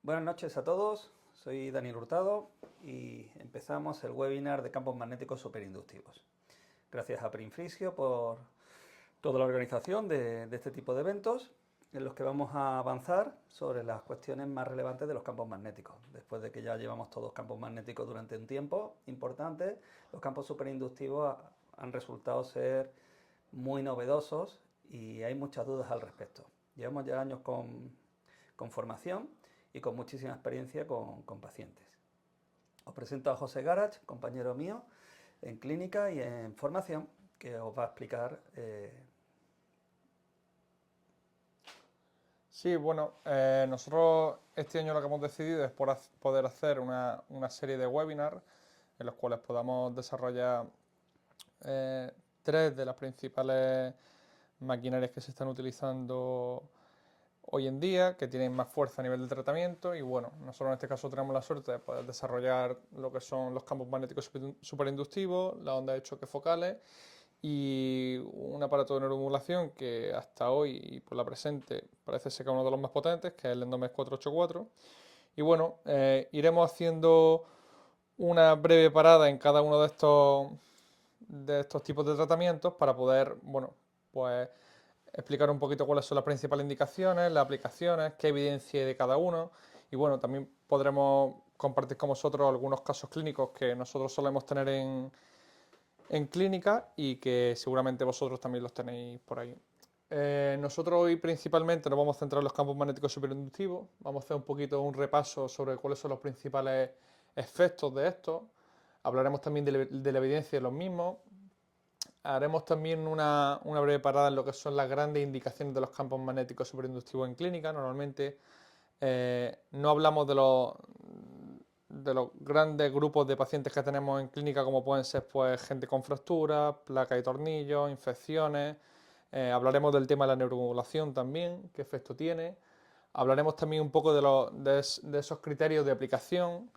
Buenas noches a todos, soy Daniel Hurtado y empezamos el webinar de campos magnéticos superinductivos. Gracias a Primfrisio por toda la organización de este tipo de eventos en los que vamos a avanzar sobre las cuestiones más relevantes de los campos magnéticos. Después de que ya llevamos todos campos magnéticos durante un tiempo importante, los campos superinductivos han resultado ser muy novedosos y hay muchas dudas al respecto. Llevamos ya años con formación y con muchísima experiencia con pacientes. Os presento a José Garach, compañero mío en clínica y en formación, que os va a explicar. Sí, bueno, nosotros este año lo que hemos decidido es poder hacer una serie de webinars en los cuales podamos desarrollar tres de las principales maquinarias que se están utilizando hoy en día, que tienen más fuerza a nivel de tratamiento. Y bueno, nosotros en este caso tenemos la suerte de poder desarrollar lo que son los campos magnéticos superinductivos, las ondas de choque focales y un aparato de neuromodulación que hasta hoy y por la presente parece ser que es uno de los más potentes, que es el Endomex 484. Y bueno, iremos haciendo una breve parada en cada uno de estos tipos de tratamientos para poder, bueno, pues explicar un poquito cuáles son las principales indicaciones, las aplicaciones, qué evidencia hay de cada uno. Y bueno, también podremos compartir con vosotros algunos casos clínicos que nosotros solemos tener en clínica y que seguramente vosotros también los tenéis por ahí. Nosotros hoy principalmente nos vamos a centrar en los campos magnéticos superinductivos. Vamos a hacer un poquito un repaso sobre cuáles son los principales efectos de estos. Hablaremos también de la evidencia de los mismos. Haremos también una breve parada en lo que son las grandes indicaciones de los campos magnéticos superinductivos en clínica. Normalmente no hablamos de los grandes grupos de pacientes que tenemos en clínica, como pueden ser pues, gente con fracturas, placas y tornillos, infecciones. Hablaremos del tema de la neuromodulación también, qué efecto tiene. Hablaremos también un poco de esos criterios de aplicación,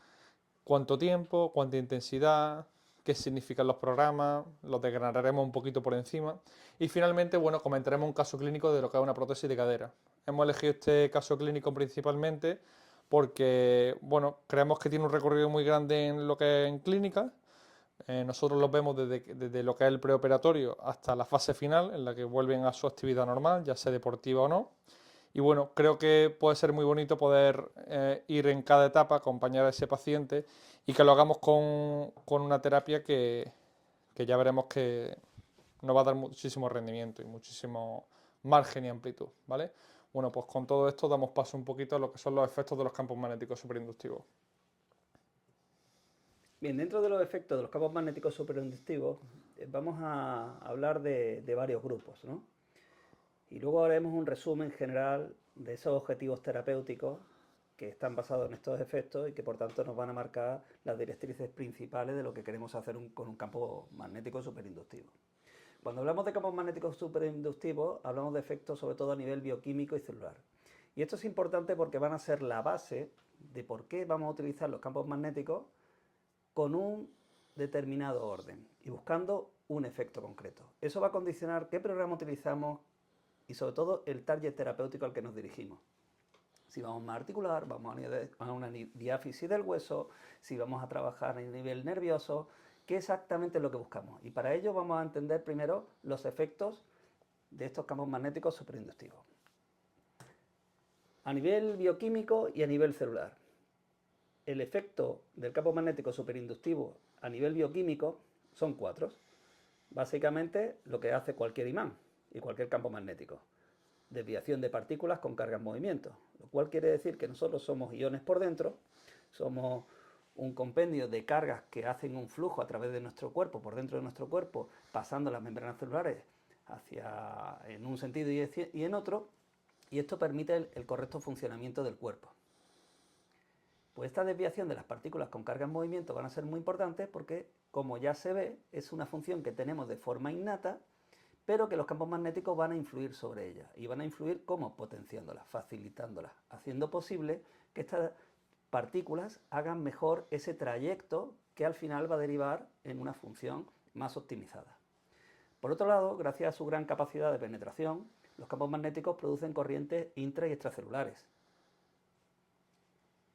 cuánto tiempo, cuánta intensidad, qué significan los programas, los desgranaremos un poquito por encima. Y finalmente, bueno, comentaremos un caso clínico de lo que es una prótesis de cadera. Hemos elegido este caso clínico principalmente porque, bueno, creemos que tiene un recorrido muy grande en lo que es en clínica. Nosotros los vemos desde lo que es el preoperatorio hasta la fase final, en la que vuelven a su actividad normal, ya sea deportiva o no. Y bueno, creo que puede ser muy bonito poder ir en cada etapa, acompañar a ese paciente y que lo hagamos con una terapia que ya veremos que nos va a dar muchísimo rendimiento y muchísimo margen y amplitud, ¿vale? Bueno, pues con todo esto damos paso un poquito a lo que son los efectos de los campos magnéticos superinductivos. Bien, dentro de los efectos de los campos magnéticos superinductivos, vamos a hablar de varios grupos, ¿no? Y luego haremos un resumen general de esos objetivos terapéuticos que están basados en estos efectos y que por tanto nos van a marcar las directrices principales de lo que queremos hacer con un campo magnético superinductivo. Cuando hablamos de campos magnéticos superinductivos, hablamos de efectos sobre todo a nivel bioquímico y celular. Y esto es importante porque van a ser la base de por qué vamos a utilizar los campos magnéticos con un determinado orden y buscando un efecto concreto. Eso va a condicionar qué programa utilizamos y sobre todo el target terapéutico al que nos dirigimos. Si vamos más articular, vamos a una diáfisis del hueso, si vamos a trabajar a nivel nervioso, qué exactamente es lo que buscamos. Y para ello vamos a entender primero los efectos de estos campos magnéticos superinductivos. A nivel bioquímico y a nivel celular. El efecto del campo magnético superinductivo a nivel bioquímico son cuatro. Básicamente lo que hace cualquier imán y cualquier campo magnético. Desviación de partículas con carga en movimiento, lo cual quiere decir que nosotros somos iones por dentro, somos un compendio de cargas que hacen un flujo a través de nuestro cuerpo, por dentro de nuestro cuerpo, pasando las membranas celulares en un sentido y en otro, y esto permite el correcto funcionamiento del cuerpo. Pues esta desviación de las partículas con carga en movimiento van a ser muy importantes porque, como ya se ve, es una función que tenemos de forma innata, pero que los campos magnéticos van a influir sobre ella. ¿Y van a influir cómo? Potenciándolas, facilitándolas, haciendo posible que estas partículas hagan mejor ese trayecto que al final va a derivar en una función más optimizada. Por otro lado, gracias a su gran capacidad de penetración, los campos magnéticos producen corrientes intra y extracelulares.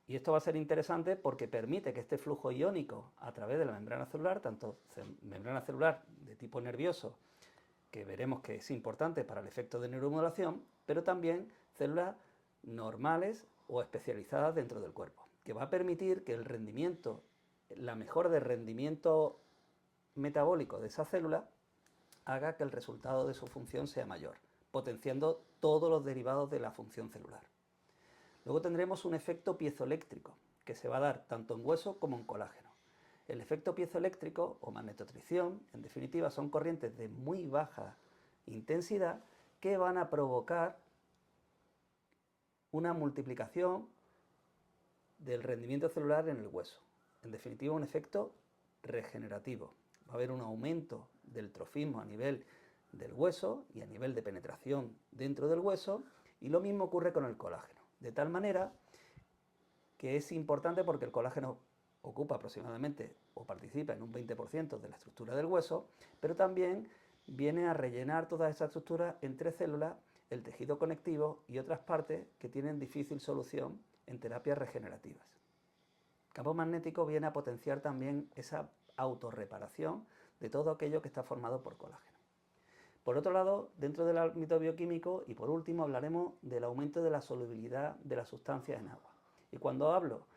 Y esto va a ser interesante porque permite que este flujo iónico a través de la membrana celular, tanto membrana celular de tipo nervioso, que veremos que es importante para el efecto de neuromodulación, pero también células normales o especializadas dentro del cuerpo, que va a permitir que el rendimiento, la mejora del rendimiento metabólico de esa célula, haga que el resultado de su función sea mayor, potenciando todos los derivados de la función celular. Luego tendremos un efecto piezoeléctrico, que se va a dar tanto en hueso como en colágeno. El efecto piezoeléctrico o magnetotricción, en definitiva, son corrientes de muy baja intensidad que van a provocar una multiplicación del rendimiento celular en el hueso. En definitiva, un efecto regenerativo. Va a haber un aumento del trofismo a nivel del hueso y a nivel de penetración dentro del hueso, y lo mismo ocurre con el colágeno. De tal manera que es importante porque el colágeno ocupa aproximadamente o participa en un 20% de la estructura del hueso, pero también viene a rellenar toda esa estructura entre células, el tejido conectivo y otras partes que tienen difícil solución en terapias regenerativas. El campo magnético viene a potenciar también esa autorreparación de todo aquello que está formado por colágeno. Por otro lado, dentro del ámbito bioquímico, y por último, hablaremos del aumento de la solubilidad de las sustancias en agua. Y cuando hablo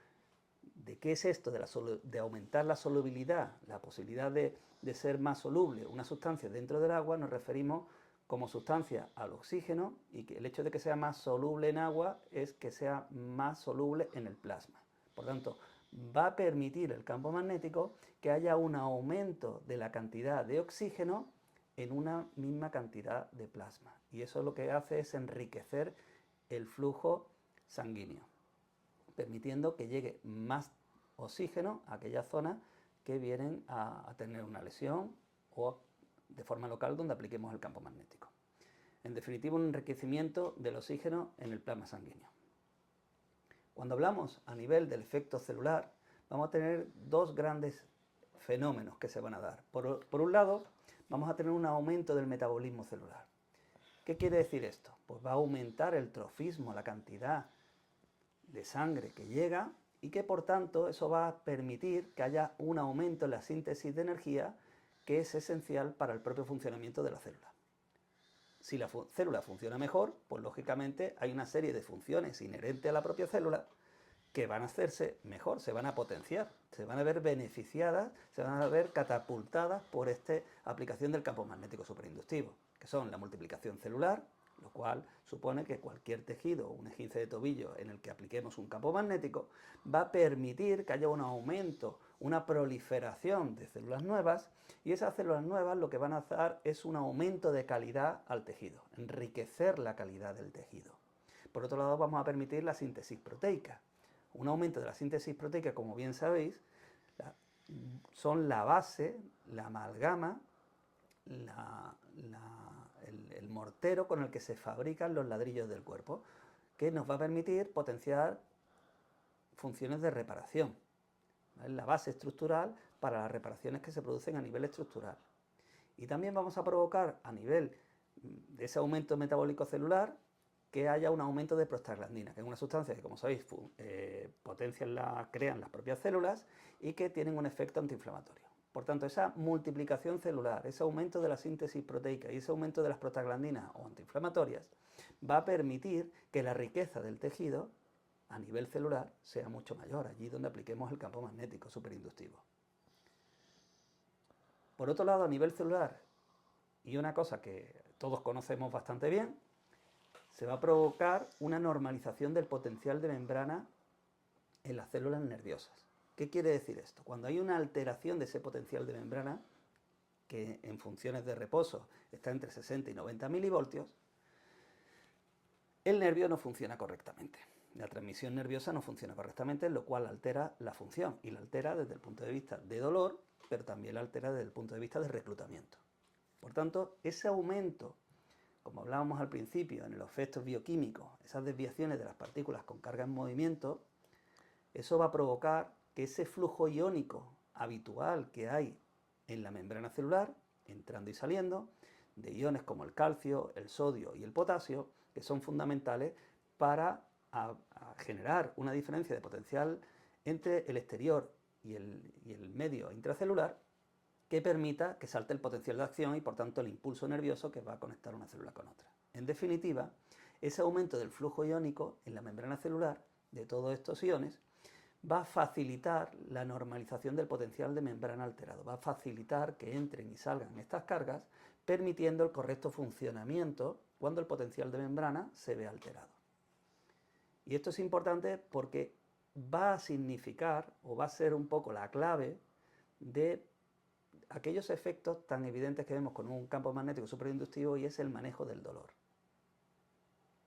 de qué es esto de aumentar la solubilidad, la posibilidad de ser más soluble una sustancia dentro del agua, nos referimos como sustancia al oxígeno, y que el hecho de que sea más soluble en agua es que sea más soluble en el plasma. Por tanto, va a permitir el campo magnético que haya un aumento de la cantidad de oxígeno en una misma cantidad de plasma. Y eso lo que hace es enriquecer el flujo sanguíneo, permitiendo que llegue más oxígeno a aquellas zonas que vienen a tener una lesión o de forma local donde apliquemos el campo magnético. En definitiva, un enriquecimiento del oxígeno en el plasma sanguíneo. Cuando hablamos a nivel del efecto celular, vamos a tener dos grandes fenómenos que se van a dar. Por un lado, vamos a tener un aumento del metabolismo celular. ¿Qué quiere decir esto? Pues va a aumentar el trofismo, la cantidad de sangre que llega, y que por tanto eso va a permitir que haya un aumento en la síntesis de energía, que es esencial para el propio funcionamiento de la célula. Si la célula funciona mejor, pues lógicamente hay una serie de funciones inherentes a la propia célula que van a hacerse mejor, se van a potenciar, se van a ver beneficiadas, se van a ver catapultadas por esta aplicación del campo magnético superinductivo, que son la multiplicación celular, lo cual supone que cualquier tejido, un esguince de tobillo en el que apliquemos un campo magnético, va a permitir que haya un aumento, una proliferación de células nuevas, y esas células nuevas lo que van a hacer es un aumento de calidad al tejido, enriquecer la calidad del tejido. Por otro lado, vamos a permitir la síntesis proteica. Un aumento de la síntesis proteica, como bien sabéis, son la base, la amalgama, el mortero con el que se fabrican los ladrillos del cuerpo, que nos va a permitir potenciar funciones de reparación. Es la base estructural para las reparaciones que se producen a nivel estructural. Y también vamos a provocar a nivel de ese aumento metabólico celular que haya un aumento de prostaglandina, que es una sustancia que, como sabéis, crean las propias células y que tienen un efecto antiinflamatorio. Por tanto, esa multiplicación celular, ese aumento de la síntesis proteica y ese aumento de las prostaglandinas o antiinflamatorias va a permitir que la riqueza del tejido a nivel celular sea mucho mayor, allí donde apliquemos el campo magnético superinductivo. Por otro lado, a nivel celular, y una cosa que todos conocemos bastante bien, se va a provocar una normalización del potencial de membrana en las células nerviosas. ¿Qué quiere decir esto? Cuando hay una alteración de ese potencial de membrana, que en funciones de reposo está entre 60 y 90 milivoltios, el nervio no funciona correctamente. La transmisión nerviosa no funciona correctamente, lo cual altera la función, y la altera desde el punto de vista de dolor, pero también la altera desde el punto de vista de reclutamiento. Por tanto, ese aumento, como hablábamos al principio, en los efectos bioquímicos, esas desviaciones de las partículas con carga en movimiento, eso va a provocar que ese flujo iónico habitual que hay en la membrana celular, entrando y saliendo, de iones como el calcio, el sodio y el potasio, que son fundamentales para a generar una diferencia de potencial entre el exterior y el medio intracelular que permita que salte el potencial de acción y por tanto el impulso nervioso que va a conectar una célula con otra. En definitiva, ese aumento del flujo iónico en la membrana celular de todos estos iones va a facilitar la normalización del potencial de membrana alterado, va a facilitar que entren y salgan estas cargas, permitiendo el correcto funcionamiento cuando el potencial de membrana se ve alterado. Y esto es importante porque va a significar o va a ser un poco la clave de aquellos efectos tan evidentes que vemos con un campo magnético superinductivo, y es el manejo del dolor.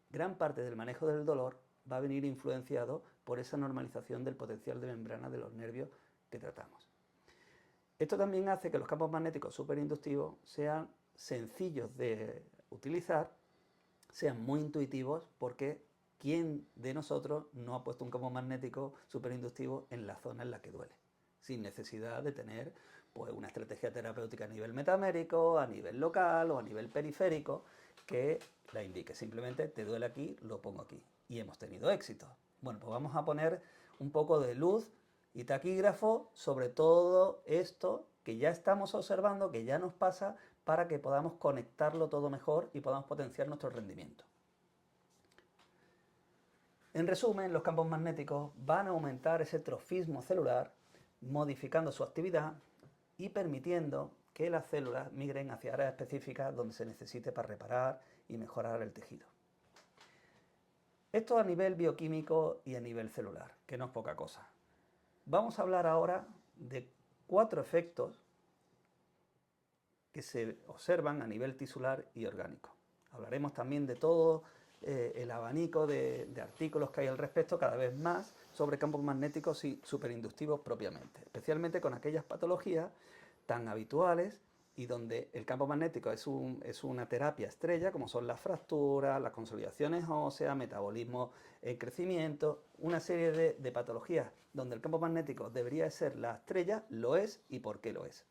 Gran parte del manejo del dolor va a venir influenciado por esa normalización del potencial de membrana de los nervios que tratamos. Esto también hace que los campos magnéticos superinductivos sean sencillos de utilizar, sean muy intuitivos, porque ¿quién de nosotros no ha puesto un campo magnético superinductivo en la zona en la que duele? Sin necesidad de tener pues, una estrategia terapéutica a nivel metamérico, a nivel local o a nivel periférico que la indique. Simplemente te duele aquí, lo pongo aquí. Y hemos tenido éxito. Bueno, pues vamos a poner un poco de luz y taquígrafo sobre todo esto que ya estamos observando, que ya nos pasa, para que podamos conectarlo todo mejor y podamos potenciar nuestro rendimiento. En resumen, los campos magnéticos van a aumentar ese trofismo celular, modificando su actividad y permitiendo que las células migren hacia áreas específicas donde se necesite para reparar y mejorar el tejido. Esto a nivel bioquímico y a nivel celular, que no es poca cosa. Vamos a hablar ahora de 4 efectos que se observan a nivel tisular y orgánico. Hablaremos también de todo el abanico de artículos que hay al respecto, cada vez más sobre campos magnéticos y superinductivos propiamente, especialmente con aquellas patologías tan habituales y donde el campo magnético es una terapia estrella, como son las fracturas, las consolidaciones óseas, metabolismo en crecimiento, una serie de patologías donde el campo magnético debería ser la estrella, lo es. ¿Y por qué lo es?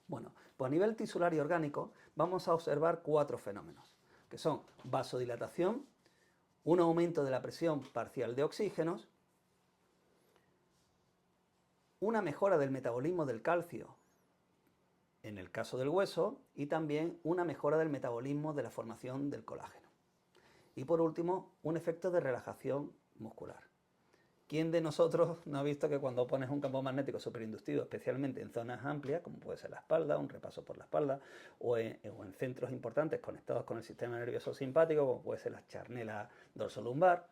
Bueno, pues a nivel tisular y orgánico vamos a observar 4 fenómenos, que son vasodilatación, un aumento de la presión parcial de oxígenos, una mejora del metabolismo del calcio en el caso del hueso, y también una mejora del metabolismo de la formación del colágeno. Y por último, un efecto de relajación muscular. ¿Quién de nosotros no ha visto que cuando pones un campo magnético superinductivo, especialmente en zonas amplias, como puede ser la espalda, un repaso por la espalda, o en centros importantes conectados con el sistema nervioso simpático, como puede ser la charnela dorsolumbar,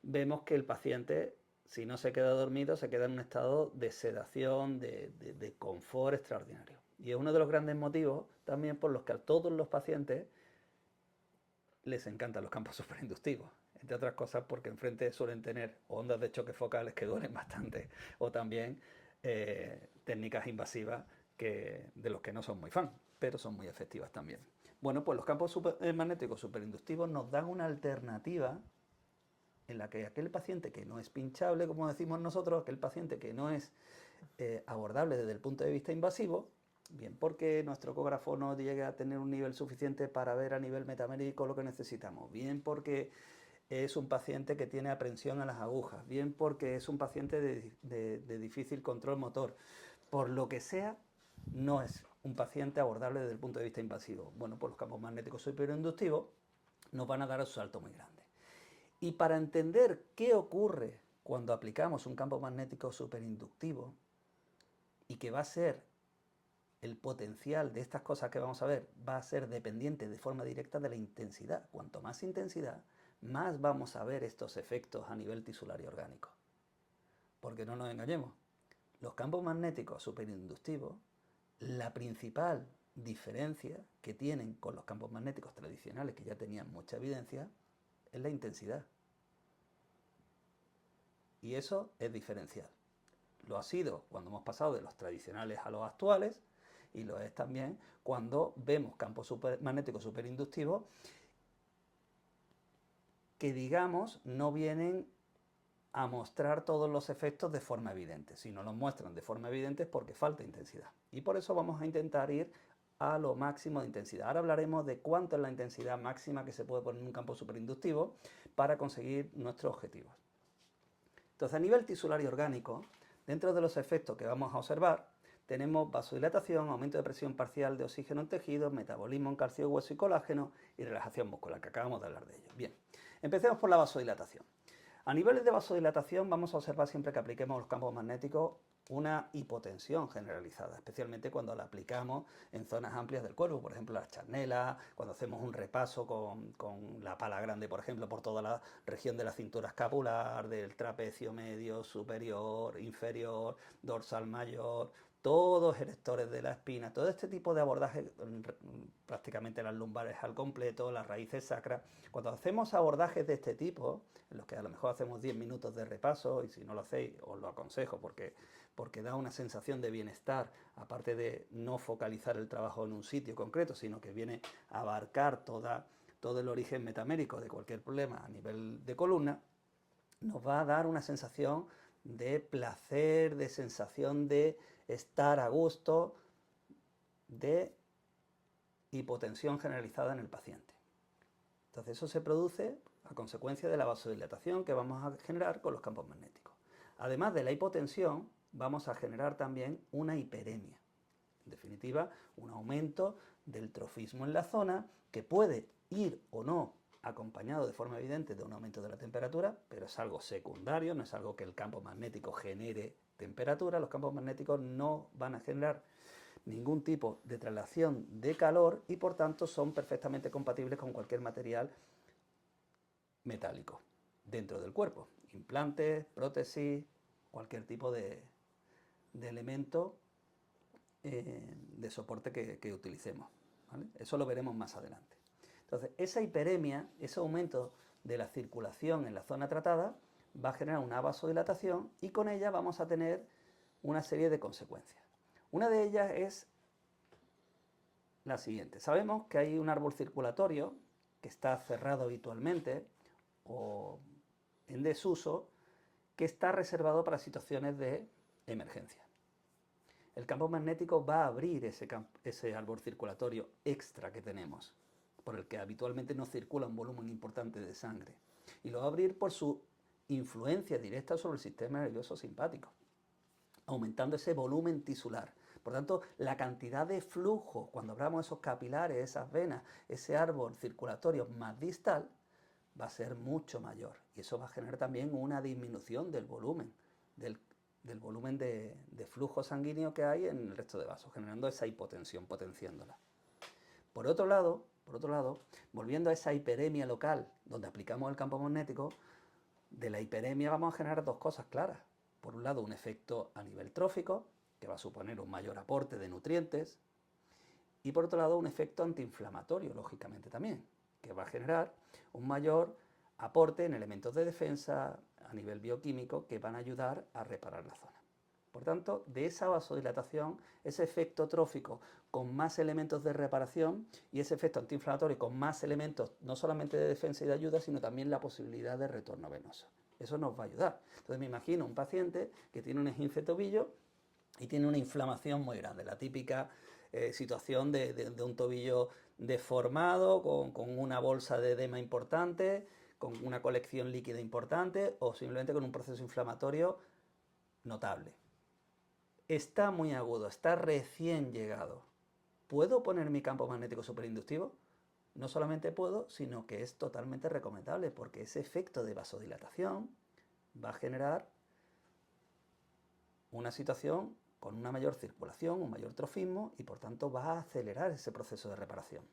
vemos que el paciente, si no se queda dormido, se queda en un estado de sedación, de confort extraordinario. Y es uno de los grandes motivos también por los que a todos los pacientes les encantan los campos superinductivos. Entre otras cosas porque enfrente suelen tener ondas de choque focales que duelen bastante, o también técnicas invasivas de los que no son muy fan, pero son muy efectivas también. Bueno, pues los campos magnéticos superinductivos nos dan una alternativa en la que aquel paciente que no es pinchable, como decimos nosotros, aquel paciente que no es abordable desde el punto de vista invasivo, bien porque nuestro ecógrafo no llega a tener un nivel suficiente para ver a nivel metamérico lo que necesitamos, bien porque es un paciente que tiene aprensión a las agujas, bien porque es un paciente de difícil control motor, por lo que sea, no es un paciente abordable desde el punto de vista invasivo. Bueno, pues los campos magnéticos superinductivos nos van a dar un salto muy grande. Y para entender qué ocurre cuando aplicamos un campo magnético superinductivo y que va a ser el potencial de estas cosas que vamos a ver, va a ser dependiente de forma directa de la intensidad. Cuanto más intensidad, más vamos a ver estos efectos a nivel tisular y orgánico. Porque no nos engañemos, los campos magnéticos superinductivos, la principal diferencia que tienen con los campos magnéticos tradicionales, que ya tenían mucha evidencia, es la intensidad. Y eso es diferencial. Lo ha sido cuando hemos pasado de los tradicionales a los actuales, y lo es también cuando vemos campos magnéticos superinductivos que, digamos, no vienen a mostrar todos los efectos de forma evidente. Si no los muestran de forma evidente es porque falta intensidad. Y por eso vamos a intentar ir a lo máximo de intensidad. Ahora hablaremos de cuánto es la intensidad máxima que se puede poner en un campo superinductivo para conseguir nuestros objetivos. Entonces, a nivel tisular y orgánico, dentro de los efectos que vamos a observar, tenemos vasodilatación, aumento de presión parcial de oxígeno en tejidos, metabolismo en calcio, hueso y colágeno y relajación muscular, que acabamos de hablar de ello. Bien, empecemos por la vasodilatación. A niveles de vasodilatación vamos a observar siempre que apliquemos los campos magnéticos una hipotensión generalizada, especialmente cuando la aplicamos en zonas amplias del cuerpo, por ejemplo las charnelas, cuando hacemos un repaso con la pala grande, por ejemplo, por toda la región de la cintura escapular, del trapecio medio, superior, inferior, dorsal mayor, todos erectores de la espina, todo este tipo de abordaje, prácticamente las lumbares al completo, las raíces sacras. Cuando hacemos abordajes de este tipo, en los que a lo mejor hacemos 10 minutos de repaso, y si no lo hacéis, os lo aconsejo porque da una sensación de bienestar, aparte de no focalizar el trabajo en un sitio concreto, sino que viene a abarcar todo el origen metamérico de cualquier problema a nivel de columna, nos va a dar una sensación de placer, de sensación de estar a gusto, de hipotensión generalizada en el paciente. Entonces eso se produce a consecuencia de la vasodilatación que vamos a generar con los campos magnéticos. Además de la hipotensión, vamos a generar también una hiperemia. En definitiva, un aumento del trofismo en la zona que puede ir o no acompañado de forma evidente de un aumento de la temperatura, pero es algo secundario, no es algo que el campo magnético genere temperatura. Los campos magnéticos no van a generar ningún tipo de traslación de calor y por tanto son perfectamente compatibles con cualquier material metálico dentro del cuerpo, implantes, prótesis, cualquier tipo de elemento de soporte que utilicemos, ¿vale? Eso lo veremos más adelante. Entonces, esa hiperemia, ese aumento de la circulación en la zona tratada, va a generar una vasodilatación y con ella vamos a tener una serie de consecuencias. Una de ellas es la siguiente. Sabemos que hay un árbol circulatorio que está cerrado habitualmente o en desuso, que está reservado para situaciones de emergencia. El campo magnético va a abrir ese árbol circulatorio extra que tenemos, por el que habitualmente no circula un volumen importante de sangre. Y lo va a abrir por su influencia directa sobre el sistema nervioso simpático, aumentando ese volumen tisular. Por tanto, la cantidad de flujo, cuando abramos esos capilares, esas venas, ese árbol circulatorio más distal, va a ser mucho mayor. Y eso va a generar también una disminución del volumen, del volumen de flujo sanguíneo que hay en el resto de vasos, generando esa hipotensión, potenciándola. Por otro lado, volviendo a esa hiperemia local, donde aplicamos el campo magnético, de la hiperemia vamos a generar dos cosas claras. Por un lado, un efecto a nivel trófico, que va a suponer un mayor aporte de nutrientes, y por otro lado, un efecto antiinflamatorio, lógicamente también, que va a generar un mayor aporte en elementos de defensa a nivel bioquímico que van a ayudar a reparar la zona. Por tanto, de esa vasodilatación, ese efecto trófico con más elementos de reparación y ese efecto antiinflamatorio con más elementos no solamente de defensa y de ayuda, sino también la posibilidad de retorno venoso. Eso nos va a ayudar. Entonces me imagino un paciente que tiene un esguince de tobillo y tiene una inflamación muy grande, la típica situación de un tobillo deformado, con una bolsa de edema importante, con una colección líquida importante o simplemente con un proceso inflamatorio notable. Está muy agudo, está recién llegado. ¿Puedo poner mi campo magnético superinductivo? No solamente puedo, sino que es totalmente recomendable porque ese efecto de vasodilatación va a generar una situación con una mayor circulación, un mayor trofismo y por tanto va a acelerar ese proceso de reparación.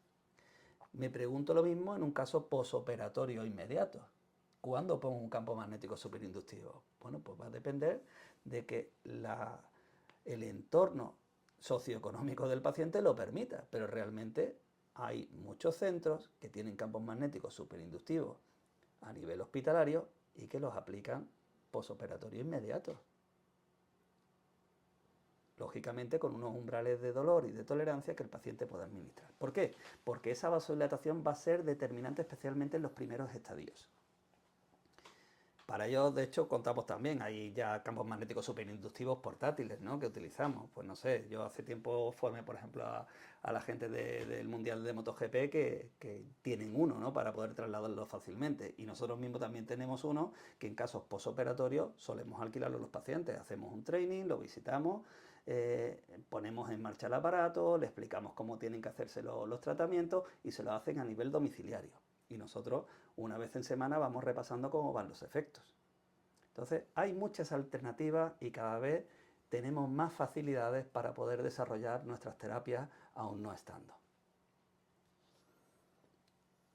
Me pregunto lo mismo en un caso posoperatorio inmediato. ¿Cuándo pongo un campo magnético superinductivo? Bueno, pues va a depender de que el entorno socioeconómico del paciente lo permita, pero realmente hay muchos centros que tienen campos magnéticos superinductivos a nivel hospitalario y que los aplican posoperatorio inmediato. Lógicamente con unos umbrales de dolor y de tolerancia que el paciente pueda administrar. ¿Por qué? Porque esa vasodilatación va a ser determinante especialmente en los primeros estadios. Para ello, de hecho, contamos también, hay ya campos magnéticos superinductivos portátiles, ¿no?, que utilizamos. Pues no sé, yo hace tiempo formé, por ejemplo, a la gente del Mundial de MotoGP que tienen uno, ¿no?, para poder trasladarlo fácilmente. Y nosotros mismos también tenemos uno que en casos posoperatorios solemos alquilarlo a los pacientes. Hacemos un training, lo visitamos, ponemos en marcha el aparato, le explicamos cómo tienen que hacerse los tratamientos y se lo hacen a nivel domiciliario. Y nosotros, una vez en semana, vamos repasando cómo van los efectos. Entonces, hay muchas alternativas y cada vez tenemos más facilidades para poder desarrollar nuestras terapias aún no estando.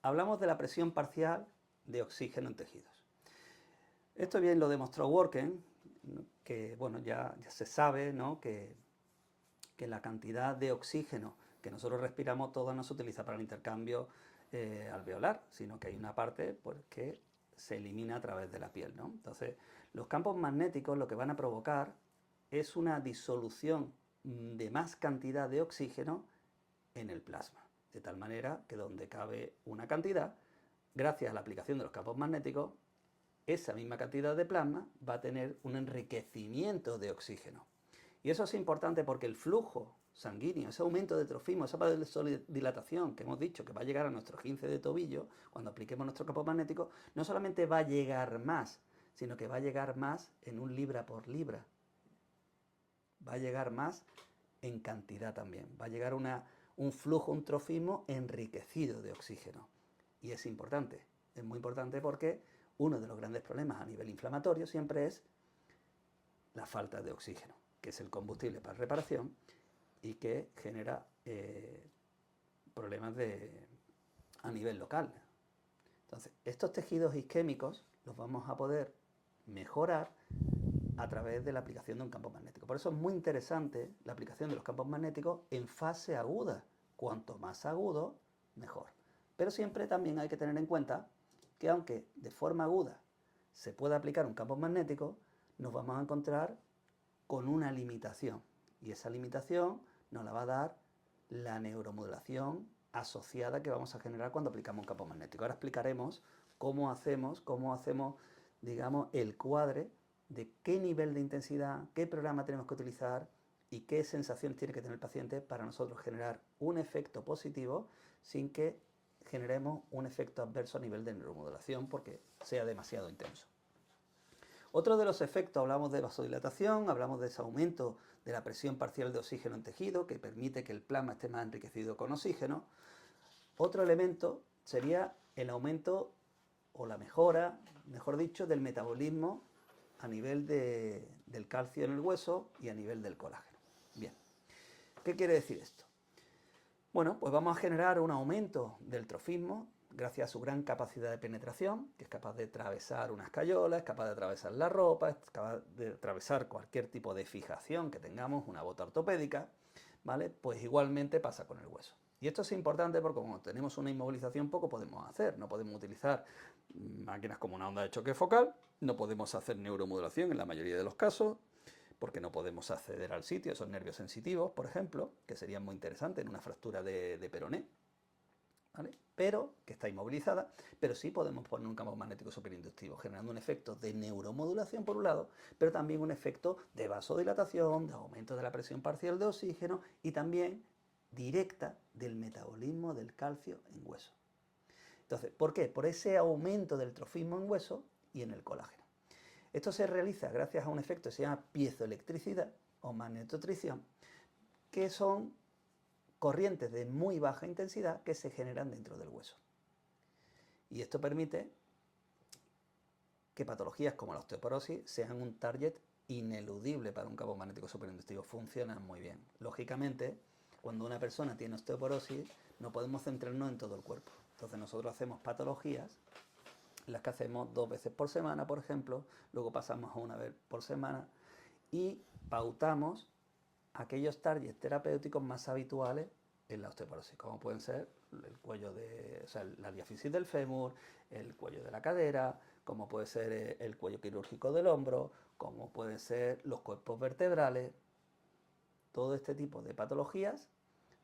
Hablamos de la presión parcial de oxígeno en tejidos. Esto bien lo demostró Worken, que bueno, ya se sabe, ¿no?, que la cantidad de oxígeno que nosotros respiramos toda no se utiliza para el intercambio alveolar, sino que hay una parte pues, que se elimina a través de la piel, ¿no? Entonces, los campos magnéticos lo que van a provocar es una disolución de más cantidad de oxígeno en el plasma, de tal manera que donde cabe una cantidad, gracias a la aplicación de los campos magnéticos, esa misma cantidad de plasma va a tener un enriquecimiento de oxígeno. Y eso es importante porque el flujo sanguíneo, ese aumento de trofismo, esa vasodilatación que hemos dicho que va a llegar a nuestro 15 de tobillo cuando apliquemos nuestro campo magnético, no solamente va a llegar más, sino que va a llegar más en un libra por libra. Va a llegar más en cantidad también. Va a llegar un flujo, un trofismo enriquecido de oxígeno. Y es importante, es muy importante porque uno de los grandes problemas a nivel inflamatorio siempre es la falta de oxígeno, que es el combustible para reparación y que genera problemas a nivel local. Entonces, estos tejidos isquémicos los vamos a poder mejorar a través de la aplicación de un campo magnético. Por eso es muy interesante la aplicación de los campos magnéticos en fase aguda. Cuanto más agudo, mejor. Pero siempre también hay que tener en cuenta que aunque de forma aguda se pueda aplicar un campo magnético, nos vamos a encontrar con una limitación. Y esa limitación nos la va a dar la neuromodulación asociada que vamos a generar cuando aplicamos un campo magnético. Ahora explicaremos cómo hacemos, digamos, el cuadre de qué nivel de intensidad, qué programa tenemos que utilizar y qué sensaciones tiene que tener el paciente para nosotros generar un efecto positivo sin que generemos un efecto adverso a nivel de neuromodulación porque sea demasiado intenso. Otro de los efectos, hablamos de vasodilatación, hablamos de ese aumento de la presión parcial de oxígeno en tejido, que permite que el plasma esté más enriquecido con oxígeno. Otro elemento sería el aumento o la mejora, mejor dicho, del metabolismo a nivel del calcio en el hueso y a nivel del colágeno. Bien, ¿qué quiere decir esto? Bueno, pues vamos a generar un aumento del trofismo gracias a su gran capacidad de penetración, que es capaz de atravesar una escayola, es capaz de atravesar la ropa, es capaz de atravesar cualquier tipo de fijación que tengamos, una bota ortopédica, ¿vale? Pues igualmente pasa con el hueso. Y esto es importante porque como tenemos una inmovilización poco podemos hacer, no podemos utilizar máquinas como una onda de choque focal, no podemos hacer neuromodulación en la mayoría de los casos, porque no podemos acceder al sitio, esos nervios sensitivos, por ejemplo, que serían muy interesantes en una fractura de peroné, ¿vale? Pero que está inmovilizada, pero sí podemos poner un campo magnético superinductivo, generando un efecto de neuromodulación por un lado, pero también un efecto de vasodilatación, de aumento de la presión parcial de oxígeno y también directa del metabolismo del calcio en hueso. Entonces, ¿por qué? Por ese aumento del trofismo en hueso y en el colágeno. Esto se realiza gracias a un efecto que se llama piezoelectricidad o magnetotricción, que son corrientes de muy baja intensidad que se generan dentro del hueso. Y esto permite que patologías como la osteoporosis sean un target ineludible para un campo magnético superinductivo. Funcionan muy bien. Lógicamente, cuando una persona tiene osteoporosis, no podemos centrarnos en todo el cuerpo. Entonces nosotros hacemos patologías, las que hacemos 2 veces por semana, por ejemplo, luego pasamos a 1 vez por semana y pautamos aquellos targets terapéuticos más habituales en la osteoporosis, como pueden ser el cuello la diáfisis del fémur, el cuello de la cadera, como puede ser el cuello quirúrgico del hombro, como pueden ser los cuerpos vertebrales. Todo este tipo de patologías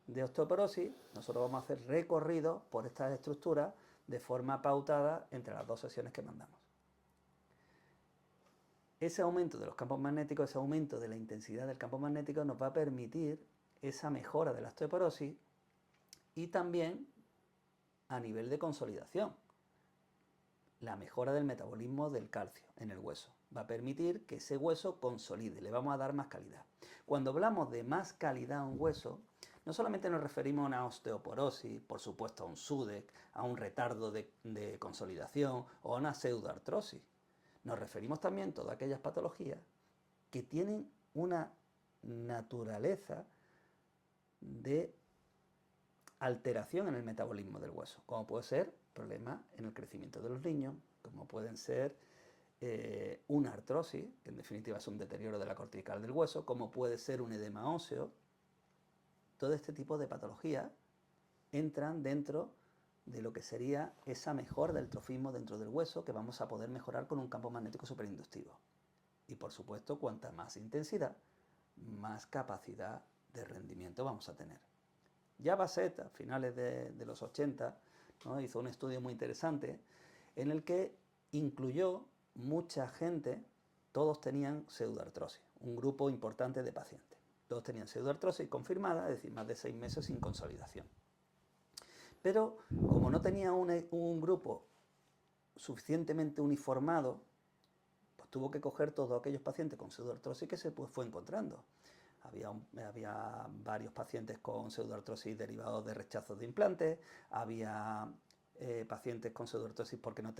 de osteoporosis, nosotros vamos a hacer recorridos por estas estructuras de forma pautada entre las 2 sesiones que mandamos. Ese aumento de los campos magnéticos, ese aumento de la intensidad del campo magnético nos va a permitir esa mejora de la osteoporosis y también a nivel de consolidación. La mejora del metabolismo del calcio en el hueso va a permitir que ese hueso consolide, le vamos a dar más calidad. Cuando hablamos de más calidad a un hueso, no solamente nos referimos a una osteoporosis, por supuesto a un SUDEC, a un retardo de consolidación o a una pseudoartrosis. Nos referimos también a todas aquellas patologías que tienen una naturaleza de alteración en el metabolismo del hueso, como puede ser problemas en el crecimiento de los niños, como pueden ser una artrosis, que en definitiva es un deterioro de la cortical del hueso, como puede ser un edema óseo. Todo este tipo de patologías entran dentro de lo que sería esa mejora del trofismo dentro del hueso que vamos a poder mejorar con un campo magnético superinductivo. Y por supuesto, cuanta más intensidad, más capacidad de rendimiento vamos a tener. Ya Bassett, a finales de los 80, ¿no?, hizo un estudio muy interesante en el que incluyó mucha gente, todos tenían pseudoartrosis, un grupo importante de pacientes. Todos tenían pseudoartrosis confirmada, es decir, más de 6 meses sin consolidación. Pero como no tenía un grupo suficientemente uniformado, pues tuvo que coger todos aquellos pacientes con pseudoartrosis que se fue encontrando. Había varios pacientes con pseudoartrosis derivados de rechazos de implantes, había pacientes con pseudoartrosis porque no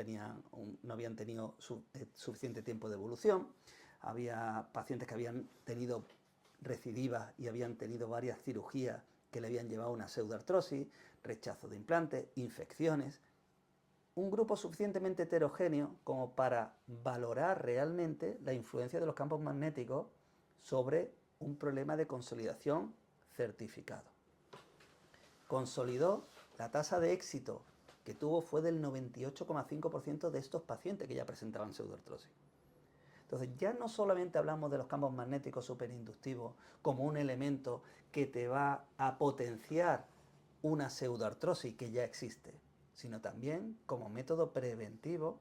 habían tenido suficiente tiempo de evolución, había pacientes que habían tenido recidivas y habían tenido varias cirugías que le habían llevado a una pseudoartrosis, rechazo de implantes, infecciones. Un grupo suficientemente heterogéneo como para valorar realmente la influencia de los campos magnéticos sobre un problema de consolidación certificado. Consolidó, la tasa de éxito que tuvo fue del 98,5% de estos pacientes que ya presentaban pseudoartrosis. Entonces ya no solamente hablamos de los campos magnéticos superinductivos como un elemento que te va a potenciar una pseudoartrosis que ya existe, sino también como método preventivo,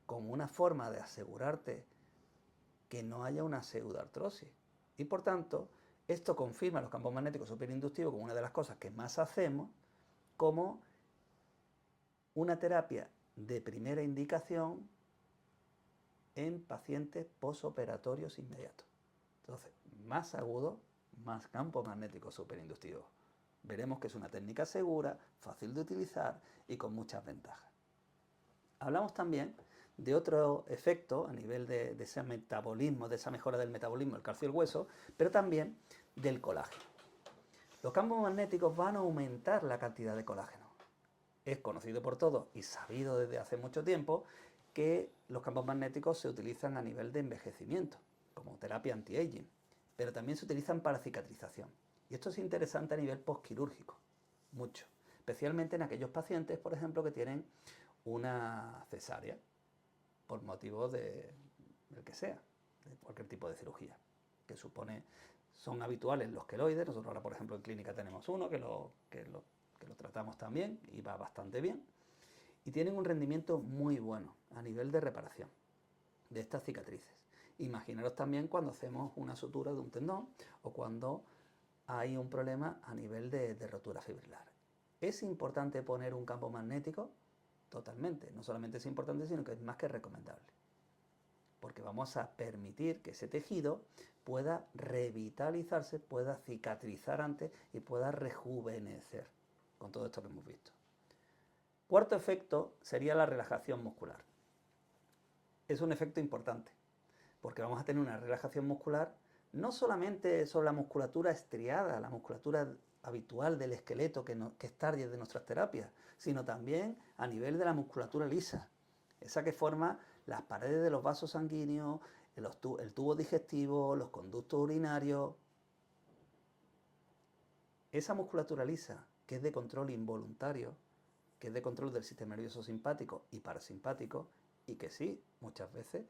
como una forma de asegurarte que no haya una pseudoartrosis. Y por tanto, esto confirma los campos magnéticos superinductivos como una de las cosas que más hacemos, como una terapia de primera indicación en pacientes posoperatorios inmediatos. Entonces, más agudo, más campo magnético superinductivo. Veremos que es una técnica segura, fácil de utilizar y con muchas ventajas. Hablamos también de otro efecto a nivel de ese metabolismo, de esa mejora del metabolismo, el calcio y el hueso, pero también del colágeno. Los campos magnéticos van a aumentar la cantidad de colágeno. Es conocido por todos y sabido desde hace mucho tiempo que los campos magnéticos se utilizan a nivel de envejecimiento, como terapia anti-aging, pero también se utilizan para cicatrización. Y esto es interesante a nivel postquirúrgico, mucho, especialmente en aquellos pacientes, por ejemplo, que tienen una cesárea, por motivos del que sea, de cualquier tipo de cirugía, que son habituales los queloides. Nosotros ahora, por ejemplo, en clínica tenemos uno que lo tratamos también y va bastante bien. Y tienen un rendimiento muy bueno a nivel de reparación de estas cicatrices. Imaginaros también cuando hacemos una sutura de un tendón o cuando hay un problema a nivel de rotura fibrilar. ¿Es importante poner un campo magnético? Totalmente. No solamente es importante, sino que es más que recomendable. Porque vamos a permitir que ese tejido pueda revitalizarse, pueda cicatrizar antes y pueda rejuvenecer con todo esto que hemos visto. Cuarto efecto sería la relajación muscular. Es un efecto importante, porque vamos a tener una relajación muscular no solamente sobre la musculatura estriada, la musculatura habitual del esqueleto que es target de nuestras terapias, sino también a nivel de la musculatura lisa, esa que forma las paredes de los vasos sanguíneos, el tubo digestivo, los conductos urinarios. Esa musculatura lisa, que es de control involuntario, que es de control del sistema nervioso simpático y parasimpático, y que sí, muchas veces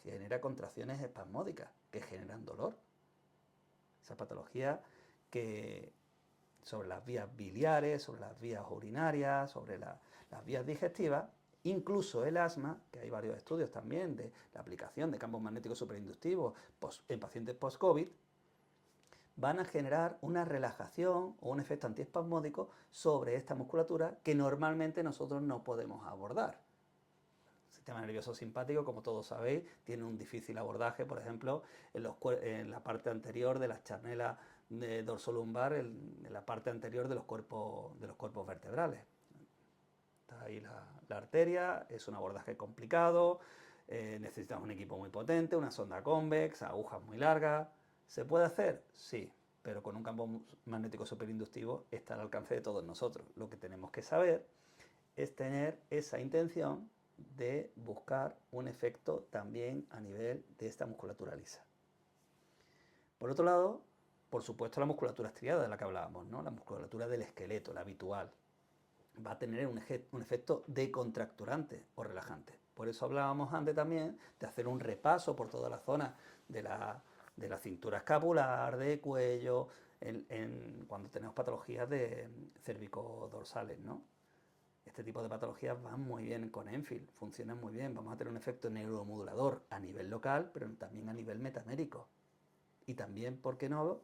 genera contracciones espasmódicas que generan dolor. Esa patología que sobre las vías biliares, sobre las vías urinarias, sobre las vías digestivas, Incluso el asma, que hay varios estudios también de la aplicación de campos magnéticos superinductivos en pacientes post-COVID, van a generar una relajación o un efecto antiespasmódico sobre esta musculatura que normalmente nosotros no podemos abordar. El sistema nervioso simpático, como todos sabéis, tiene un difícil abordaje, por ejemplo, en la parte anterior de las charnelas dorsolumbar, en la parte anterior de los cuerpos vertebrales. Está ahí la arteria, es un abordaje complicado, necesitamos un equipo muy potente, una sonda convex, agujas muy largas. ¿Se puede hacer? Sí, pero con un campo magnético superinductivo está al alcance de todos nosotros. Lo que tenemos que saber es tener esa intención de buscar un efecto también a nivel de esta musculatura lisa. Por otro lado, por supuesto, la musculatura estriada de la que hablábamos, ¿no? La musculatura del esqueleto, la habitual, va a tener un efecto decontracturante o relajante. Por eso hablábamos antes también de hacer un repaso por toda la zona de la cintura escapular, de cuello, cuando tenemos patologías de cérvico-dorsales, ¿no? Este tipo de patologías van muy bien con Enfield, funcionan muy bien. Vamos a tener un efecto neuromodulador a nivel local, pero también a nivel metamérico. Y también, ¿por qué no?,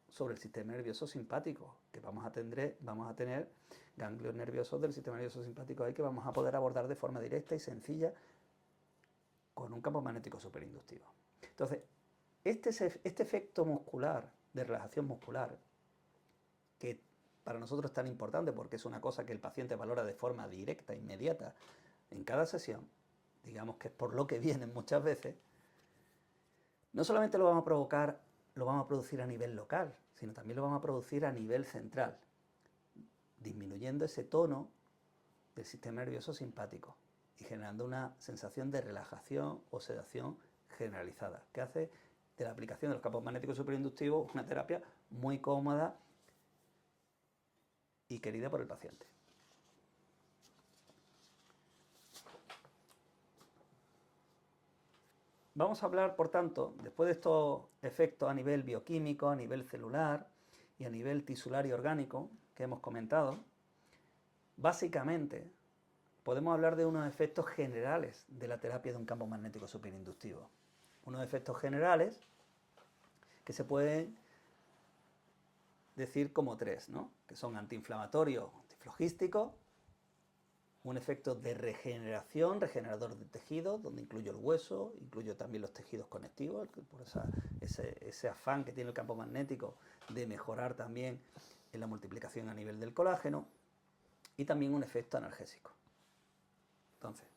sobre el sistema nervioso simpático, que vamos a tener ganglios nerviosos del sistema nervioso simpático ahí que vamos a poder abordar de forma directa y sencilla con un campo magnético superinductivo. Entonces, este efecto muscular, de relajación muscular, que para nosotros es tan importante porque es una cosa que el paciente valora de forma directa, inmediata, en cada sesión, digamos que es por lo que vienen muchas veces, no solamente lo vamos a producir a nivel local, sino también lo vamos a producir a nivel central, disminuyendo ese tono del sistema nervioso simpático y generando una sensación de relajación o sedación generalizada, que hace de la aplicación de los campos magnéticos superinductivos una terapia muy cómoda y querida por el paciente. Vamos a hablar, por tanto, después de estos efectos a nivel bioquímico, a nivel celular y a nivel tisular y orgánico que hemos comentado, básicamente podemos hablar de unos efectos generales de la terapia de un campo magnético superinductivo. Unos efectos generales que se pueden decir como tres, ¿no? Que son antiinflamatorio, antiflogístico, un efecto de regeneración, regenerador de tejidos, donde incluyo el hueso, incluyo también los tejidos conectivos, por ese afán que tiene el campo magnético de mejorar también en la multiplicación a nivel del colágeno, y también un efecto analgésico. Entonces,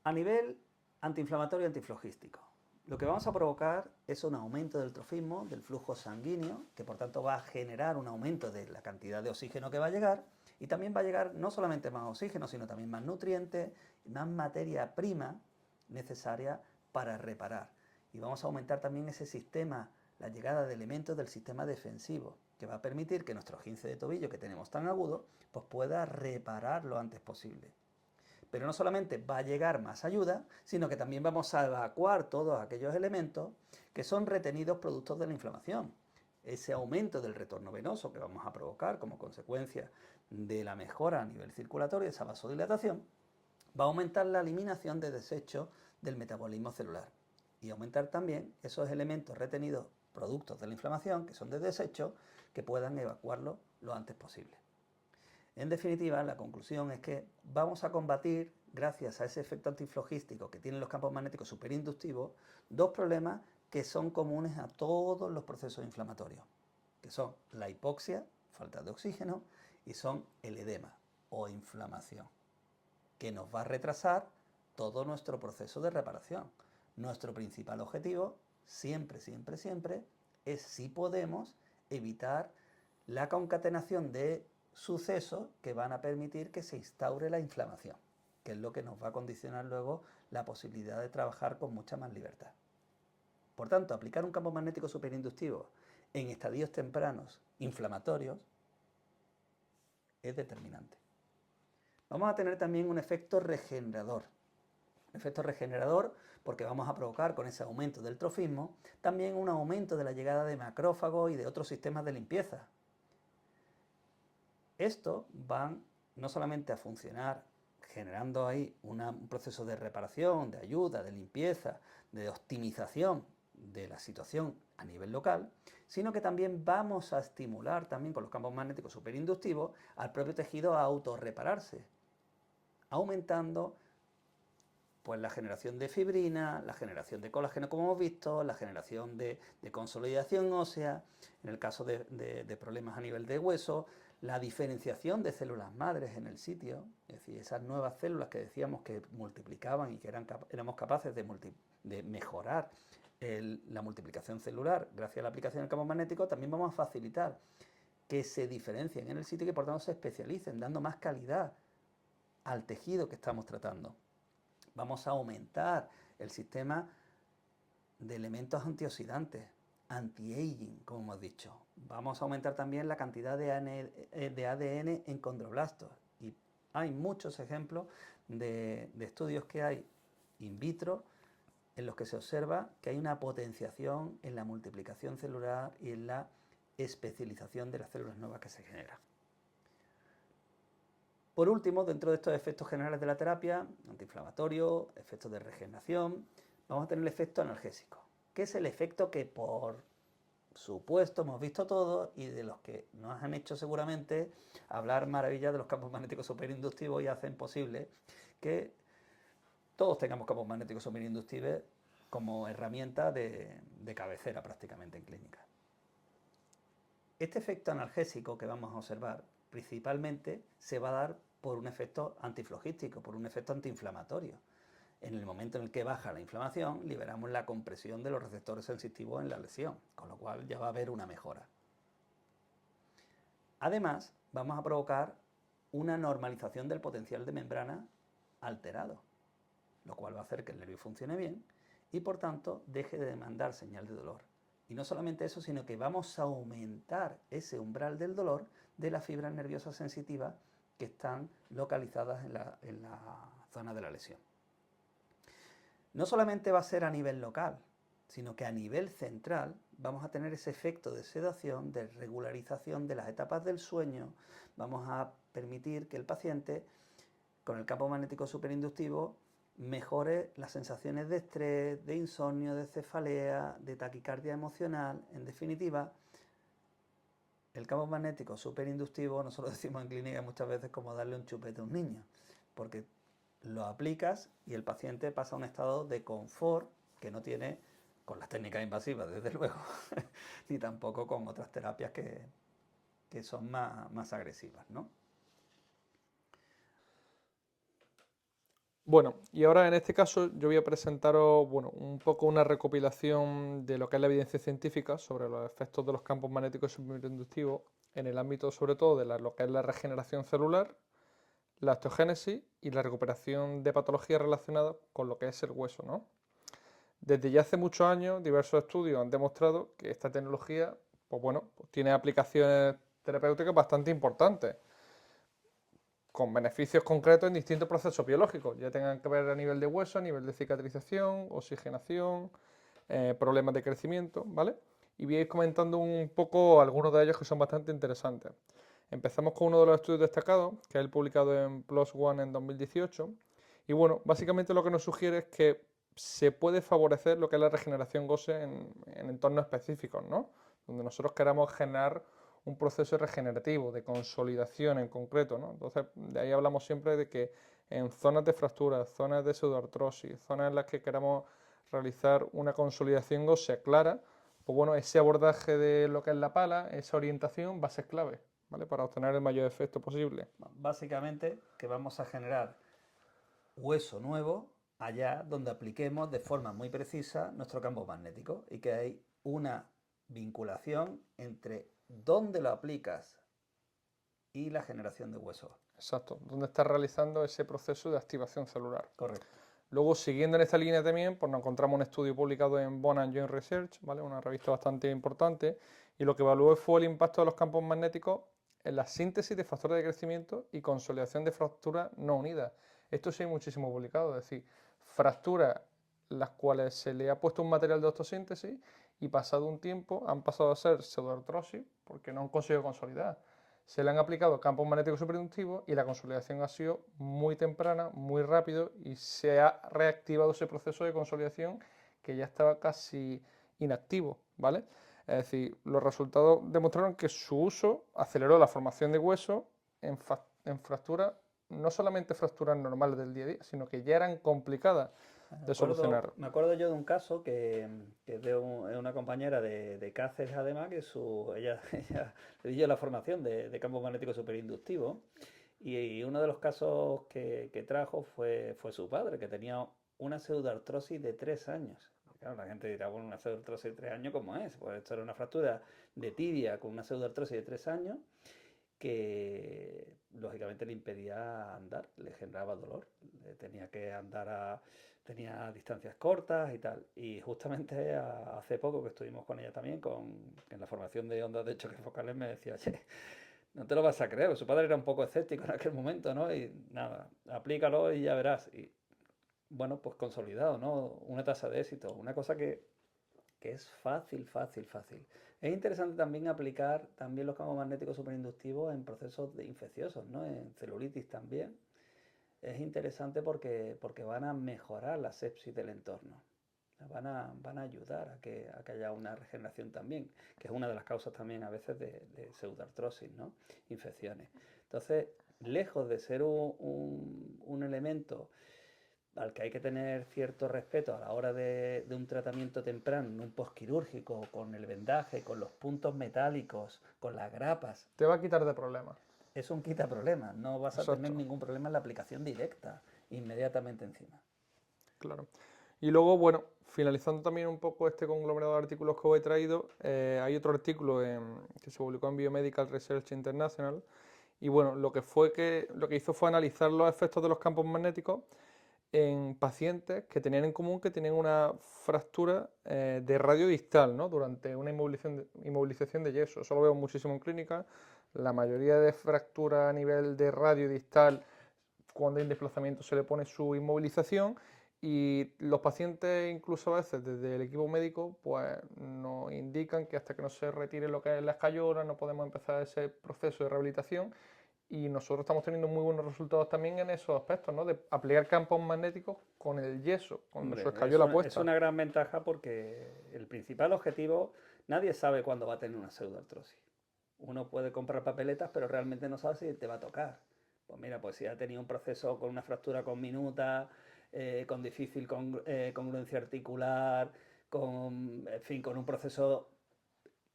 a nivel antiinflamatorio y antiflogístico, lo que vamos a provocar es un aumento del trofismo, del flujo sanguíneo, que por tanto va a generar un aumento de la cantidad de oxígeno que va a llegar, y también va a llegar no solamente más oxígeno, sino también más nutrientes y más materia prima necesaria para reparar. Y vamos a aumentar también ese sistema, la llegada de elementos del sistema defensivo, que va a permitir que nuestro esguince de tobillo que tenemos tan agudo, pues pueda reparar lo antes posible. Pero no solamente va a llegar más ayuda, sino que también vamos a evacuar todos aquellos elementos que son retenidos productos de la inflamación. Ese aumento del retorno venoso que vamos a provocar como consecuencia de la mejora a nivel circulatorio, esa vasodilatación, va a aumentar la eliminación de desechos del metabolismo celular y aumentar también esos elementos retenidos productos de la inflamación, que son de desecho, que puedan evacuarlo lo antes posible. En definitiva, la conclusión es que vamos a combatir, gracias a ese efecto antiflogístico que tienen los campos magnéticos superinductivos, dos problemas que son comunes a todos los procesos inflamatorios, que son la hipoxia, falta de oxígeno, y son el edema o inflamación, que nos va a retrasar todo nuestro proceso de reparación. Nuestro principal objetivo, siempre, siempre, siempre, es si podemos evitar la concatenación de sucesos que van a permitir que se instaure la inflamación, que es lo que nos va a condicionar luego la posibilidad de trabajar con mucha más libertad. Por tanto, aplicar un campo magnético superinductivo en estadios tempranos inflamatorios es determinante. Vamos a tener también un efecto regenerador. Un efecto regenerador porque vamos a provocar con ese aumento del trofismo también un aumento de la llegada de macrófagos y de otros sistemas de limpieza. Estos van no solamente a funcionar generando ahí un proceso de reparación, de ayuda, de limpieza, de optimización de la situación a nivel local, sino que también vamos a estimular también con los campos magnéticos superinductivos al propio tejido a autorrepararse, aumentando pues la generación de fibrina, la generación de colágeno como hemos visto, la generación de consolidación ósea, en el caso de problemas a nivel de hueso, la diferenciación de células madres en el sitio, es decir, esas nuevas células que decíamos que multiplicaban y que éramos capaces de mejorar la multiplicación celular gracias a la aplicación del campo magnético, también vamos a facilitar que se diferencien en el sitio y que por tanto se especialicen, dando más calidad al tejido que estamos tratando. Vamos a aumentar el sistema de elementos antioxidantes, anti-aging, como hemos dicho. Vamos a aumentar también la cantidad de ADN en condroblastos. Y hay muchos ejemplos de estudios que hay in vitro en los que se observa que hay una potenciación en la multiplicación celular y en la especialización de las células nuevas que se generan. Por último, dentro de estos efectos generales de la terapia, antiinflamatorio, efectos de regeneración, vamos a tener el efecto analgésico, que es el efecto que por supuesto hemos visto todos y de los que nos han hecho seguramente hablar maravillas de los campos magnéticos superinductivos y hacen posible que todos tengamos campos magnéticos superinductivos como herramienta de cabecera prácticamente en clínica. Este efecto analgésico que vamos a observar principalmente se va a dar por un efecto antiflogístico, por un efecto antiinflamatorio. En el momento en el que baja la inflamación, liberamos la compresión de los receptores sensitivos en la lesión, con lo cual ya va a haber una mejora. Además, vamos a provocar una normalización del potencial de membrana alterado, lo cual va a hacer que el nervio funcione bien y por tanto deje de demandar señal de dolor. Y no solamente eso, sino que vamos a aumentar ese umbral del dolor de las fibras nerviosas sensitivas que están localizadas en la zona de la lesión. No solamente va a ser a nivel local, sino que a nivel central vamos a tener ese efecto de sedación, de regularización de las etapas del sueño. Vamos a permitir que el paciente, con el campo magnético superinductivo, mejore las sensaciones de estrés, de insomnio, de cefalea, de taquicardia emocional. En definitiva, el campo magnético superinductivo, nosotros decimos en clínica muchas veces como darle un chupete a un niño, porque lo aplicas y el paciente pasa a un estado de confort que no tiene con las técnicas invasivas, desde luego, ni tampoco con otras terapias que son más agresivas, ¿no? Bueno, y ahora en este caso yo voy a presentaros, bueno, un poco una recopilación de lo que es la evidencia científica sobre los efectos de los campos magnéticos superinductivos en el ámbito sobre todo de lo que es la regeneración celular, la osteogénesis y la recuperación de patologías relacionadas con lo que es el hueso, ¿no? Desde ya hace muchos años, diversos estudios han demostrado que esta tecnología, pues bueno, pues tiene aplicaciones terapéuticas bastante importantes, con beneficios concretos en distintos procesos biológicos, ya tengan que ver a nivel de hueso, a nivel de cicatrización, oxigenación, problemas de crecimiento, ¿vale? Y voy a ir comentando un poco algunos de ellos que son bastante interesantes. Empezamos con uno de los estudios destacados, que es el publicado en PLOS ONE en 2018. Y bueno, básicamente lo que nos sugiere es que se puede favorecer lo que es la regeneración ósea en entornos específicos, ¿no? Donde nosotros queramos generar un proceso regenerativo, de consolidación en concreto, ¿no? Entonces, de ahí hablamos siempre de que en zonas de fracturas, zonas de pseudoartrosis, zonas en las que queramos realizar una consolidación ósea clara, pues bueno, ese abordaje de lo que es la pala, esa orientación va a ser clave, ¿vale? Para obtener el mayor efecto posible. Básicamente que vamos a generar hueso nuevo allá donde apliquemos de forma muy precisa nuestro campo magnético y que hay una vinculación entre dónde lo aplicas y la generación de hueso. Exacto, donde estás realizando ese proceso de activación celular. Correcto. Luego, siguiendo en esta línea también, pues nos encontramos un estudio publicado en Bone and Joint Research, ¿vale? Una revista bastante importante, y lo que evaluó fue el impacto de los campos magnéticos en la síntesis de factores de crecimiento y consolidación de fracturas no unidas. Esto sí hay muchísimo publicado, es decir, fracturas las cuales se le ha puesto un material de osteosíntesis y pasado un tiempo han pasado a ser pseudoartrosis porque no han conseguido consolidar. se le han aplicado campos magnéticos superinductivos y la consolidación ha sido muy temprana, muy rápido y se ha reactivado ese proceso de consolidación que ya estaba casi inactivo, ¿vale? Es decir, los resultados demostraron que su uso aceleró la formación de hueso en fracturas, no solamente fracturas normales del día a día, sino que ya eran complicadas de solucionar. Me acuerdo yo de un caso que es de una compañera de Cáceres, además, que ella le dio la formación de campo magnético superinductivo. Y uno de los casos que trajo fue su padre, que tenía una pseudoartrosis de 3 años. Claro, la gente dirá, bueno, una pseudoartrosis de 3 años, ¿cómo es? Pues esto era una fractura de tibia con una pseudoartrosis de 3 años que lógicamente le impedía andar, le generaba dolor, tenía que andar tenía distancias cortas y tal. Y justamente hace poco que estuvimos con ella también, en la formación de ondas de choques focales, me decía, che, no te lo vas a creer, su padre era un poco escéptico en aquel momento, ¿no? Y nada, aplícalo y ya verás. Y bueno, pues consolidado, ¿no? Una tasa de éxito, una cosa que es fácil, fácil, fácil. Es interesante también aplicar también los campos magnéticos superinductivos en procesos infecciosos, ¿no? En celulitis también. Es interesante porque van a mejorar la sepsis del entorno. Van a ayudar a que haya una regeneración también, que es una de las causas también a veces de pseudoartrosis, ¿no? Infecciones. Entonces, lejos de ser un elemento al que hay que tener cierto respeto a la hora de un tratamiento temprano, un postquirúrgico, con el vendaje, con los puntos metálicos, con las grapas, Te va a quitar de problemas. es un quita problemas. No vas a tener Exacto, ningún problema en la aplicación directa, inmediatamente encima. claro. Y luego, bueno, finalizando también un poco este conglomerado de artículos que os he traído, hay otro artículo que se publicó en Biomedical Research International. Y bueno, lo que hizo fue analizar los efectos de los campos magnéticos en pacientes que tenían en común que tenían una fractura de radio distal, ¿no? Durante una inmovilización de yeso. Eso lo veo muchísimo en clínica. La mayoría de fracturas a nivel de radio distal, cuando hay desplazamiento, se le pone su inmovilización. Y los pacientes, incluso a veces desde el equipo médico, pues nos indican que hasta que no se retire lo que es la escayola, no podemos empezar ese proceso de rehabilitación. Y nosotros estamos teniendo muy buenos resultados también en esos aspectos, ¿no? De aplicar campos magnéticos con el yeso, con su Hombre, escayola es puesta. una gran ventaja porque el principal objetivo, nadie sabe cuándo va a tener una pseudoartrosis. Uno puede comprar papeletas, pero realmente no sabe si te va a tocar. Pues mira, pues si ha tenido un proceso con una fractura con minuta, con difícil congruencia articular, en fin, con un proceso,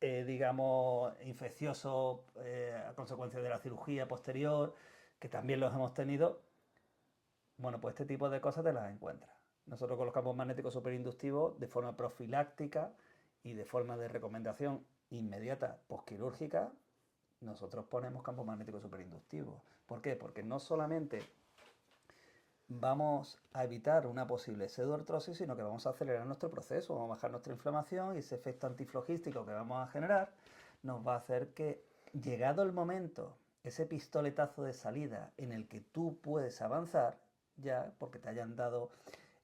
digamos, infeccioso a consecuencia de la cirugía posterior, que también los hemos tenido, bueno, pues este tipo de cosas te las encuentras. Nosotros con los campos magnéticos superinductivos, de forma profiláctica y de forma de recomendación inmediata postquirúrgica, nosotros ponemos campos magnéticos superinductivos. ¿Por qué? Porque no solamente vamos a evitar una posible pseudoartrosis, sino que vamos a acelerar nuestro proceso, vamos a bajar nuestra inflamación y ese efecto antiflogístico que vamos a generar nos va a hacer que, llegado el momento, ese pistoletazo de salida en el que tú puedes avanzar, ya porque te hayan dado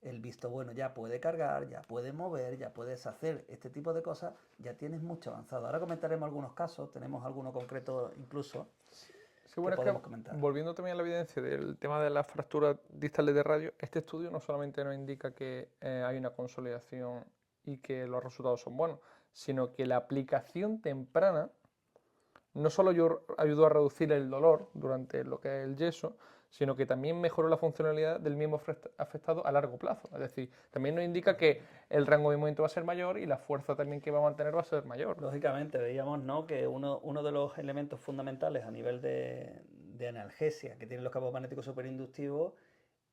el visto bueno, ya puede cargar, ya puede mover, ya puedes hacer este tipo de cosas, ya tienes mucho avanzado. Ahora comentaremos algunos casos, tenemos alguno concreto incluso Sí, que bueno, es que podemos comentar. volviendo también a la evidencia del tema de las fracturas distales de radio, este estudio no solamente nos indica que hay una consolidación y que los resultados son buenos, sino que la aplicación temprana no solo ayudó a reducir el dolor durante lo que es el yeso, sino que también mejoró la funcionalidad del miembro afectado a largo plazo. Es decir, también nos indica que el rango de movimiento va a ser mayor y la fuerza también que va a mantener va a ser mayor. Lógicamente, veíamos, ¿no?, que uno de los elementos fundamentales a nivel de analgesia que tienen los campos magnéticos superinductivos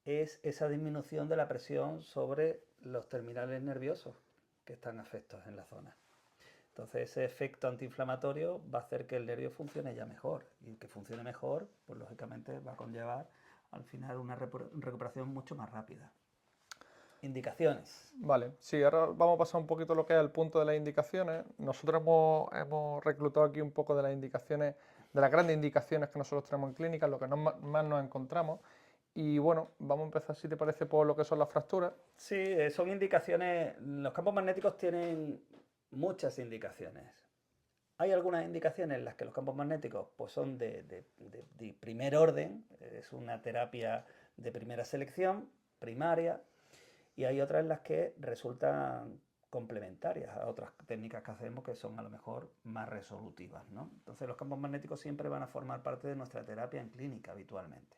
es esa disminución de la presión sobre los terminales nerviosos que están afectos en la zona. Entonces ese efecto antiinflamatorio va a hacer que el nervio funcione ya mejor y que funcione mejor, pues lógicamente va a conllevar al final una recuperación mucho más rápida. Indicaciones. Vale, sí, ahora vamos a pasar un poquito a lo que es el punto de las indicaciones. Nosotros hemos reclutado aquí un poco de las indicaciones, de las grandes indicaciones que nosotros tenemos en clínica, lo que más nos encontramos. Y bueno, vamos a empezar, si te parece, por lo que son las fracturas. Sí, son indicaciones. Los campos magnéticos tienen muchas indicaciones. Hay algunas indicaciones en las que los campos magnéticos pues, son de primer orden, es una terapia de primera selección, primaria, y hay otras en las que resultan complementarias a otras técnicas que hacemos que son a lo mejor más resolutivas, ¿no? Entonces los campos magnéticos siempre van a formar parte de nuestra terapia en clínica habitualmente.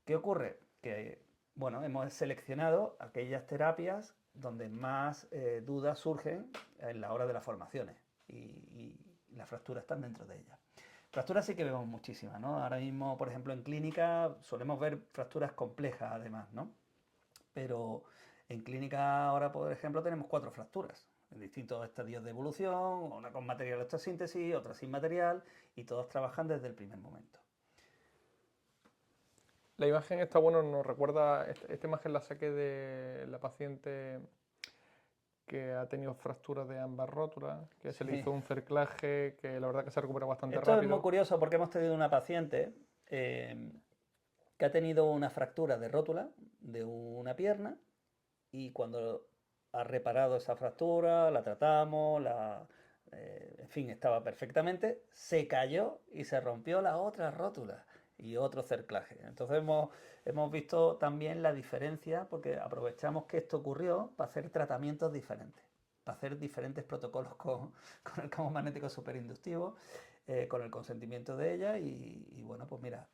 ¿Qué ocurre? Que, bueno, hemos seleccionado aquellas terapias donde más dudas surgen en la hora de las formaciones y las fracturas están dentro de ellas. Fracturas sí que vemos muchísimas, ¿no? Ahora mismo, por ejemplo, en clínica solemos ver fracturas complejas además, ¿no? Pero en clínica ahora, por ejemplo, tenemos 4 fracturas en distintos estadios de evolución, una con material de osteosíntesis, otra sin material, y todos trabajan desde el primer momento. La imagen está bueno, nos recuerda, esta imagen la saqué de la paciente que ha tenido fracturas de ambas rótulas, que se le hizo un cerclaje, que la verdad que se recupera bastante Esto es muy rápido. curioso porque hemos tenido una paciente que ha tenido una fractura de rótula de una pierna y cuando ha reparado esa fractura, la tratamos, en fin, estaba perfectamente, se cayó y se rompió la otra rótula y otro cerclaje. Entonces hemos visto también la diferencia porque aprovechamos que esto ocurrió para hacer tratamientos diferentes, para hacer diferentes protocolos con el campo magnético superinductivo, con el consentimiento de ella y bueno, pues mira,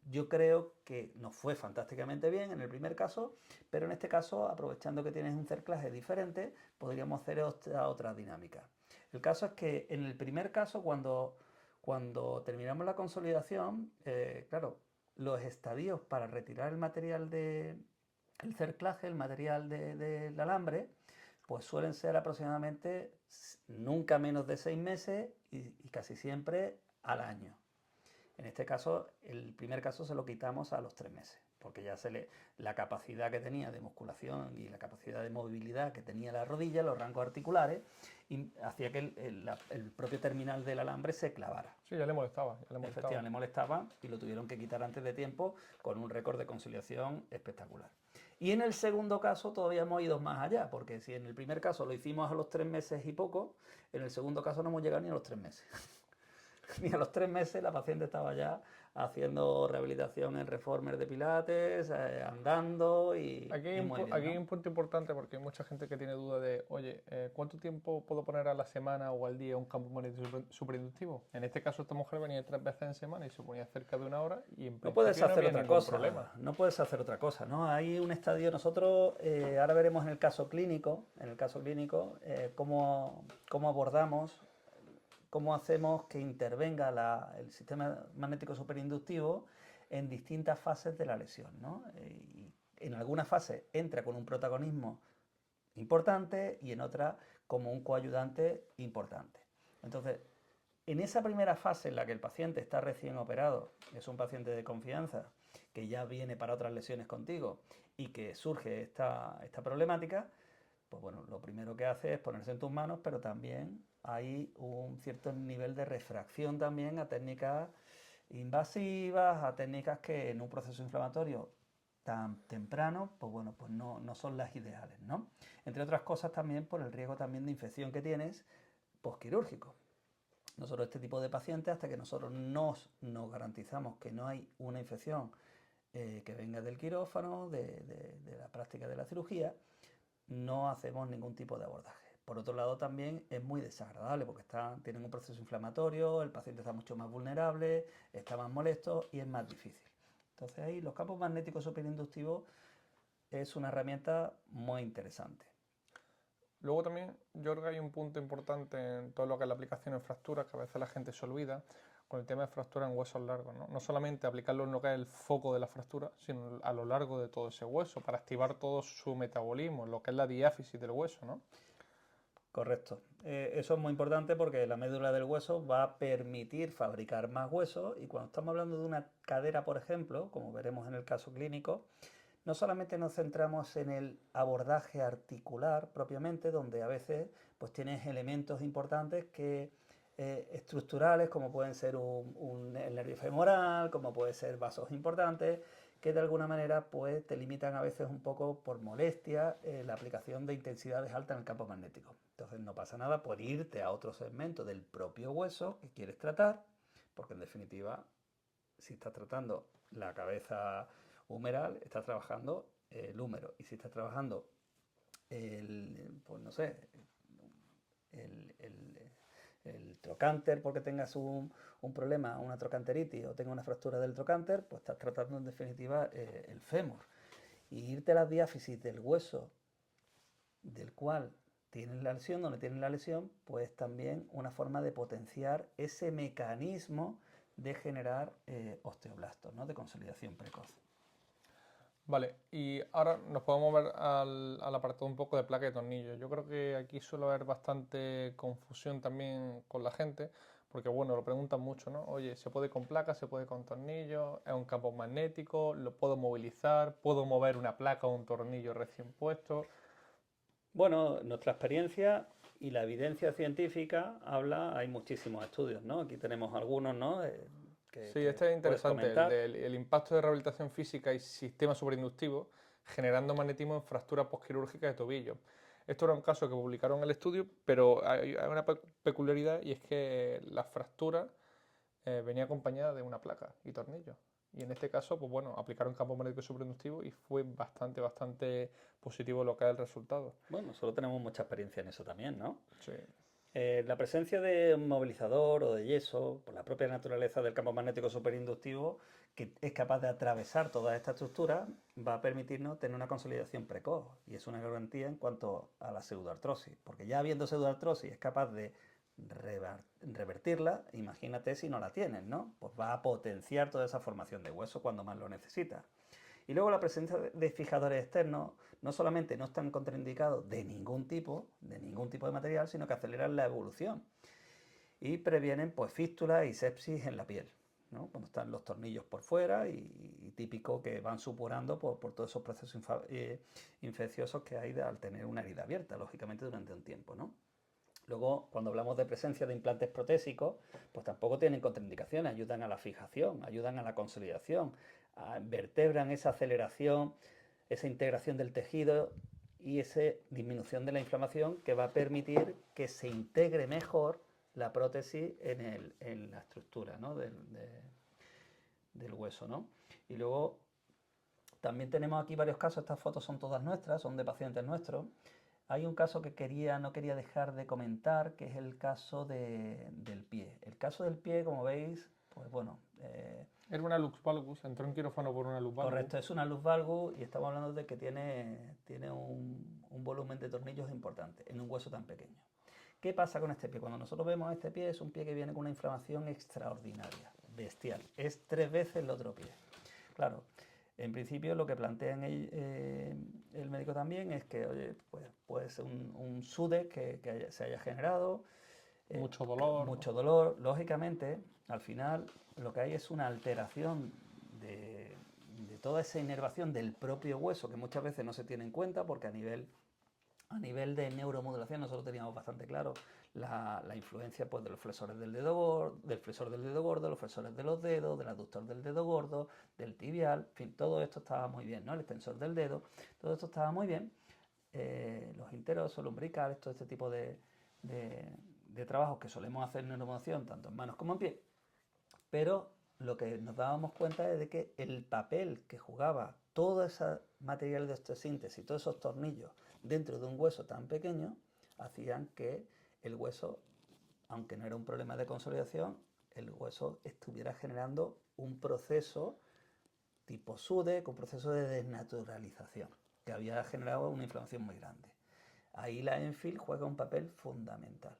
yo creo que nos fue fantásticamente bien en el primer caso, pero en este caso, aprovechando que tienes un cerclaje diferente, podríamos hacer otra dinámica. El caso es que en el primer caso, cuando terminamos la consolidación, claro, los estadios para retirar el material del cerclaje, el material del alambre, pues suelen ser aproximadamente nunca menos de 6 meses y casi siempre al año. En este caso, el primer caso se lo quitamos a los 3 meses, porque ya la capacidad que tenía de musculación y la capacidad de movilidad que tenía la rodilla, los rangos articulares, hacía que el propio terminal del alambre se clavara. Sí, ya le molestaba, ya le molestaba. Efectivamente, le molestaba y lo tuvieron que quitar antes de tiempo con un récord de conciliación espectacular. Y en el segundo caso todavía hemos ido más allá, porque si en el primer caso lo hicimos a los 3 meses y poco, en el segundo caso no hemos llegado ni a los 3 meses. Ni a los 3 meses la paciente estaba ya haciendo rehabilitación en reformer de pilates, andando y Aquí hay, muy bien, aquí hay ¿no? un punto importante porque hay mucha gente que tiene duda de, oye, ¿cuánto tiempo puedo poner a la semana o al día un campo magnético superinductivo? En este caso, esta mujer venía 3 veces en semana y se ponía cerca de una hora y en No puedes principio no hacer había otra ningún cosa, problema. no puedes hacer otra cosa, ¿no? Hay un estadio, nosotros ahora veremos en el caso clínico, cómo abordamos, cómo hacemos que intervenga el sistema magnético superinductivo en distintas fases de la lesión, ¿no? Y en alguna fase entra con un protagonismo importante y en otra como un coayudante importante. Entonces, en esa primera fase en la que el paciente está recién operado, es un paciente de confianza que ya viene para otras lesiones contigo y que surge esta problemática, pues bueno, lo primero que hace es ponerse en tus manos, pero también hay un cierto nivel de refracción también a técnicas invasivas, a técnicas que en un proceso inflamatorio tan temprano, pues bueno, pues no son las ideales, ¿no? Entre otras cosas también por el riesgo también de infección que tienes posquirúrgico. Nosotros este tipo de pacientes, hasta que nosotros nos garantizamos que no hay una infección que venga del quirófano, de la práctica de la cirugía, no hacemos ningún tipo de abordaje. Por otro lado, también es muy desagradable porque tienen un proceso inflamatorio, el paciente está mucho más vulnerable, está más molesto y es más difícil. Entonces ahí los campos magnéticos superinductivos es una herramienta muy interesante. Luego también, yo creo que hay un punto importante en todo lo que es la aplicación en fracturas, que a veces la gente se olvida, con el tema de fractura en huesos largos, ¿no? No solamente aplicarlo en lo que es el foco de la fractura, sino a lo largo de todo ese hueso, para activar todo su metabolismo, lo que es la diáfisis del hueso, ¿no? Correcto. Eso es muy importante porque la médula del hueso va a permitir fabricar más huesos y cuando estamos hablando de una cadera, por ejemplo, como veremos en el caso clínico, no solamente nos centramos en el abordaje articular propiamente, donde a veces pues tienes elementos importantes estructurales, como pueden ser el nervio femoral, como pueden ser vasos importantes, que de alguna manera pues te limitan a veces un poco por molestia la aplicación de intensidades altas en el campo magnético. Entonces no pasa nada por irte a otro segmento del propio hueso que quieres tratar, porque en definitiva, si estás tratando la cabeza humeral, estás trabajando el húmero, y si estás trabajando pues no sé, el trocánter porque tengas un problema, una trocanteritis o tengas una fractura del trocánter, pues estás tratando en definitiva el fémur. Y irte a la diáfisis del hueso del cual tienes la lesión, donde tienes la lesión, pues también una forma de potenciar ese mecanismo de generar osteoblastos, ¿no? De consolidación precoz. Vale, y ahora nos podemos ver al apartado un poco de placa de tornillo. Yo creo que aquí suele haber bastante confusión también con la gente, porque bueno, lo preguntan mucho, ¿no? Oye, ¿se puede con placa, se puede con tornillo? ¿Es un campo magnético? ¿Lo puedo movilizar? ¿Puedo mover una placa o un tornillo recién puesto? Bueno, nuestra experiencia y la evidencia científica habla, hay muchísimos estudios, ¿no? Aquí tenemos algunos, ¿no? Sí, Que este es puedes interesante, comentar. el impacto de rehabilitación física y sistema superinductivo generando magnetismo en fractura posquirúrgica de tobillo. Esto era un caso que publicaron en el estudio, pero hay una peculiaridad y es que la fractura venía acompañada de una placa y tornillo. Y en este caso, pues bueno, aplicaron campo magnético superinductivo y fue bastante positivo lo que es el resultado. Bueno, nosotros tenemos mucha experiencia en eso también, ¿no? Sí, La presencia de un movilizador o de yeso, por la propia naturaleza del campo magnético superinductivo, que es capaz de atravesar toda esta estructura, va a permitirnos tener una consolidación precoz. Y es una garantía en cuanto a la pseudoartrosis, porque ya habiendo pseudoartrosis es capaz de revertirla, imagínate si no la tienes, ¿no? Pues va a potenciar toda esa formación de hueso cuando más lo necesitas. Y luego la presencia de fijadores externos no solamente no están contraindicados de ningún tipo de material, sino que aceleran la evolución y previenen pues fístulas y sepsis en la piel, ¿no? Cuando están los tornillos por fuera y típico que van supurando por todos esos procesos infecciosos que hay al tener una herida abierta, lógicamente durante un tiempo, ¿no? Luego, cuando hablamos de presencia de implantes protésicos, pues tampoco tienen contraindicaciones, ayudan a la fijación, ayudan a la consolidación, vertebran esa aceleración, esa integración del tejido y esa disminución de la inflamación que va a permitir que se integre mejor la prótesis en la estructura, ¿no? del hueso, ¿no? Y luego también tenemos aquí varios casos, estas fotos son todas nuestras, son de pacientes nuestros. Hay un caso que no quería dejar de comentar, que es el caso del pie. El caso del pie, como veis, pues bueno... era una lux valgus, entró en quirófano por una lux valgus. correcto, es una luz valgus y estamos hablando de que tiene un volumen de tornillos importante en un hueso tan pequeño. ¿Qué pasa con este pie? Cuando nosotros vemos este pie, es un pie que viene con una inflamación extraordinaria, bestial. Es 3 veces el otro pie. Claro, en principio lo que plantea el médico también es que, oye, pues puede ser un SUDE que se haya generado. Mucho dolor. Mucho dolor. Lógicamente, al final lo que hay es una alteración de toda esa inervación del propio hueso que muchas veces no se tiene en cuenta porque a nivel de neuromodulación nosotros teníamos bastante claro la influencia pues, de los flexores del dedo gordo, del flexor del dedo gordo, los flexores de los dedos, del aductor del dedo gordo, del tibial, en fin, todo esto estaba muy bien, ¿no? El extensor del dedo, todo esto estaba muy bien. Los interosos, lumbricales, todo este tipo de trabajos que solemos hacer en neuromodulación, tanto en manos como en pie, pero lo que nos dábamos cuenta es de que el papel que jugaba todo ese material de osteosíntesis, todos esos tornillos dentro de un hueso tan pequeño, hacían que el hueso, aunque no era un problema de consolidación, el hueso estuviera generando un proceso tipo SUDE, un proceso de desnaturalización, que había generado una inflamación muy grande. Ahí la ENFIL juega un papel fundamental.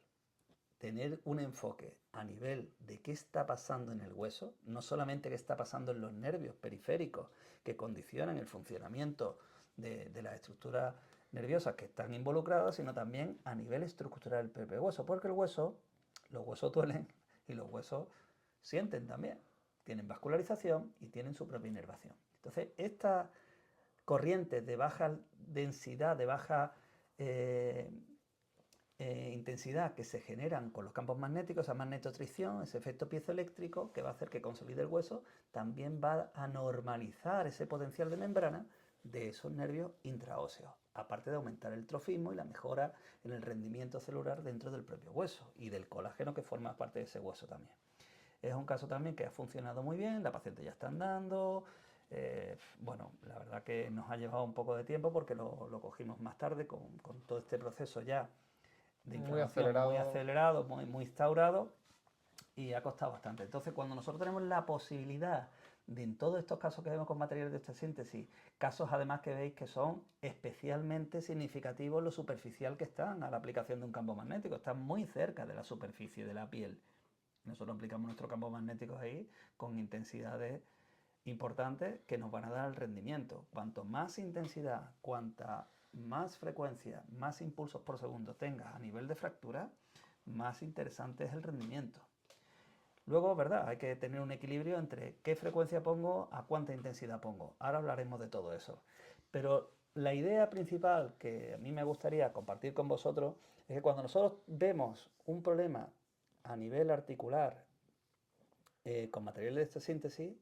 Tener un enfoque a nivel de qué está pasando en el hueso, no solamente qué está pasando en los nervios periféricos que condicionan el funcionamiento de las estructuras nerviosas que están involucradas, sino también a nivel estructural del propio hueso, porque los huesos duelen y los huesos sienten también, tienen vascularización y tienen su propia inervación. Entonces, estas corrientes de baja densidad, de baja intensidad que se generan con los campos magnéticos, esa magnetotricción, ese efecto piezoeléctrico que va a hacer que consolide el hueso, también va a normalizar ese potencial de membrana de esos nervios intraóseos, aparte de aumentar el trofismo y la mejora en el rendimiento celular dentro del propio hueso y del colágeno que forma parte de ese hueso también. Es un caso también que ha funcionado muy bien, la paciente ya está andando. Bueno, la verdad que nos ha llevado un poco de tiempo porque lo cogimos más tarde con todo este proceso ya de inflamación muy acelerado, muy instaurado, y ha costado bastante. Entonces, cuando nosotros tenemos la posibilidad de, en todos estos casos que vemos con materiales de osteosíntesis, casos además que veis que son especialmente significativos lo superficial que están a la aplicación de un campo magnético, están muy cerca de la superficie de la piel. Nosotros aplicamos nuestros campos magnéticos ahí con intensidades importantes que nos van a dar el rendimiento. Cuanto más intensidad, cuanta más frecuencia, más impulsos por segundo tengas a nivel de fractura, más interesante es el rendimiento. Luego, ¿verdad? Hay que tener un equilibrio entre qué frecuencia pongo, a cuánta intensidad pongo. Ahora hablaremos de todo eso. Pero la idea principal que a mí me gustaría compartir con vosotros es que cuando nosotros vemos un problema a nivel articular con materiales de osteosíntesis,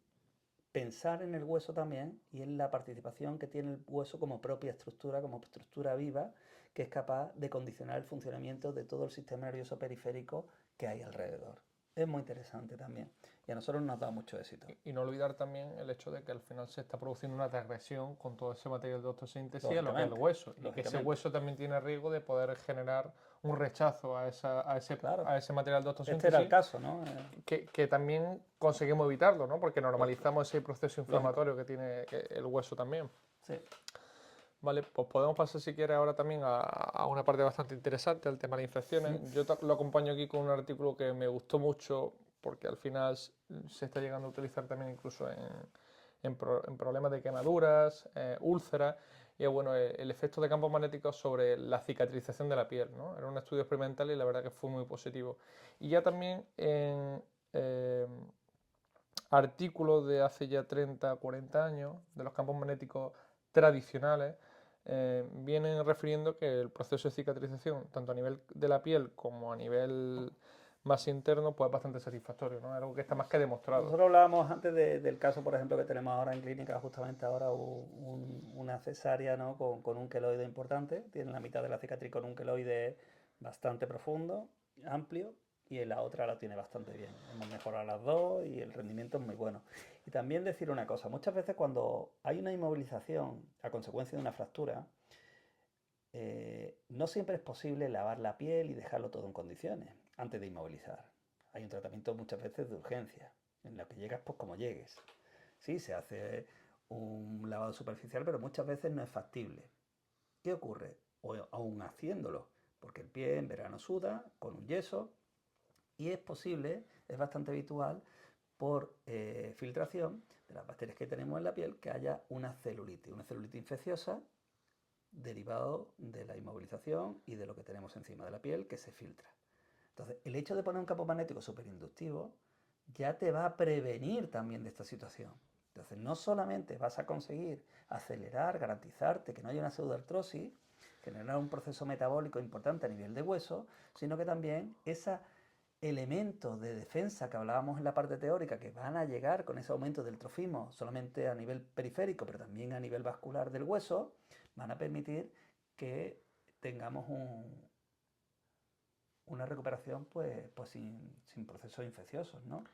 pensar en el hueso también y en la participación que tiene el hueso como propia estructura, como estructura viva, que es capaz de condicionar el funcionamiento de todo el sistema nervioso periférico que hay alrededor. Es muy interesante también y a nosotros nos da mucho éxito. Y no olvidar también el hecho de que al final se está produciendo una transgresión con todo ese material de osteosíntesis a lo que es el hueso, y que ese hueso también tiene riesgo de poder generar un rechazo a ese material de osteosíntesis. Este era el caso, ¿no? Que también conseguimos evitarlo, ¿no? Porque normalizamos ese proceso inflamatorio que tiene el hueso también. Sí. Vale, pues podemos pasar si quieres ahora también a una parte bastante interesante, el tema de las infecciones. Yo lo acompaño aquí con un artículo que me gustó mucho porque al final se está llegando a utilizar también incluso en problemas de quemaduras, úlceras, y bueno, el efecto de campos magnéticos sobre la cicatrización de la piel, ¿no? Era un estudio experimental y la verdad que fue muy positivo. Y ya también en artículos de hace ya 30, 40 años, de los campos magnéticos tradicionales, vienen refiriendo que el proceso de cicatrización, tanto a nivel de la piel como a nivel más interno, pues es bastante satisfactorio, ¿no? Es algo que está más que demostrado. Nosotros hablábamos antes del caso, por ejemplo, que tenemos ahora en clínica, justamente ahora una cesárea, ¿no? con un queloide importante, tiene la mitad de la cicatriz con un queloide bastante profundo, amplio, y en la otra la tiene bastante bien. Hemos mejorado las dos y el rendimiento es muy bueno. Y también decir una cosa, muchas veces cuando hay una inmovilización a consecuencia de una fractura, no siempre es posible lavar la piel y dejarlo todo en condiciones antes de inmovilizar. Hay un tratamiento muchas veces de urgencia, en lo que llegas pues como llegues. Sí, se hace un lavado superficial, pero muchas veces no es factible. ¿Qué ocurre? O aún haciéndolo, porque el pie en verano suda con un yeso y es posible, es bastante habitual, por filtración de las bacterias que tenemos en la piel, que haya una celulitis infecciosa derivado de la inmovilización y de lo que tenemos encima de la piel que se filtra. Entonces, el hecho de poner un campo magnético superinductivo ya te va a prevenir también de esta situación. Entonces, no solamente vas a conseguir acelerar, garantizarte que no haya una pseudoartrosis, generar un proceso metabólico importante a nivel de hueso, sino que también ese elemento de defensa que hablábamos en la parte teórica, que van a llegar con ese aumento del trofismo solamente a nivel periférico, pero también a nivel vascular del hueso, van a permitir que tengamos una recuperación pues sin procesos infecciosos, ¿no?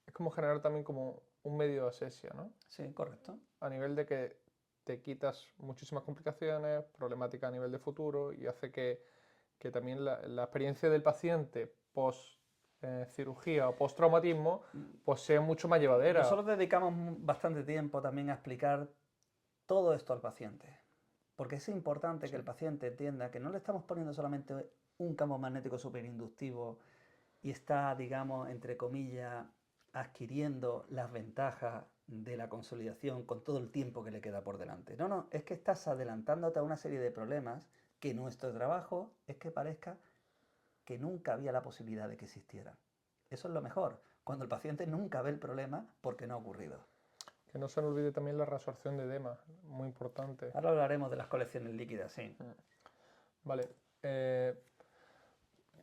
Es como generar también como un medio de asepsia, ¿no? Sí, correcto. A nivel de que te quitas muchísimas complicaciones, problemáticas a nivel de futuro, y hace que también la experiencia del paciente post cirugía o post traumatismo pues sea mucho más llevadera. Nosotros dedicamos bastante tiempo también a explicar todo esto al paciente, porque es importante que el paciente entienda que no le estamos poniendo solamente un campo magnético superinductivo y está, digamos, entre comillas, adquiriendo las ventajas de la consolidación con todo el tiempo que le queda por delante. No, no, es que estás adelantándote a una serie de problemas que nuestro trabajo es que parezca que nunca había la posibilidad de que existieran. Eso es lo mejor, cuando el paciente nunca ve el problema porque no ha ocurrido. Que no se nos olvide también la resorción de edema, muy importante. Ahora hablaremos de las colecciones líquidas, sí. Vale.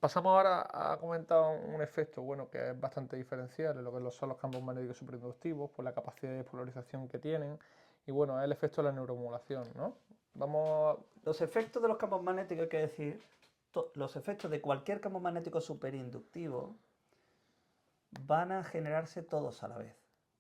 Pasamos ahora a comentar un efecto, bueno, que es bastante diferencial en lo que son los campos magnéticos superinductivos, por la capacidad de polarización que tienen, y bueno, es el efecto de la neuromodulación, ¿no? Vamos Los efectos de los campos magnéticos, hay que decir, los efectos de cualquier campo magnético superinductivo van a generarse todos a la vez.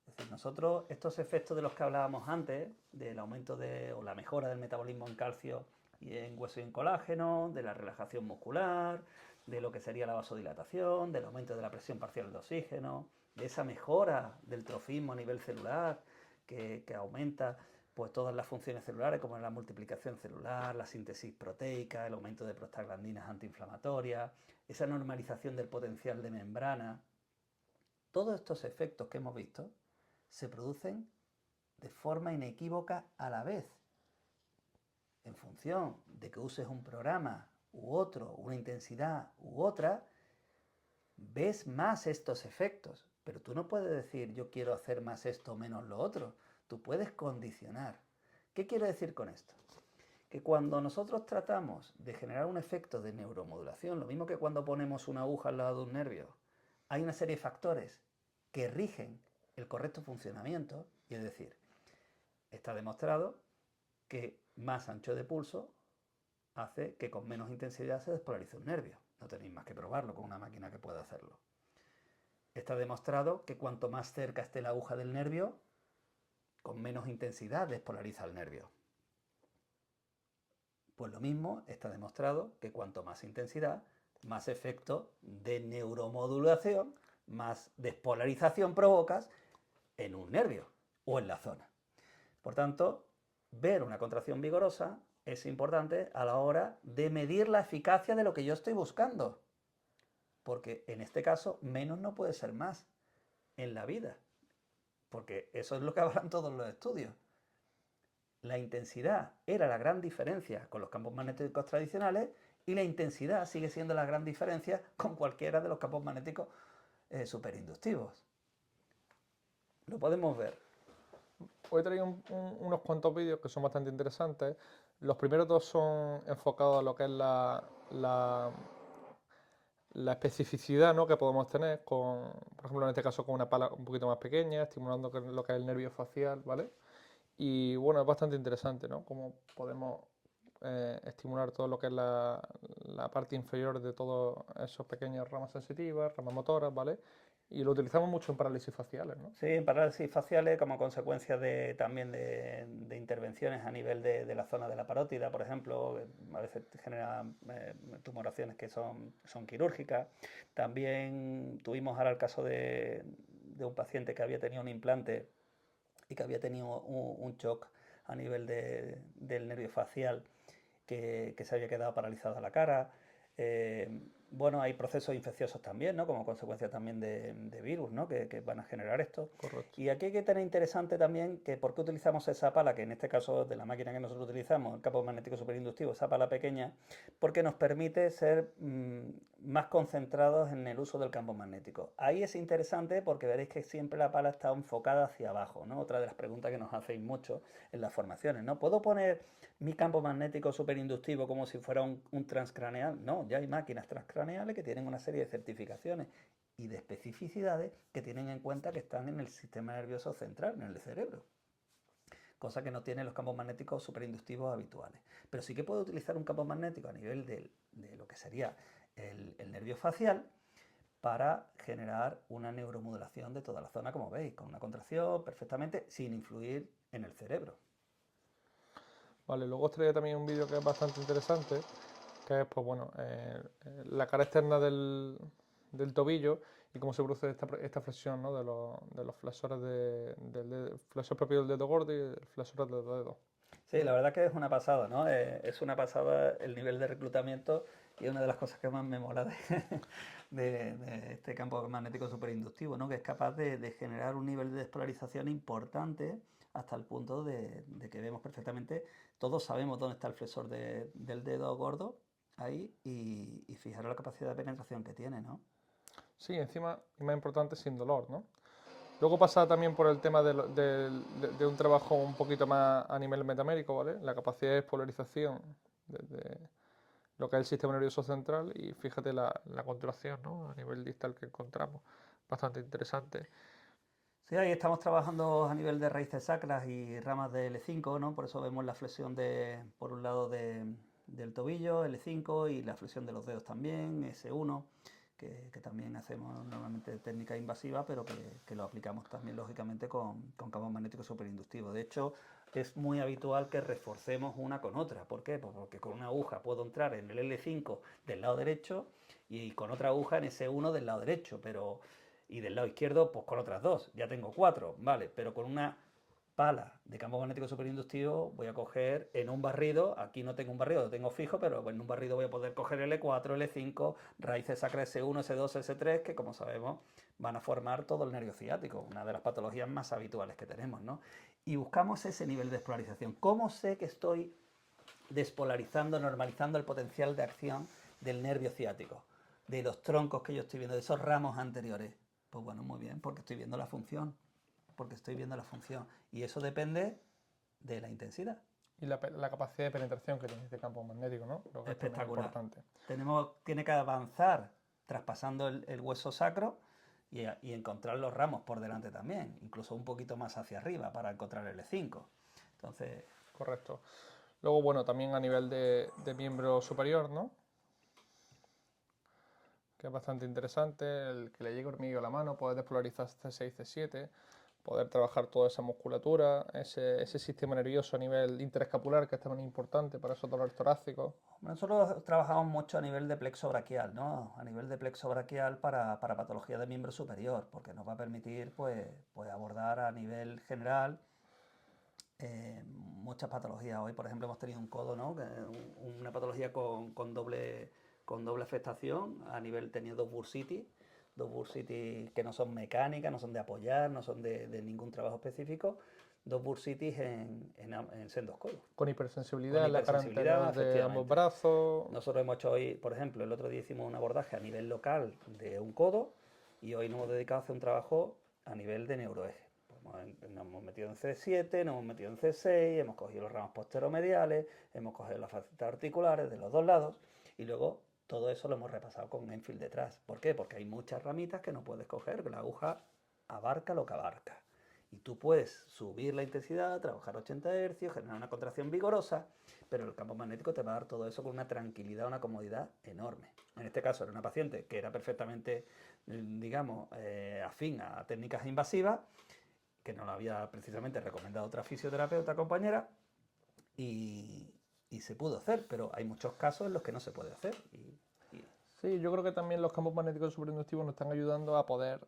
Es decir, nosotros estos efectos de los que hablábamos antes, del aumento o la mejora del metabolismo en calcio y en hueso y en colágeno, de la relajación muscular, de lo que sería la vasodilatación, del aumento de la presión parcial de oxígeno, de esa mejora del trofismo a nivel celular que aumenta pues todas las funciones celulares como la multiplicación celular, la síntesis proteica, el aumento de prostaglandinas antiinflamatorias, esa normalización del potencial de membrana. Todos estos efectos que hemos visto se producen de forma inequívoca a la vez. En función de que uses un programa u otro, una intensidad u otra, ves más estos efectos. Pero tú no puedes decir yo quiero hacer más esto o menos lo otro. Tú puedes condicionar. ¿Qué quiero decir con esto? Que cuando nosotros tratamos de generar un efecto de neuromodulación, lo mismo que cuando ponemos una aguja al lado de un nervio, hay una serie de factores que rigen el correcto funcionamiento, y es decir, está demostrado que más ancho de pulso hace que con menos intensidad se despolarice un nervio. No tenéis más que probarlo con una máquina que pueda hacerlo. Está demostrado que cuanto más cerca esté la aguja del nervio, con menos intensidad despolariza el nervio. Pues lo mismo está demostrado que cuanto más intensidad, más efecto de neuromodulación, más despolarización provocas en un nervio o en la zona. Por tanto, ver una contracción vigorosa es importante a la hora de medir la eficacia de lo que yo estoy buscando. Porque en este caso, menos no puede ser más en la vida. Porque eso es lo que hablan todos los estudios. La intensidad era la gran diferencia con los campos magnéticos tradicionales y la intensidad sigue siendo la gran diferencia con cualquiera de los campos magnéticos superinductivos. Lo podemos ver. Hoy he traído unos cuantos vídeos que son bastante interesantes. Los primeros dos son enfocados a lo que es la especificidad, ¿no?, que podemos tener con, por ejemplo, en este caso con una pala un poquito más pequeña, estimulando lo que es el nervio facial, ¿vale? Y bueno, es bastante interesante, ¿no? Cómo podemos estimular todo lo que es la parte inferior de todas esas pequeñas ramas sensitivas, ramas motoras, ¿vale? Y lo utilizamos mucho en parálisis faciales, ¿no? Sí, en parálisis faciales como consecuencia también de intervenciones a nivel de la zona de la parótida, por ejemplo, a veces genera tumoraciones que son quirúrgicas. También tuvimos ahora el caso de un paciente que había tenido un implante y que había tenido un shock a nivel del nervio facial, que se había quedado paralizada la cara. Bueno, hay procesos infecciosos también, ¿no? Como consecuencia también de virus, ¿no? Que van a generar esto. Correcto. Y aquí hay que tener interesante también que por qué utilizamos esa pala, que en este caso de la máquina que nosotros utilizamos, el campo magnético superinductivo, esa pala pequeña, porque nos permite ser más concentrados en el uso del campo magnético. Ahí es interesante porque veréis que siempre la pala está enfocada hacia abajo, ¿no? Otra de las preguntas que nos hacéis mucho en las formaciones, ¿no? ¿Puedo poner mi campo magnético superinductivo como si fuera un transcraneal? No, ya hay máquinas transcraneales que tienen una serie de certificaciones y de especificidades que tienen en cuenta que están en el sistema nervioso central, en el cerebro. Cosa que no tienen los campos magnéticos superinductivos habituales. Pero sí que puedo utilizar un campo magnético a nivel de lo que sería el nervio facial para generar una neuromodulación de toda la zona, como veis, con una contracción perfectamente sin influir en el cerebro. Vale, luego os traía también un vídeo que es bastante interesante, que es, pues bueno, la cara externa del tobillo y cómo se produce esta flexión, ¿no?, de los flexores del flexor propio del dedo gordo y el flexor del dedo. Sí, la verdad que es una pasada, ¿no? Es una pasada el nivel de reclutamiento y es una de las cosas que más me mola de este campo magnético superinductivo, ¿no? Que es capaz de generar un nivel de despolarización importante hasta el punto de que vemos perfectamente, todos sabemos dónde está el flexor del dedo gordo ahí y fijaros la capacidad de penetración que tiene, ¿no? Sí, encima, y más importante, sin dolor, ¿no? Luego pasa también por el tema de un trabajo un poquito más a nivel metamérico, ¿vale? La capacidad de polarización, lo que es el sistema nervioso central y fíjate la contracción, ¿no? A nivel distal que encontramos. Bastante interesante. Sí, ahí estamos trabajando a nivel de raíces sacras y ramas de L5, ¿no? Por eso vemos la flexión por un lado del tobillo, L5, y la flexión de los dedos también, S1, que también hacemos normalmente técnica invasiva, pero que lo aplicamos también lógicamente con campo magnético superinductivo. De hecho, es muy habitual que reforcemos una con otra. ¿Por qué? Pues porque con una aguja puedo entrar en el L5 del lado derecho y con otra aguja en S1 del lado derecho, y del lado izquierdo, pues con otras dos. Ya tengo 4, vale, pero con una pala de campo magnético superinductivo voy a coger en un barrido, aquí no tengo un barrido, lo tengo fijo, pero en un barrido voy a poder coger L4, L5, raíces sacras S1, S2, S3, que como sabemos van a formar todo el nervio ciático, una de las patologías más habituales que tenemos, ¿no? Y buscamos ese nivel de despolarización. ¿Cómo sé que estoy despolarizando, normalizando el potencial de acción del nervio ciático, de los troncos que yo estoy viendo, de esos ramos anteriores? Pues bueno, muy bien, porque estoy viendo la función, y eso depende de la intensidad. Y la capacidad de penetración que tiene este campo magnético, ¿no? Lo que es también Espectacular. importante. Tiene que avanzar traspasando el hueso sacro y encontrar los ramos por delante también, incluso un poquito más hacia arriba para encontrar el E5. Entonces, Correcto. Luego, bueno, también a nivel de miembro superior, ¿no? Que es bastante interesante, el que le llegue hormigueo a la mano, poder despolarizar C6, C7, poder trabajar toda esa musculatura, ese sistema nervioso a nivel interescapular, que es también importante para esos dolores torácicos. nosotros trabajamos mucho a nivel de plexo braquial, ¿no? A nivel de plexo braquial para patología de miembro superior, porque nos va a permitir pues abordar a nivel general muchas patologías. Hoy, por ejemplo, hemos tenido un codo, ¿no? Una patología con doble afectación. A nivel tenía dos bursitis que no son mecánicas, no son de apoyar, no son de ningún trabajo específico. Dos bursitis en sendos codos. Con hipersensibilidad en la cara hipersensibilidad, anterior de ambos efectivamente. brazos. Nosotros hemos hecho hoy, por ejemplo, el otro día hicimos un abordaje a nivel local de un codo y hoy nos hemos dedicado a hacer un trabajo a nivel de neuroeje. Nos hemos metido en C7, nos hemos metido en C6, hemos cogido los ramos posteromediales, hemos cogido las facetas articulares de los dos lados y luego todo eso lo hemos repasado con Enfield detrás. ¿Por qué? Porque hay muchas ramitas que no puedes coger, que la aguja abarca lo que abarca. Y tú puedes subir la intensidad, trabajar 80 Hz, generar una contracción vigorosa, pero el campo magnético te va a dar todo eso con una tranquilidad, una comodidad enorme. En este caso era una paciente que era perfectamente, digamos, afín a técnicas invasivas, que nos lo había precisamente recomendado otra fisioterapeuta compañera, y se pudo hacer, pero hay muchos casos en los que no se puede hacer. Sí, yo creo que también los campos magnéticos superinductivos nos están ayudando a poder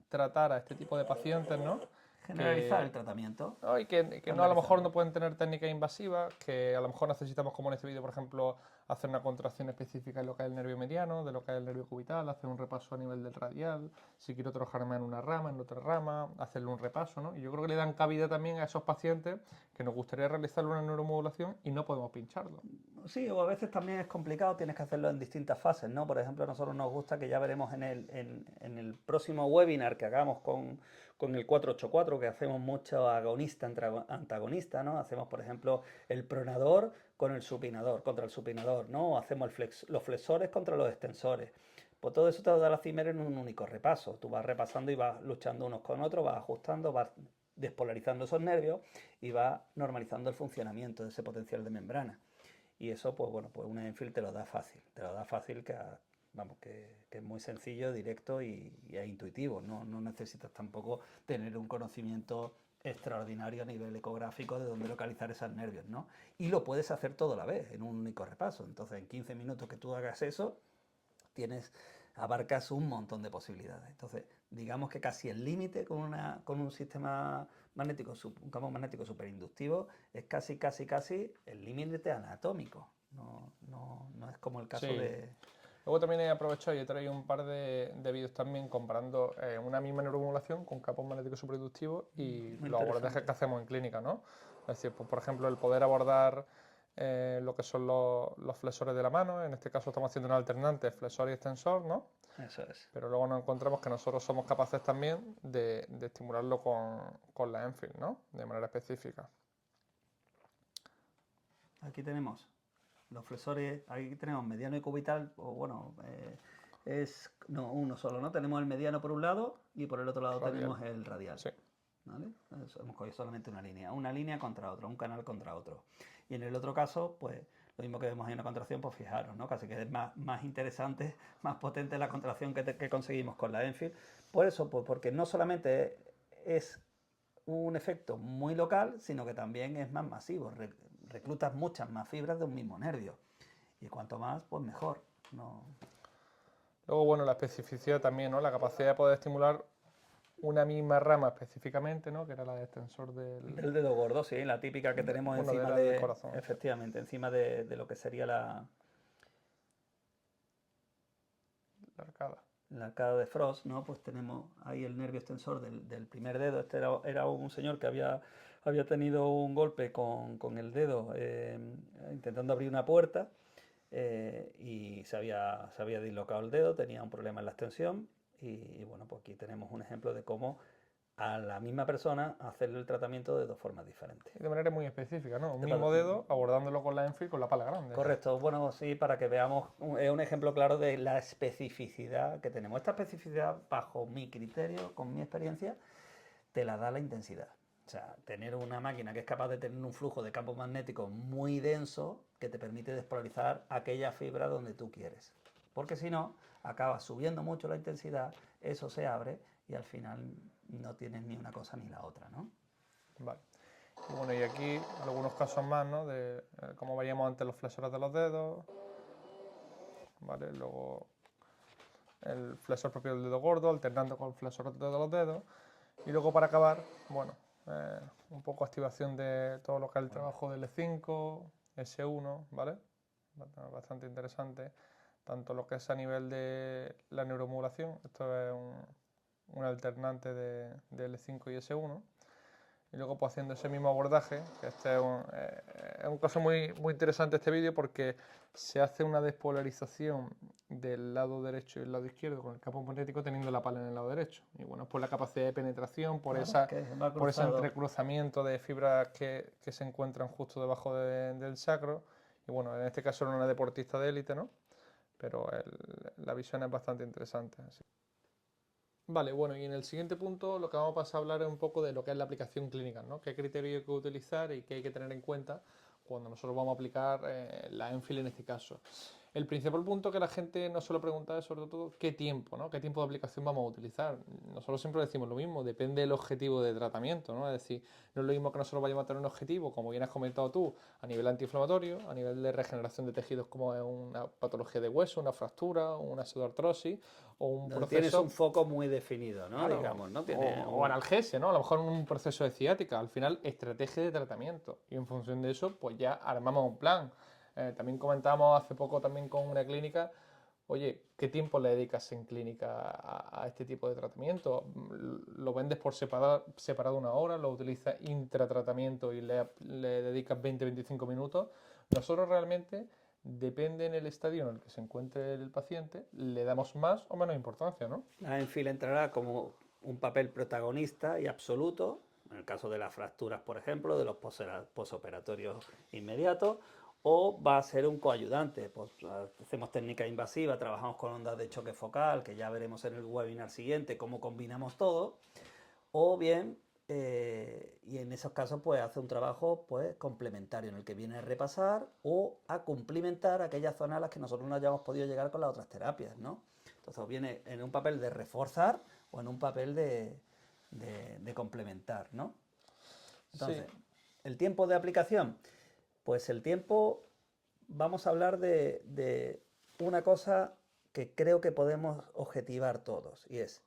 tratar a este tipo de pacientes, ¿no? Generalizar el tratamiento. ¿no? Y que no, a lo mejor no pueden tener técnicas invasivas, que a lo mejor necesitamos, como en este vídeo, por ejemplo, hacer una contracción específica en lo que es el nervio mediano, de lo que es el nervio cubital, hacer un repaso a nivel del radial, si quiero trabajarme en una rama, en otra rama, hacerle un repaso, ¿no? Y yo creo que le dan cabida también a esos pacientes que nos gustaría realizarle una neuromodulación y no podemos pincharlo. Sí, o a veces también es complicado, tienes que hacerlo en distintas fases, ¿no? Por ejemplo, a nosotros nos gusta, que ya veremos en el próximo webinar que hagamos con el 484, que hacemos mucho agonista-antagonista, ¿no? Hacemos, por ejemplo, el pronador con el supinador, contra el supinador, ¿no? O hacemos los flexores contra los extensores. Pues todo eso te lo da la CIMER en un único repaso. Tú vas repasando y vas luchando unos con otros, vas ajustando, vas despolarizando esos nervios y vas normalizando el funcionamiento de ese potencial de membrana. Y eso, pues bueno, pues una Enfield te lo da fácil vamos, que es muy sencillo, directo y es intuitivo. No necesitas tampoco tener un conocimiento extraordinario a nivel ecográfico de dónde localizar esos nervios, ¿no? Y lo puedes hacer todo a la vez, en un único repaso. Entonces, en 15 minutos que tú hagas eso, abarcas un montón de posibilidades. Entonces, digamos que casi el límite con un sistema magnético, un campo magnético superinductivo, es casi el límite anatómico. No es como el caso Sí. de... Luego también he aprovechado y he traído un par de vídeos también comparando una misma neuromodulación con campos magnéticos superinductivos y Muy los abordajes interesante. que hacemos en clínica, ¿no? Es decir, pues, por ejemplo, el poder abordar lo que son los flexores de la mano, en este caso estamos haciendo un alternante flexor y extensor, ¿no? Eso es. Pero luego nos encontramos que nosotros somos capaces también de estimularlo con la Enfield, ¿no? De manera específica. Aquí tenemos Los flexores, ahí tenemos mediano y cubital, o bueno, no, uno solo, ¿no? Tenemos el mediano por un lado y por el otro lado Radial. tenemos el radial. Sí. ¿Vale? Hemos cogido solamente una línea contra otra, un canal contra otro. Y en el otro caso, pues lo mismo que vemos en una contracción, pues fijaros, ¿no? Casi que es más interesante, más potente la contracción que conseguimos con la Enfield. Por eso, pues porque no solamente es un efecto muy local, sino que también es más masivo. Reclutas muchas más fibras de un mismo nervio. Y cuanto más, pues mejor. No... Luego, bueno, la especificidad también, ¿no? La capacidad de poder estimular una misma rama específicamente, ¿no? Que era la de extensor del dedo gordo, sí, la típica que tenemos bueno, encima del corazón. efectivamente, encima de lo que sería la arcada. La arcada de Frost, ¿no? Pues tenemos ahí el nervio extensor del primer dedo. Este era un señor que había tenido un golpe con el dedo intentando abrir una puerta y se había dislocado el dedo, tenía un problema en la extensión y bueno, pues aquí tenemos un ejemplo de cómo a la misma persona hacerle el tratamiento de dos formas diferentes. Y de manera muy específica, ¿no? Un mismo dedo abordándolo con la Enfield con la pala grande. Correcto, bueno, sí, para que veamos, es un ejemplo claro de la especificidad que tenemos. Esta especificidad, bajo mi criterio, con mi experiencia, te la da la intensidad. O sea, tener una máquina que es capaz de tener un flujo de campo magnético muy denso que te permite despolarizar aquella fibra donde tú quieres. Porque si no, acabas subiendo mucho la intensidad, eso se abre y al final no tienes ni una cosa ni la otra, ¿no? Vale. Y bueno, y aquí algunos casos más, ¿no? De cómo veíamos antes los flexores de los dedos, ¿vale? Luego el flexor propio del dedo gordo, alternando con el flexor de los dedos. Y luego para acabar, bueno, un poco activación de todo lo que es el trabajo del E5, S1, ¿vale? Bastante interesante. Tanto lo que es a nivel de la neuromodulación, esto es un alternante de L5 y S1. Y luego pues haciendo ese mismo abordaje, que este es un caso muy, muy interesante este vídeo porque se hace una despolarización del lado derecho y el lado izquierdo con el campo magnético teniendo la pala en el lado derecho. Y bueno, es por la capacidad de penetración, por ese entrecruzamiento de fibras que se encuentran justo debajo del sacro. Y bueno, en este caso era una deportista de élite, ¿no? Pero la visión es bastante interesante. Así. Vale, bueno, y en el siguiente punto lo que vamos a pasar a hablar es un poco de lo que es la aplicación clínica, ¿no? Qué criterio hay que utilizar y qué hay que tener en cuenta cuando nosotros vamos a aplicar la Enfield en este caso. El principal punto que la gente nos suele preguntar es sobre todo qué tiempo, ¿no? ¿Qué tiempo de aplicación vamos a utilizar? Nosotros siempre decimos lo mismo, depende del objetivo de tratamiento, ¿no? Es decir, no es lo mismo que nosotros vayamos a tener un objetivo, como bien has comentado tú, a nivel antiinflamatorio, a nivel de regeneración de tejidos como es una patología de hueso, una fractura, una pseudoartrosis o un Donde proceso... Tienes un foco muy definido, ¿no? Claro, digamos, ¿no? O analgesia, ¿no? A lo mejor un proceso de ciática. Al final, estrategia de tratamiento. Y en función de eso, pues ya armamos un plan. También comentamos hace poco también con una clínica, oye, ¿qué tiempo le dedicas en clínica a este tipo de tratamiento? ¿Lo vendes por separado una hora? ¿Lo utilizas intratratamiento y le dedicas 20-25 minutos? Nosotros realmente, depende en el estadio en el que se encuentre el paciente, le damos más o menos importancia, ¿no? La Enfield entrará como un papel protagonista y absoluto, en el caso de las fracturas, por ejemplo, de los posoperatorios inmediatos, o va a ser un coayudante. Pues hacemos técnica invasiva, trabajamos con ondas de choque focal, que ya veremos en el webinar siguiente cómo combinamos todo, o bien, y en esos casos, pues hace un trabajo pues, complementario en el que viene a repasar o a cumplimentar aquellas zonas a las que nosotros no hayamos podido llegar con las otras terapias, ¿no? Entonces viene en un papel de reforzar o en un papel de complementar, ¿no? Entonces, Sí. el tiempo de aplicación, pues el tiempo, vamos a hablar de una cosa que creo que podemos objetivar todos, y es,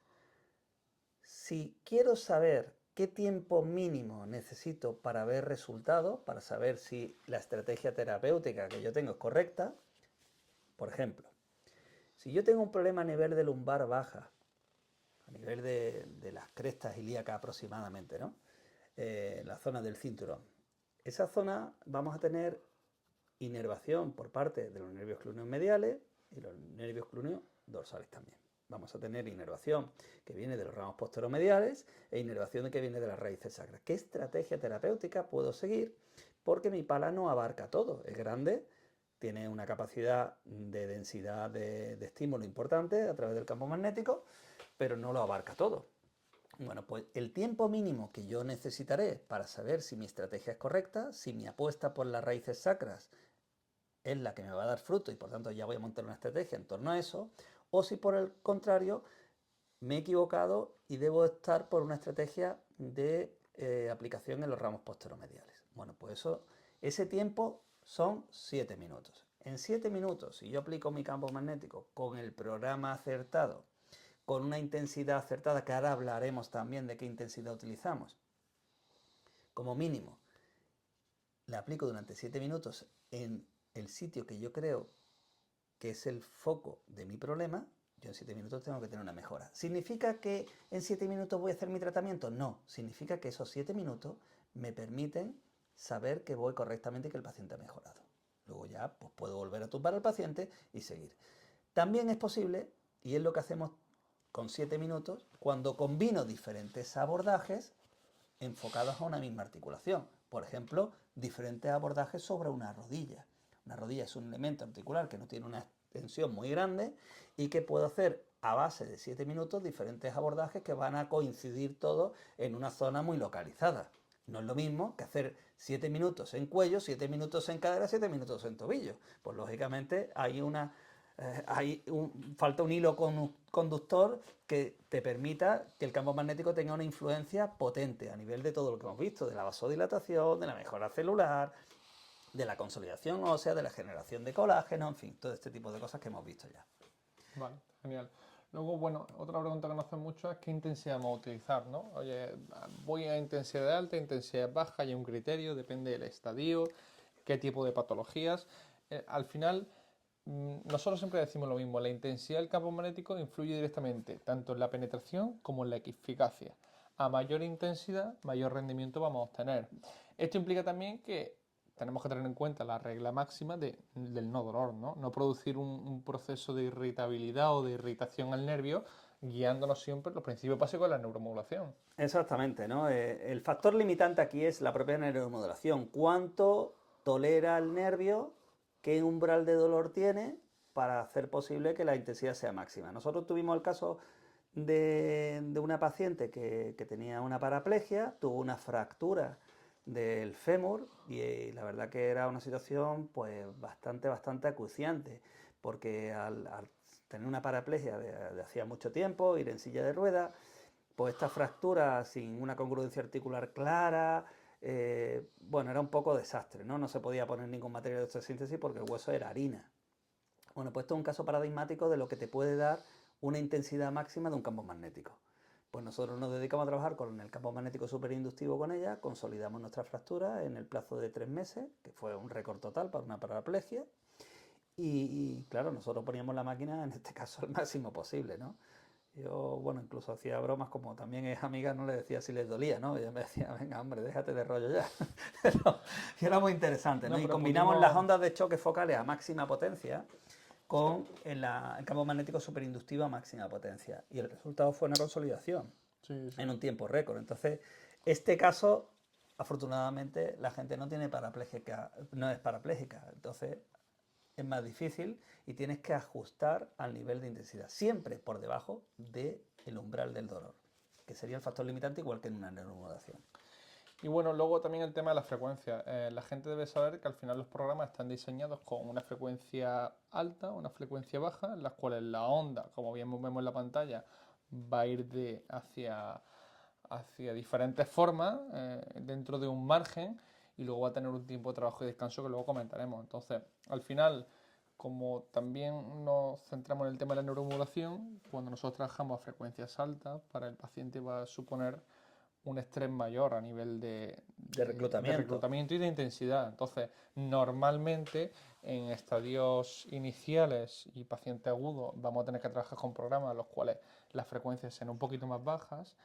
si quiero saber qué tiempo mínimo necesito para ver resultados, para saber si la estrategia terapéutica que yo tengo es correcta, por ejemplo, si yo tengo un problema a nivel de lumbar baja, a nivel de las crestas ilíacas aproximadamente, ¿no? La zona del cinturón. Esa zona vamos a tener inervación por parte de los nervios clúneos mediales y los nervios clúneos dorsales también. Vamos a tener inervación que viene de los ramos posteromediales e inervación que viene de las raíces sacras. ¿Qué estrategia terapéutica puedo seguir? Porque mi pala no abarca todo. Es grande, tiene una capacidad de densidad de estímulo importante a través del campo magnético, pero no lo abarca todo. Bueno, pues el tiempo mínimo que yo necesitaré para saber si mi estrategia es correcta, si mi apuesta por las raíces sacras es la que me va a dar fruto y por tanto ya voy a montar una estrategia en torno a eso, o si por el contrario me he equivocado y debo estar por una estrategia de aplicación en los ramos posteromediales. Bueno, pues ese tiempo son 7 minutos. En 7 minutos, si yo aplico mi campo magnético con el programa acertado, con una intensidad acertada, que ahora hablaremos también de qué intensidad utilizamos, como mínimo, la aplico durante 7 minutos en el sitio que yo creo que es el foco de mi problema, yo en 7 minutos tengo que tener una mejora. ¿Significa que en 7 minutos voy a hacer mi tratamiento? No, significa que esos 7 minutos me permiten saber que voy correctamente y que el paciente ha mejorado. Luego ya pues, puedo volver a tumbar al paciente y seguir. También es posible, y es lo que hacemos con 7 minutos, cuando combino diferentes abordajes enfocados a una misma articulación. Por ejemplo, diferentes abordajes sobre una rodilla. Una rodilla es un elemento articular que no tiene una extensión muy grande y que puedo hacer a base de 7 minutos diferentes abordajes que van a coincidir todos en una zona muy localizada. No es lo mismo que hacer 7 minutos en cuello, 7 minutos en cadera, 7 minutos en tobillo. Pues lógicamente falta un hilo conductor que te permita que el campo magnético tenga una influencia potente a nivel de todo lo que hemos visto, de la vasodilatación, de la mejora celular, de la consolidación ósea, de la generación de colágeno, en fin, todo este tipo de cosas que hemos visto ya. Vale, genial. Luego, bueno, otra pregunta que nos hacen mucho es qué intensidad vamos a utilizar, ¿no? Oye, voy a intensidad alta, intensidad baja, hay un criterio, depende del estadio, qué tipo de patologías. Al final, nosotros siempre decimos lo mismo, la intensidad del campo magnético influye directamente tanto en la penetración como en la eficacia. A mayor intensidad, mayor rendimiento vamos a obtener. Esto implica también que tenemos que tener en cuenta la regla máxima del no dolor, ¿no? No producir un proceso de irritabilidad o de irritación al nervio, guiándonos siempre los principios básicos de la neuromodulación. Exactamente, ¿no? El factor limitante aquí es la propia neuromodulación. ¿Cuánto tolera el nervio? ¿Qué umbral de dolor tiene para hacer posible que la intensidad sea máxima? Nosotros tuvimos el caso de una paciente que tenía una paraplegia, tuvo una fractura del fémur y la verdad que era una situación pues bastante acuciante porque al tener una paraplegia de hacía mucho tiempo, ir en silla de ruedas, pues esta fractura sin una congruencia articular clara, bueno, era un poco desastre, ¿no? No se podía poner ningún material de osteosíntesis porque el hueso era harina. Bueno, pues esto es un caso paradigmático de lo que te puede dar una intensidad máxima de un campo magnético. Pues nosotros nos dedicamos a trabajar con el campo magnético superinductivo con ella, consolidamos nuestra fractura en el plazo de 3 meses, que fue un récord total para una paraplegia, y claro, nosotros poníamos la máquina, en este caso, al máximo posible, ¿no? Yo, bueno, incluso hacía bromas, como también es amiga, no le decía si les dolía, ¿no? Ella me decía, venga, hombre, déjate de rollo ya. Y era muy interesante, ¿no? Y combinamos las ondas de choque focales a máxima potencia con el campo magnético superinductivo a máxima potencia. Y el resultado fue una consolidación en un tiempo récord. Entonces, este caso, afortunadamente, la gente no tiene parapléjica, no es parapléjica. Entonces, es más difícil y tienes que ajustar al nivel de intensidad, siempre por debajo del umbral del dolor, que sería el factor limitante igual que en una neuromodulación. Y bueno, luego también el tema de la frecuencia. La gente debe saber que al final los programas están diseñados con una frecuencia alta, una frecuencia baja, en las cuales la onda, como bien vemos en la pantalla, va a ir hacia diferentes formas dentro de un margen y luego va a tener un tiempo de trabajo y descanso que luego comentaremos. Entonces, al final, como también nos centramos en el tema de la neuromodulación, cuando nosotros trabajamos a frecuencias altas, para el paciente va a suponer un estrés mayor a nivel de reclutamiento y de intensidad. Entonces, normalmente en estadios iniciales y paciente agudo vamos a tener que trabajar con programas en los cuales las frecuencias sean un poquito más bajas,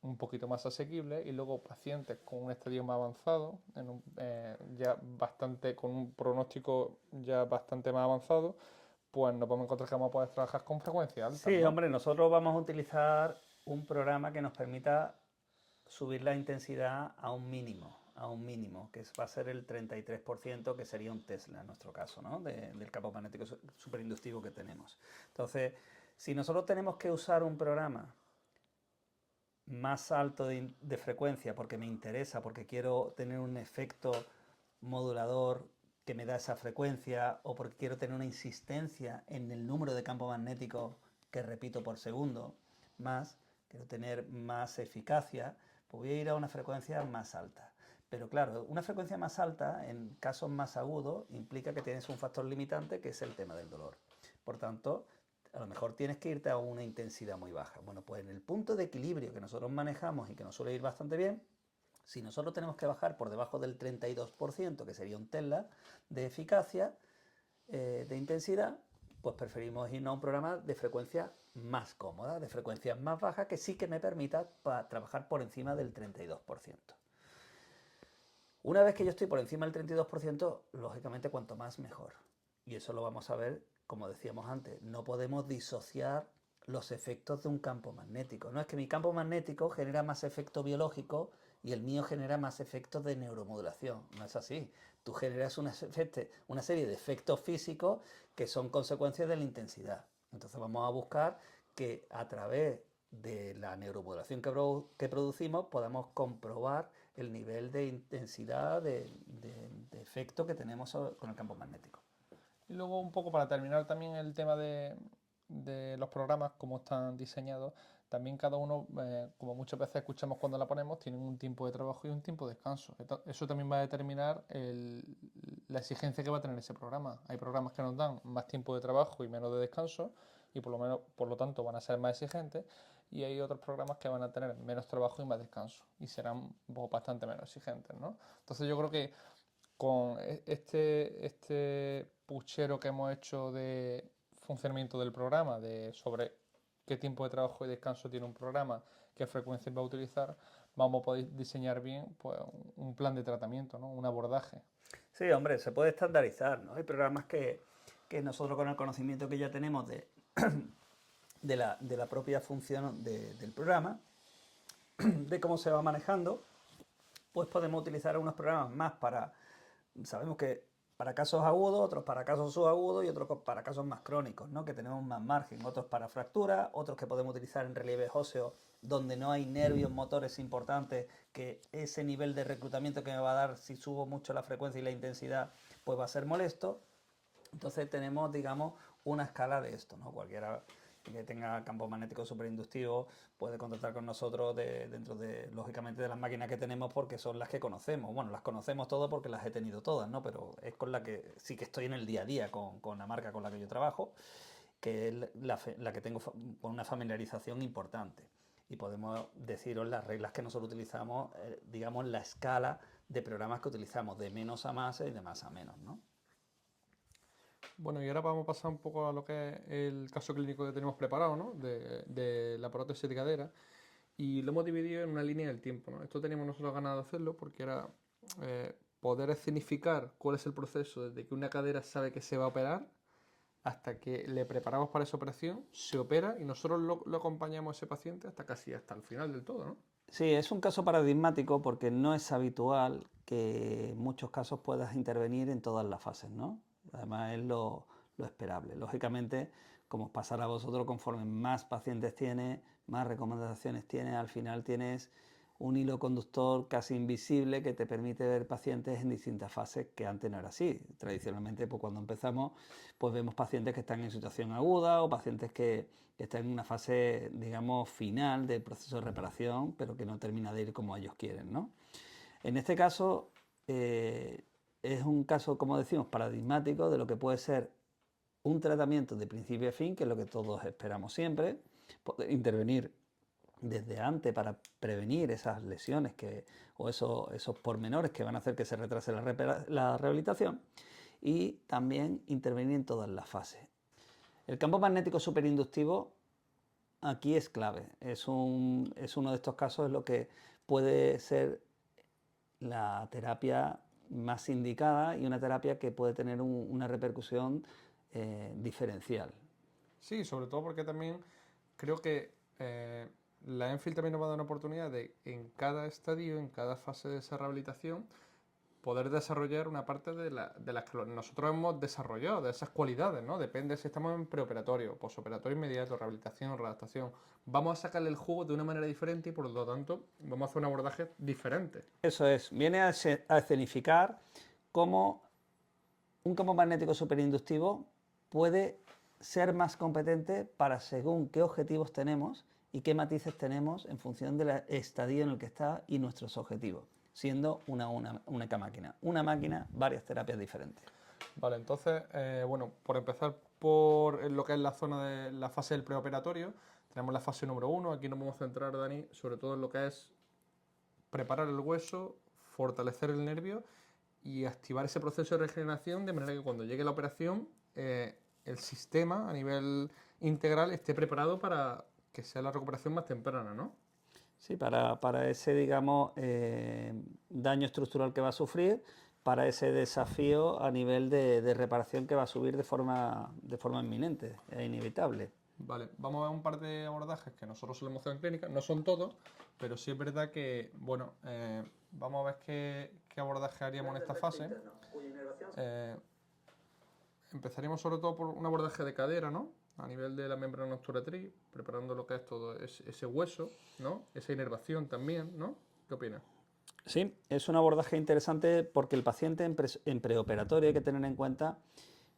un poquito más asequibles, y luego pacientes con un estadio más avanzado, ya bastante con un pronóstico ya bastante más avanzado, pues nos podemos encontrar que vamos a poder trabajar con frecuencia alta. Sí, ¿no? Hombre, nosotros vamos a utilizar un programa que nos permita subir la intensidad a un mínimo, a un mínimo, que va a ser el 33%, que sería un Tesla en nuestro caso, ¿no? Del campo magnético superinductivo que tenemos. Entonces, si nosotros tenemos que usar un programa más alto de frecuencia porque me interesa, porque quiero tener un efecto modulador que me da esa frecuencia, o porque quiero tener una insistencia en el número de campos magnéticos que repito por segundo, quiero tener más eficacia, pues voy a ir a una frecuencia más alta. Pero claro, una frecuencia más alta en casos más agudos implica que tienes un factor limitante, que es el tema del dolor. Por tanto, a lo mejor tienes que irte a una intensidad muy baja. Bueno, pues en el punto de equilibrio que nosotros manejamos y que nos suele ir bastante bien, si nosotros tenemos que bajar por debajo del 32%, que sería un Tesla de eficacia, de intensidad, pues preferimos irnos a un programa de frecuencia más cómoda, de frecuencias más bajas, que sí que me permita trabajar por encima del 32%. Una vez que yo estoy por encima del 32%, lógicamente cuanto más mejor. Y eso lo vamos a ver, como decíamos antes, no podemos disociar los efectos de un campo magnético. No es que mi campo magnético genera más efecto biológico y el mío genera más efectos de neuromodulación. No es así. Tú generas una serie de efectos físicos que son consecuencias de la intensidad. Entonces vamos a buscar que a través de la neuromodulación que producimos podamos comprobar el nivel de intensidad de efecto que tenemos con el campo magnético. Y luego un poco para terminar también el tema de los programas, cómo están diseñados, también cada uno, como muchas veces escuchamos cuando la ponemos, tienen un tiempo de trabajo y un tiempo de descanso. Eso también va a determinar la exigencia que va a tener ese programa. Hay programas que nos dan más tiempo de trabajo y menos de descanso y por lo tanto van a ser más exigentes, y hay otros programas que van a tener menos trabajo y más descanso y serán bastante menos exigentes, ¿no? Entonces yo creo que con este puchero que hemos hecho de funcionamiento del programa, sobre qué tiempo de trabajo y descanso tiene un programa, qué frecuencias va a utilizar, vamos a poder diseñar bien pues, un plan de tratamiento, ¿no? Un abordaje. Sí, hombre, se puede estandarizar, ¿no? Hay programas que nosotros, con el conocimiento que ya tenemos de la propia función del programa, de cómo se va manejando, pues podemos utilizar unos programas más sabemos que para casos agudos, otros para casos subagudos y otros para casos más crónicos, ¿no? Que tenemos más margen, otros para fracturas, otros que podemos utilizar en relieves óseos donde no hay nervios motores importantes, que ese nivel de reclutamiento que me va a dar si subo mucho la frecuencia y la intensidad, pues va a ser molesto. Entonces tenemos, digamos, una escala de esto, ¿no? Cualquiera que tenga campo magnético superinductivo puede contactar con nosotros dentro de, lógicamente, de las máquinas que tenemos, porque son las que conocemos. Bueno, las conocemos todas porque las he tenido todas, ¿no? Pero es con la que sí que estoy en el día a día, con la marca con la que yo trabajo, que es la que tengo con una familiarización importante. Y podemos deciros las reglas que nosotros utilizamos, digamos, la escala de programas que utilizamos, de menos a más y de más a menos, ¿no? Bueno, y ahora vamos a pasar un poco a lo que es el caso clínico que tenemos preparado, ¿no? De la prótesis de cadera. Y lo hemos dividido en una línea del tiempo, ¿no? Esto teníamos nosotros ganas de hacerlo porque era poder escenificar cuál es el proceso desde que una cadera sabe que se va a operar hasta que le preparamos para esa operación, se opera y nosotros lo acompañamos a ese paciente hasta el final del todo, ¿no? Sí, es un caso paradigmático porque no es habitual que en muchos casos puedas intervenir en todas las fases, ¿no? Además es lo esperable. Lógicamente, como os pasará a vosotros, conforme más pacientes tienes, más recomendaciones tienes, al final tienes un hilo conductor casi invisible que te permite ver pacientes en distintas fases, que antes no era así. Tradicionalmente, pues cuando empezamos, pues vemos pacientes que están en situación aguda o pacientes que están en una fase, digamos, final del proceso de reparación, pero que no termina de ir como ellos quieren, ¿no? En este caso, es un caso, como decimos, paradigmático de lo que puede ser un tratamiento de principio a fin, que es lo que todos esperamos siempre, poder intervenir desde antes para prevenir esas lesiones o esos pormenores que van a hacer que se retrase la rehabilitación, y también intervenir en todas las fases. El campo magnético superinductivo aquí es clave, es uno de estos casos en lo que puede ser la terapia más indicada y una terapia que puede tener una repercusión diferencial. Sí, sobre todo porque también creo que la ENFIL también nos va a dar una oportunidad de, en cada estadio, en cada fase de esa rehabilitación, poder desarrollar una parte de las que nosotros hemos desarrollado, de esas cualidades, ¿no? Depende si estamos en preoperatorio, posoperatorio inmediato, rehabilitación, readaptación. Vamos a sacarle el jugo de una manera diferente y por lo tanto vamos a hacer un abordaje diferente. Eso es, viene a escenificar cómo un campo magnético superinductivo puede ser más competente para según qué objetivos tenemos y qué matices tenemos en función del estadio en el que está y nuestros objetivos, siendo una única máquina. Una máquina, varias terapias diferentes. Vale, entonces, bueno, por empezar por lo que es la zona de la fase del preoperatorio, tenemos la fase número 1. Aquí nos vamos a centrar, Dani, sobre todo en lo que es preparar el hueso, fortalecer el nervio y activar ese proceso de regeneración de manera que cuando llegue la operación el sistema a nivel integral esté preparado para que sea la recuperación más temprana, ¿no? Sí, para ese, digamos, daño estructural que va a sufrir, para ese desafío a nivel de reparación que va a subir de forma inminente, es inevitable. Vale, vamos a ver un par de abordajes que nosotros solemos hacer en clínica, no son todos, pero sí es verdad que, bueno, vamos a ver qué abordaje haríamos en esta fase. Empezaríamos sobre todo por un abordaje de cadera, ¿no? A nivel de la membrana obturatriz, preparando lo que es todo ese hueso, ¿no? Esa inervación también, ¿no? ¿Qué opinas? Sí, es un abordaje interesante porque el paciente en preoperatorio hay que tener en cuenta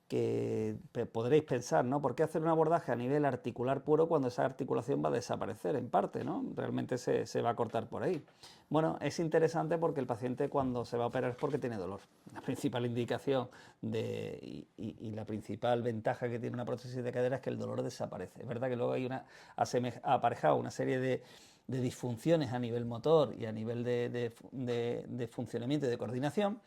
que podréis pensar, ¿no? ¿Por qué hacer un abordaje a nivel articular puro cuando esa articulación va a desaparecer en parte, ¿no? Realmente se va a cortar por ahí. Bueno, es interesante porque el paciente cuando se va a operar es porque tiene dolor. La principal indicación y la principal ventaja que tiene una prótesis de cadera es que el dolor desaparece. Es verdad que luego hay aparejado una serie de disfunciones a nivel motor y a nivel de funcionamiento y de coordinación,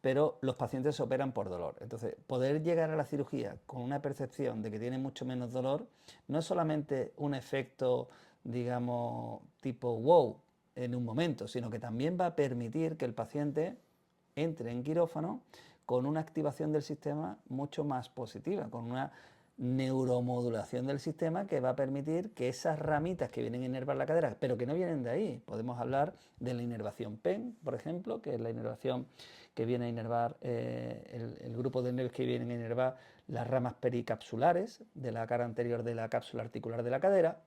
pero los pacientes se operan por dolor. Entonces, poder llegar a la cirugía con una percepción de que tiene mucho menos dolor no es solamente un efecto, digamos, tipo wow en un momento, sino que también va a permitir que el paciente entre en quirófano con una activación del sistema mucho más positiva, con una neuromodulación del sistema que va a permitir que esas ramitas que vienen a inervar la cadera, pero que no vienen de ahí, podemos hablar de la inervación PEN, por ejemplo, que es la inervación que viene a inervar el grupo de nervios que vienen a inervar las ramas pericapsulares de la cara anterior de la cápsula articular de la cadera,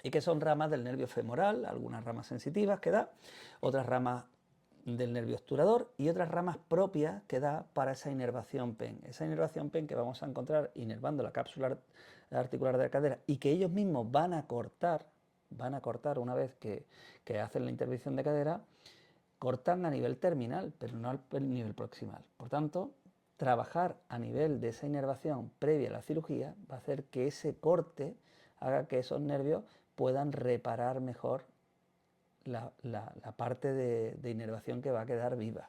y que son ramas del nervio femoral, algunas ramas sensitivas que da, otras ramas del nervio obturador y otras ramas propias que da para esa inervación PEN. Esa inervación PEN que vamos a encontrar inervando la cápsula articular de la cadera y que ellos mismos van a cortar una vez que hacen la intervención de cadera, cortan a nivel terminal, pero no al nivel proximal. Por tanto, trabajar a nivel de esa inervación previa a la cirugía va a hacer que ese corte haga que esos nervios puedan reparar mejor la parte de inervación que va a quedar viva.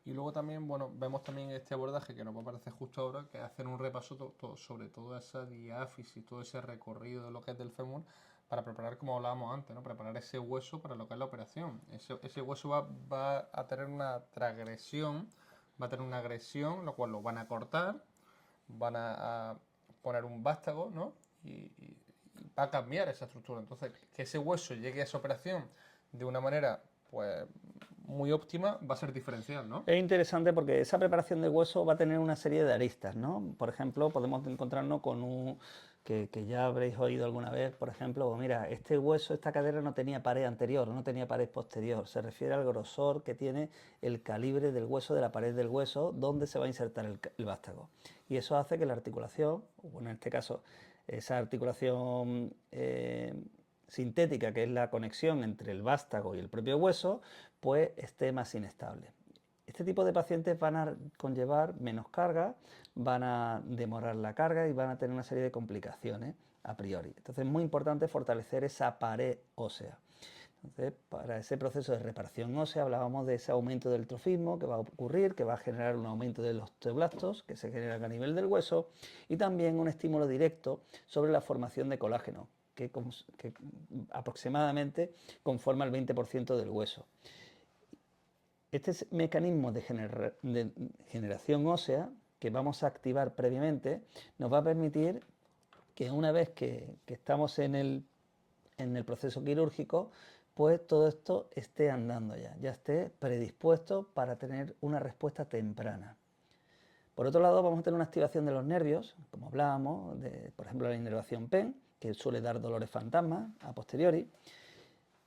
Y luego también, bueno, vemos también este abordaje que nos va a aparecer justo ahora, que es hacer un repaso sobre toda esa diáfisis, todo ese recorrido de lo que es del fémur, para preparar, como hablábamos antes, ¿no? Preparar ese hueso para lo que es la operación. Ese hueso va a tener una transgresión, va a tener una agresión, lo cual lo van a cortar, van a poner un vástago, ¿no? Y va a cambiar esa estructura. Entonces, que ese hueso llegue a esa operación de una manera, pues, muy óptima, va a ser diferencial, ¿no? Es interesante porque esa preparación de hueso va a tener una serie de aristas, ¿no? Por ejemplo, podemos encontrarnos con un que ya habréis oído alguna vez, por ejemplo, mira, este hueso, esta cadera no tenía pared anterior, no tenía pared posterior, se refiere al grosor que tiene el calibre del hueso, de la pared del hueso, donde se va a insertar el vástago. Y eso hace que la articulación, bueno, en este caso, esa articulación sintética, que es la conexión entre el vástago y el propio hueso, pues esté más inestable. Este tipo de pacientes van a conllevar menos carga, van a demorar la carga y van a tener una serie de complicaciones a priori. Entonces es muy importante fortalecer esa pared ósea. Entonces, para ese proceso de reparación ósea hablábamos de ese aumento del trofismo que va a ocurrir, que va a generar un aumento de los osteoblastos que se generan a nivel del hueso y también un estímulo directo sobre la formación de colágeno, que aproximadamente conforma el 20% del hueso. Este mecanismo de generación ósea que vamos a activar previamente nos va a permitir que una vez que estamos en en el proceso quirúrgico, pues todo esto esté andando ya esté predispuesto para tener una respuesta temprana. Por otro lado, vamos a tener una activación de los nervios, como hablábamos, por ejemplo, la inervación PEN, que suele dar dolores fantasmas a posteriori,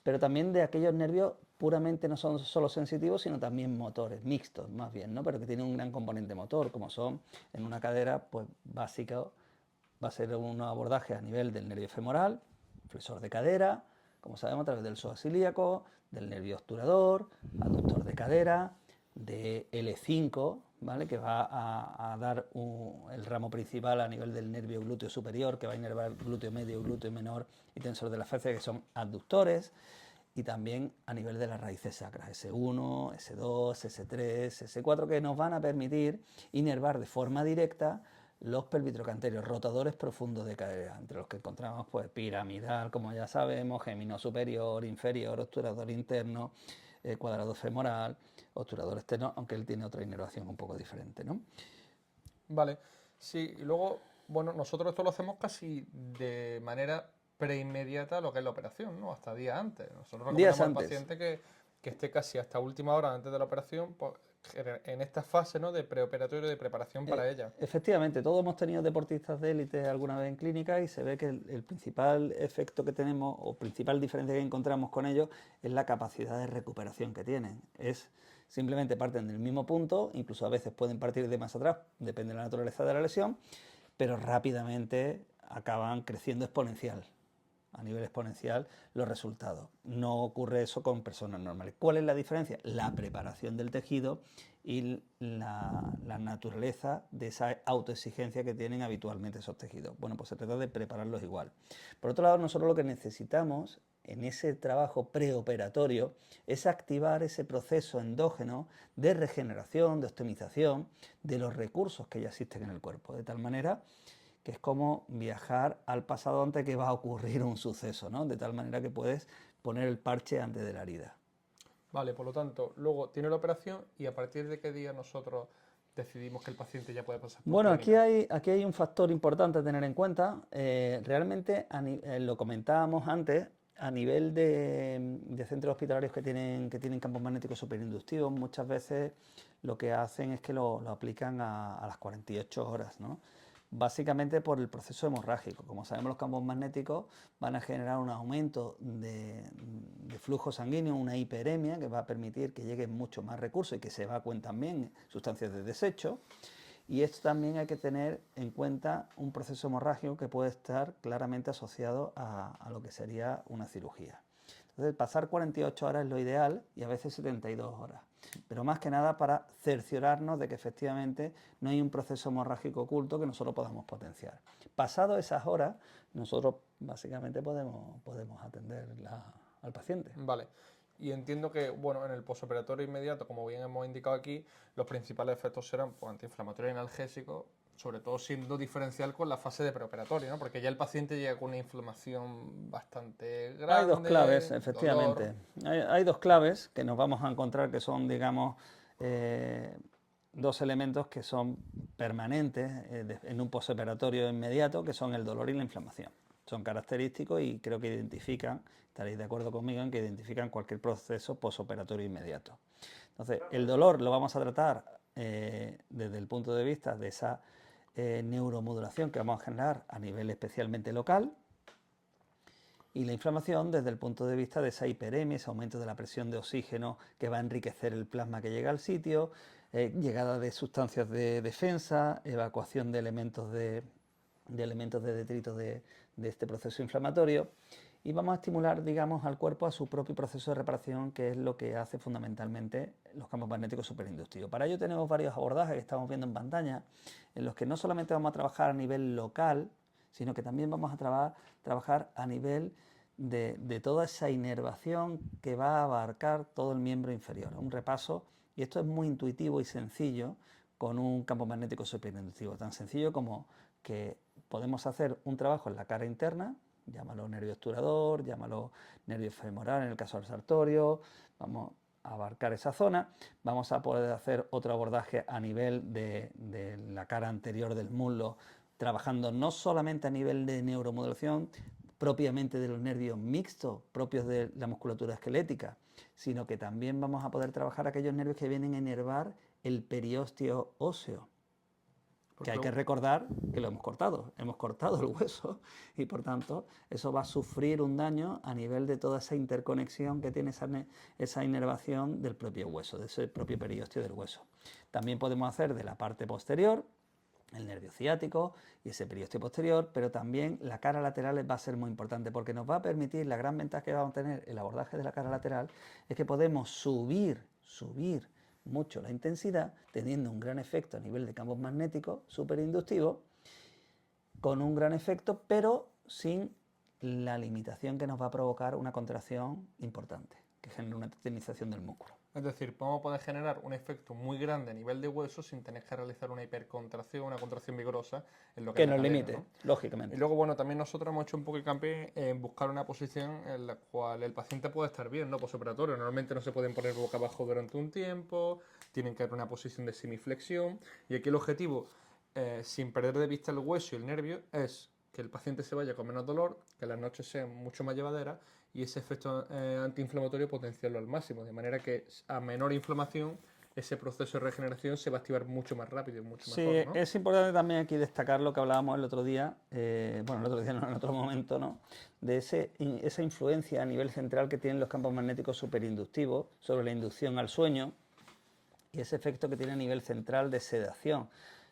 pero también de aquellos nervios puramente no son solo sensitivos, sino también motores, mixtos más bien, ¿no? Pero que tienen un gran componente motor, como son en una cadera, pues básico, va a ser un abordaje a nivel del nervio femoral, flexor de cadera, como sabemos, a través del psoas ilíaco, del nervio obturador, aductor de cadera, de L5, ¿vale? Que va a dar el ramo principal a nivel del nervio glúteo superior, que va a inervar glúteo medio, glúteo menor y tensor de la fascia, que son abductores, y también a nivel de las raíces sacras, S1, S2, S3, S4, que nos van a permitir inervar de forma directa los pelvitrocanterios, rotadores profundos de cadera, entre los que encontramos pues piramidal, como ya sabemos, gemino superior, inferior, obturador interno, cuadrado femoral, obturador externo, aunque él tiene otra inervación un poco diferente, ¿no? Vale, sí, y luego, bueno, nosotros esto lo hacemos casi de manera preinmediata a lo que es la operación, ¿no? Hasta días antes. Nosotros Días recomendamos al antes. paciente que esté casi hasta última hora antes de la operación, pues, en esta fase, ¿no? De preoperatorio, de preparación para ella. Efectivamente, todos hemos tenido deportistas de élite alguna vez en clínica y se ve que el principal efecto que tenemos o principal diferencia que encontramos con ellos es la capacidad de recuperación que tienen. Es simplemente parten del mismo punto, incluso a veces pueden partir de más atrás, depende de la naturaleza de la lesión, pero rápidamente acaban creciendo exponencial, a nivel exponencial, los resultados. No ocurre eso con personas normales. ¿Cuál es la diferencia? La preparación del tejido y la naturaleza de esa autoexigencia que tienen habitualmente esos tejidos. Bueno, pues se trata de prepararlos igual. Por otro lado, nosotros lo que necesitamos en ese trabajo preoperatorio es activar ese proceso endógeno de regeneración, de optimización de los recursos que ya existen en el cuerpo, de tal manera que es como viajar al pasado antes que va a ocurrir un suceso, ¿no? De tal manera que puedes poner el parche antes de la herida. Vale, por lo tanto, luego tiene la operación y a partir de qué día nosotros decidimos que el paciente ya puede pasar por Bueno, clínica. aquí hay un factor importante a tener en cuenta. Realmente, lo comentábamos antes, a nivel de centros hospitalarios que tienen campos magnéticos superinductivos, muchas veces lo que hacen es que lo aplican a las 48 horas, ¿no? Básicamente por el proceso hemorrágico. Como sabemos, los campos magnéticos van a generar un aumento de flujo sanguíneo, una hiperemia que va a permitir que lleguen mucho más recursos y que se evacúen también sustancias de desecho. Y esto también hay que tener en cuenta un proceso hemorrágico que puede estar claramente asociado a lo que sería una cirugía. Entonces, pasar 48 horas es lo ideal y a veces 72 horas. Pero más que nada para cerciorarnos de que efectivamente no hay un proceso hemorrágico oculto que nosotros podamos potenciar. Pasado esas horas, nosotros básicamente podemos atender al paciente. Vale. Y entiendo que, bueno, en el posoperatorio inmediato, como bien hemos indicado aquí, los principales efectos serán pues, antiinflamatorios y analgésicos, sobre todo siendo diferencial con la fase de preoperatorio, ¿no? Porque ya el paciente llega con una inflamación bastante grande. Hay dos claves, dolor. efectivamente. Hay dos claves que nos vamos a encontrar que son, digamos, dos elementos que son permanentes en un posoperatorio inmediato, que son el dolor y la inflamación. Son característicos y creo que identifican, estaréis de acuerdo conmigo en que identifican cualquier proceso posoperatorio inmediato. Entonces, el dolor lo vamos a tratar desde el punto de vista de esa neuromodulación que vamos a generar a nivel especialmente local, y la inflamación desde el punto de vista de esa hiperemia, ese aumento de la presión de oxígeno que va a enriquecer el plasma que llega al sitio, llegada de sustancias de defensa, evacuación de elementos de detritos de este proceso inflamatorio, y vamos a estimular, digamos, al cuerpo a su propio proceso de reparación, que es lo que hace fundamentalmente los campos magnéticos superinductivos. Para ello tenemos varios abordajes que estamos viendo en pantalla, en los que no solamente vamos a trabajar a nivel local, sino que también vamos a trabajar a nivel de toda esa inervación que va a abarcar todo el miembro inferior. Un repaso, y esto es muy intuitivo y sencillo con un campo magnético superinductivo, tan sencillo como que podemos hacer un trabajo en la cara interna, llámalo nervio obturador, llámalo nervio femoral en el caso del sartorio, vamos a abarcar esa zona, vamos a poder hacer otro abordaje a nivel de la cara anterior del muslo, trabajando no solamente a nivel de neuromodulación, propiamente de los nervios mixtos, propios de la musculatura esquelética, sino que también vamos a poder trabajar aquellos nervios que vienen a inervar el periósteo óseo. Que hay que recordar que lo hemos cortado el hueso y por tanto eso va a sufrir un daño a nivel de toda esa interconexión que tiene esa inervación del propio hueso, de ese propio periósteo del hueso. También podemos hacer de la parte posterior el nervio ciático y ese periósteo posterior, pero también la cara lateral va a ser muy importante porque nos va a permitir, la gran ventaja que vamos a tener el abordaje de la cara lateral es que podemos subir mucho la intensidad, teniendo un gran efecto a nivel de campos magnéticos superinductivos, con un gran efecto, pero sin la limitación que nos va a provocar una contracción importante, que genera una tetanización del músculo. Es decir, vamos a poder generar un efecto muy grande a nivel de hueso sin tener que realizar una hipercontracción, una contracción vigorosa en lo que nos cadera, limite, ¿no? Lógicamente. Y luego, bueno, también nosotros hemos hecho un poco de hincapié en buscar una posición en la cual el paciente pueda estar bien, ¿no? Posoperatorio. Normalmente no se pueden poner boca abajo durante un tiempo, tienen que haber una posición de semiflexión. Y aquí el objetivo, sin perder de vista el hueso y el nervio, es que el paciente se vaya con menos dolor, que las noches sean mucho más llevaderas y ese efecto antiinflamatorio potenciarlo al máximo, de manera que a menor inflamación ese proceso de regeneración se va a activar mucho más rápido y mucho mejor, ¿no? Es importante también aquí destacar lo que hablábamos el otro día, bueno, el otro día no, en otro momento, ¿no? De esa influencia a nivel central que tienen los campos magnéticos superinductivos sobre la inducción al sueño y ese efecto que tiene a nivel central de sedación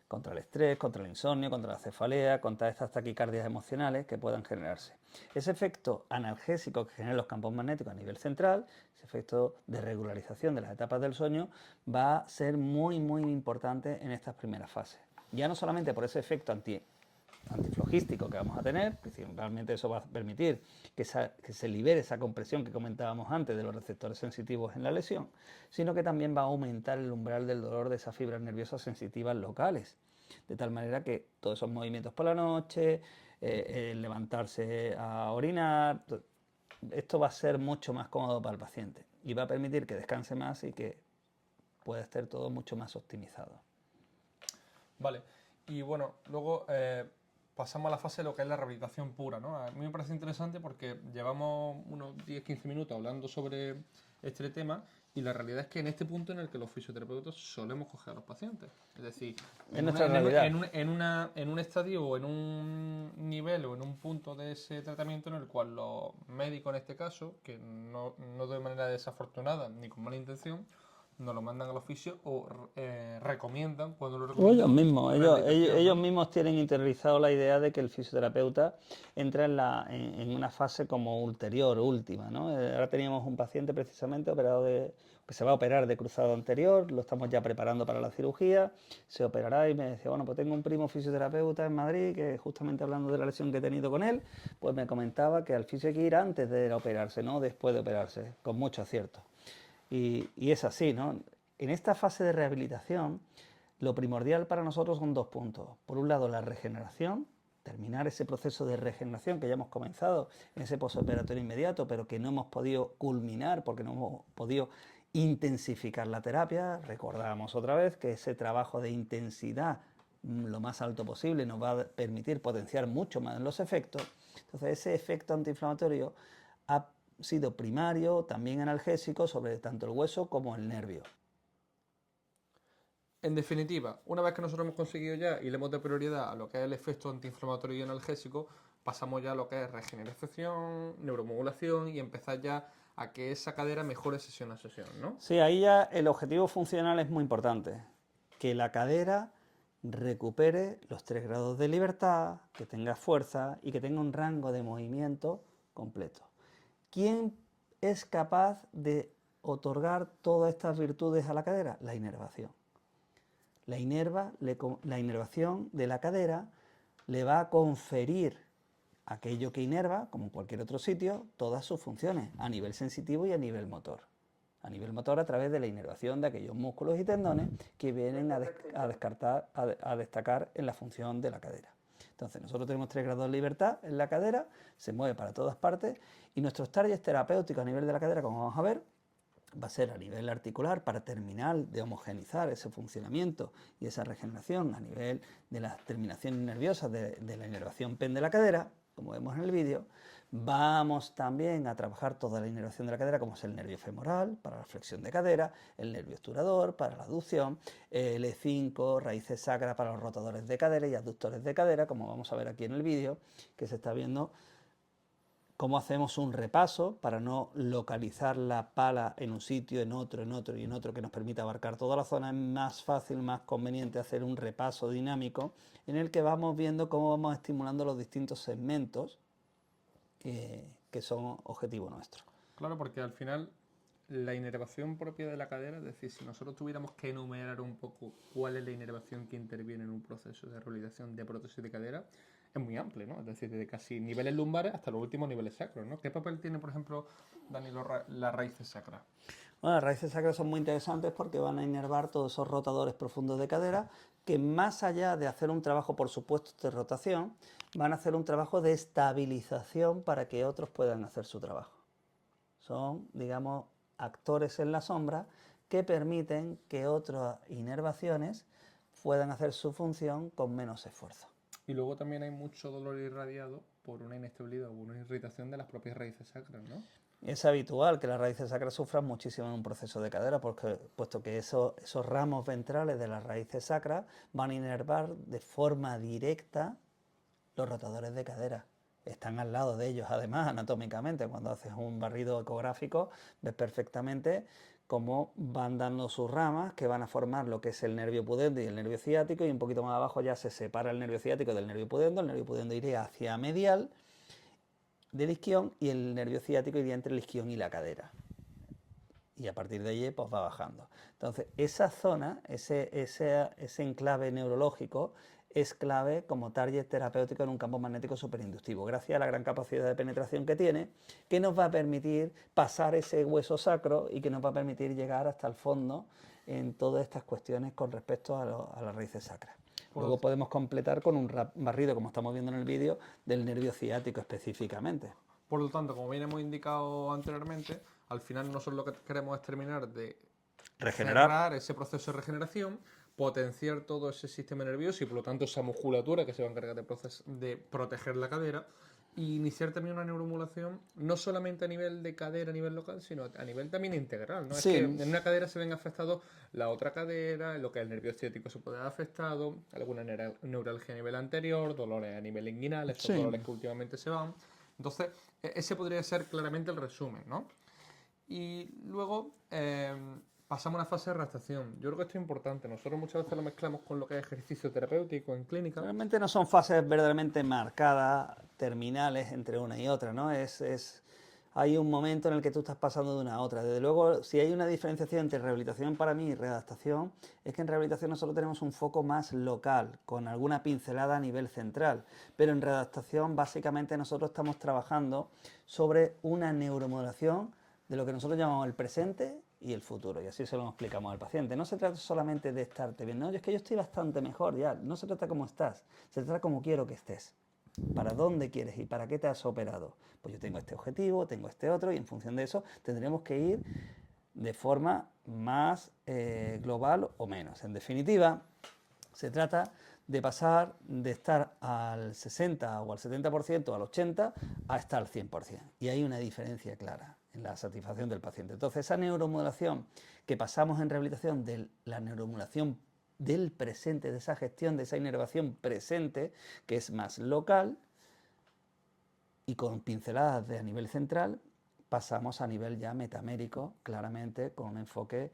contra el estrés, contra el insomnio, contra la cefalea, contra estas taquicardias emocionales que puedan generarse. Ese efecto analgésico que generan los campos magnéticos a nivel central, ese efecto de regularización de las etapas del sueño, va a ser muy importante en estas primeras fases. Ya no solamente por ese efecto antiflogístico que vamos a tener, principalmente eso va a permitir que se libere esa compresión que comentábamos antes de los receptores sensitivos en la lesión, sino que también va a aumentar el umbral del dolor de esas fibras nerviosas sensitivas locales, de tal manera que todos esos movimientos por la noche, el levantarse a orinar, esto va a ser mucho más cómodo para el paciente y va a permitir que descanse más y que pueda estar todo mucho más optimizado. Vale, y bueno, luego pasamos a la fase de lo que es la rehabilitación pura, ¿no? A mí me parece interesante porque llevamos unos 10-15 minutos hablando sobre este tema y la realidad es que en este punto en el que los fisioterapeutas solemos coger a los pacientes. Es decir, en un estadio o en un nivel o en un punto de ese tratamiento en el cual los médicos en este caso, que no de manera desafortunada ni con mala intención, nos lo mandan al oficio o recomiendan cuando lo recomiendan. Ellos mismos tienen interiorizado la idea de que el fisioterapeuta entra en una fase como ulterior, última, ¿no? Ahora teníamos un paciente precisamente que se va a operar de cruzado anterior, lo estamos ya preparando para la cirugía, se operará y me decía, bueno, pues tengo un primo fisioterapeuta en Madrid que justamente hablando de la lesión que he tenido con él, pues me comentaba que al fisio hay que ir antes de operarse, no después de operarse, con mucho acierto. Y es así, ¿no? En esta fase de rehabilitación, lo primordial para nosotros son dos puntos. Por un lado, la regeneración, terminar ese proceso de regeneración que ya hemos comenzado en ese postoperatorio inmediato, pero que no hemos podido culminar porque no hemos podido intensificar la terapia. Recordamos otra vez que ese trabajo de intensidad lo más alto posible nos va a permitir potenciar mucho más los efectos. Entonces, ese efecto antiinflamatorio ha sido primario, también analgésico, sobre tanto el hueso como el nervio. En definitiva, una vez que nosotros hemos conseguido ya y le hemos dado prioridad a lo que es el efecto antiinflamatorio y analgésico, pasamos ya a lo que es regeneración, neuromodulación y empezar ya a que esa cadera mejore sesión a sesión, ¿no? Sí, ahí ya el objetivo funcional es muy importante. Que la cadera recupere los 3 grados de libertad, que tenga fuerza y que tenga un rango de movimiento completo. ¿Quién es capaz de otorgar todas estas virtudes a la cadera? La inervación. La inervación de la cadera le va a conferir aquello que inerva, como en cualquier otro sitio, todas sus funciones, a nivel sensitivo y a nivel motor. A nivel motor a través de la inervación de aquellos músculos y tendones que vienen a destacar en la función de la cadera. Entonces nosotros tenemos 3 grados de libertad en la cadera, se mueve para todas partes y nuestros targets terapéuticos a nivel de la cadera, como vamos a ver, va a ser a nivel articular para terminar de homogenizar ese funcionamiento y esa regeneración a nivel de las terminaciones nerviosas de la inervación PEN de la cadera, como vemos en el vídeo, Vamos también a trabajar toda la inervación de la cadera, como es el nervio femoral, para la flexión de cadera, el nervio obturador, para la aducción, el E5, raíces sacras para los rotadores de cadera y abductores de cadera, como vamos a ver aquí en el vídeo, que se está viendo cómo hacemos un repaso para no localizar la pala en un sitio, en otro, en otro y en otro, que nos permita abarcar toda la zona. Es más fácil, más conveniente hacer un repaso dinámico en el que vamos viendo cómo vamos estimulando los distintos segmentos que son objetivo nuestro. Claro, porque al final la inervación propia de la cadera, es decir, si nosotros tuviéramos que enumerar un poco cuál es la inervación que interviene en un proceso de rehabilitación de prótesis de cadera, es muy amplio, ¿no? Es decir, desde casi niveles lumbares hasta los últimos niveles sacros, ¿no? ¿Qué papel tiene, por ejemplo, Danilo, las raíces sacras? Bueno, las raíces sacras son muy interesantes porque van a inervar todos esos rotadores profundos de cadera que, más allá de hacer un trabajo, por supuesto, de rotación, van a hacer un trabajo de estabilización para que otros puedan hacer su trabajo. Son, digamos, actores en la sombra que permiten que otras inervaciones puedan hacer su función con menos esfuerzo. Y luego también hay mucho dolor irradiado por una inestabilidad o una irritación de las propias raíces sacras, ¿no? Es habitual que las raíces sacras sufran muchísimo en un proceso de cadera, puesto que esos ramos ventrales de las raíces sacras van a inervar de forma directa los rotadores de cadera. Están al lado de ellos, además, anatómicamente. Cuando haces un barrido ecográfico, ves perfectamente cómo van dando sus ramas, que van a formar lo que es el nervio pudendo y el nervio ciático, y un poquito más abajo ya se separa el nervio ciático del nervio pudendo. El nervio pudendo iría hacia medial del isquion y el nervio ciático iría entre el isquion y la cadera. Y a partir de allí pues va bajando. Entonces, esa zona, ese enclave neurológico, es clave como target terapéutico en un campo magnético superinductivo, gracias a la gran capacidad de penetración que tiene, que nos va a permitir pasar ese hueso sacro y que nos va a permitir llegar hasta el fondo en todas estas cuestiones con respecto a las raíces sacras. Luego podemos completar con un barrido, como estamos viendo en el vídeo, del nervio ciático específicamente. Por lo tanto, como bien hemos indicado anteriormente, al final nosotros lo que queremos es terminar de cerrar ese proceso de regeneración, potenciar todo ese sistema nervioso y por lo tanto esa musculatura que se va a encargar de proteger la cadera y iniciar también una neuromodulación no solamente a nivel de cadera, a nivel local, sino a nivel también integral, ¿no? Sí. Es que en una cadera se ven afectados la otra cadera, lo que es el nervio ciático se puede ver afectado, alguna neuralgia a nivel anterior, dolores a nivel inguinal, esos dolores que últimamente se van. Entonces, ese podría ser claramente el resumen, ¿no? Y luego pasamos a una fase de readaptación. Yo creo que esto es importante. Nosotros muchas veces lo mezclamos con lo que es ejercicio terapéutico en clínica. Realmente no son fases verdaderamente marcadas, terminales entre una y otra, ¿no? Hay un momento en el que tú estás pasando de una a otra. Desde luego, si hay una diferenciación entre rehabilitación para mí y readaptación, es que en rehabilitación nosotros tenemos un foco más local, con alguna pincelada a nivel central. Pero en readaptación, básicamente, nosotros estamos trabajando sobre una neuromodulación de lo que nosotros llamamos el presente y el futuro, y así se lo explicamos al paciente. No se trata solamente de estarte bien, no, es que yo estoy bastante mejor ya, no se trata cómo estás, se trata cómo quiero que estés, para dónde quieres y para qué te has operado. Pues yo tengo este objetivo, tengo este otro, y en función de eso tendremos que ir de forma más global o menos. En definitiva, se trata de pasar de estar al 60 o al 70% al 80% a estar al 100%. Y hay una diferencia clara en la satisfacción del paciente. Entonces, esa neuromodulación que pasamos en rehabilitación, de la neuromodulación del presente, de esa gestión, de esa inervación presente, que es más local y con pinceladas de a nivel central, pasamos a nivel ya metamérico, claramente con un enfoque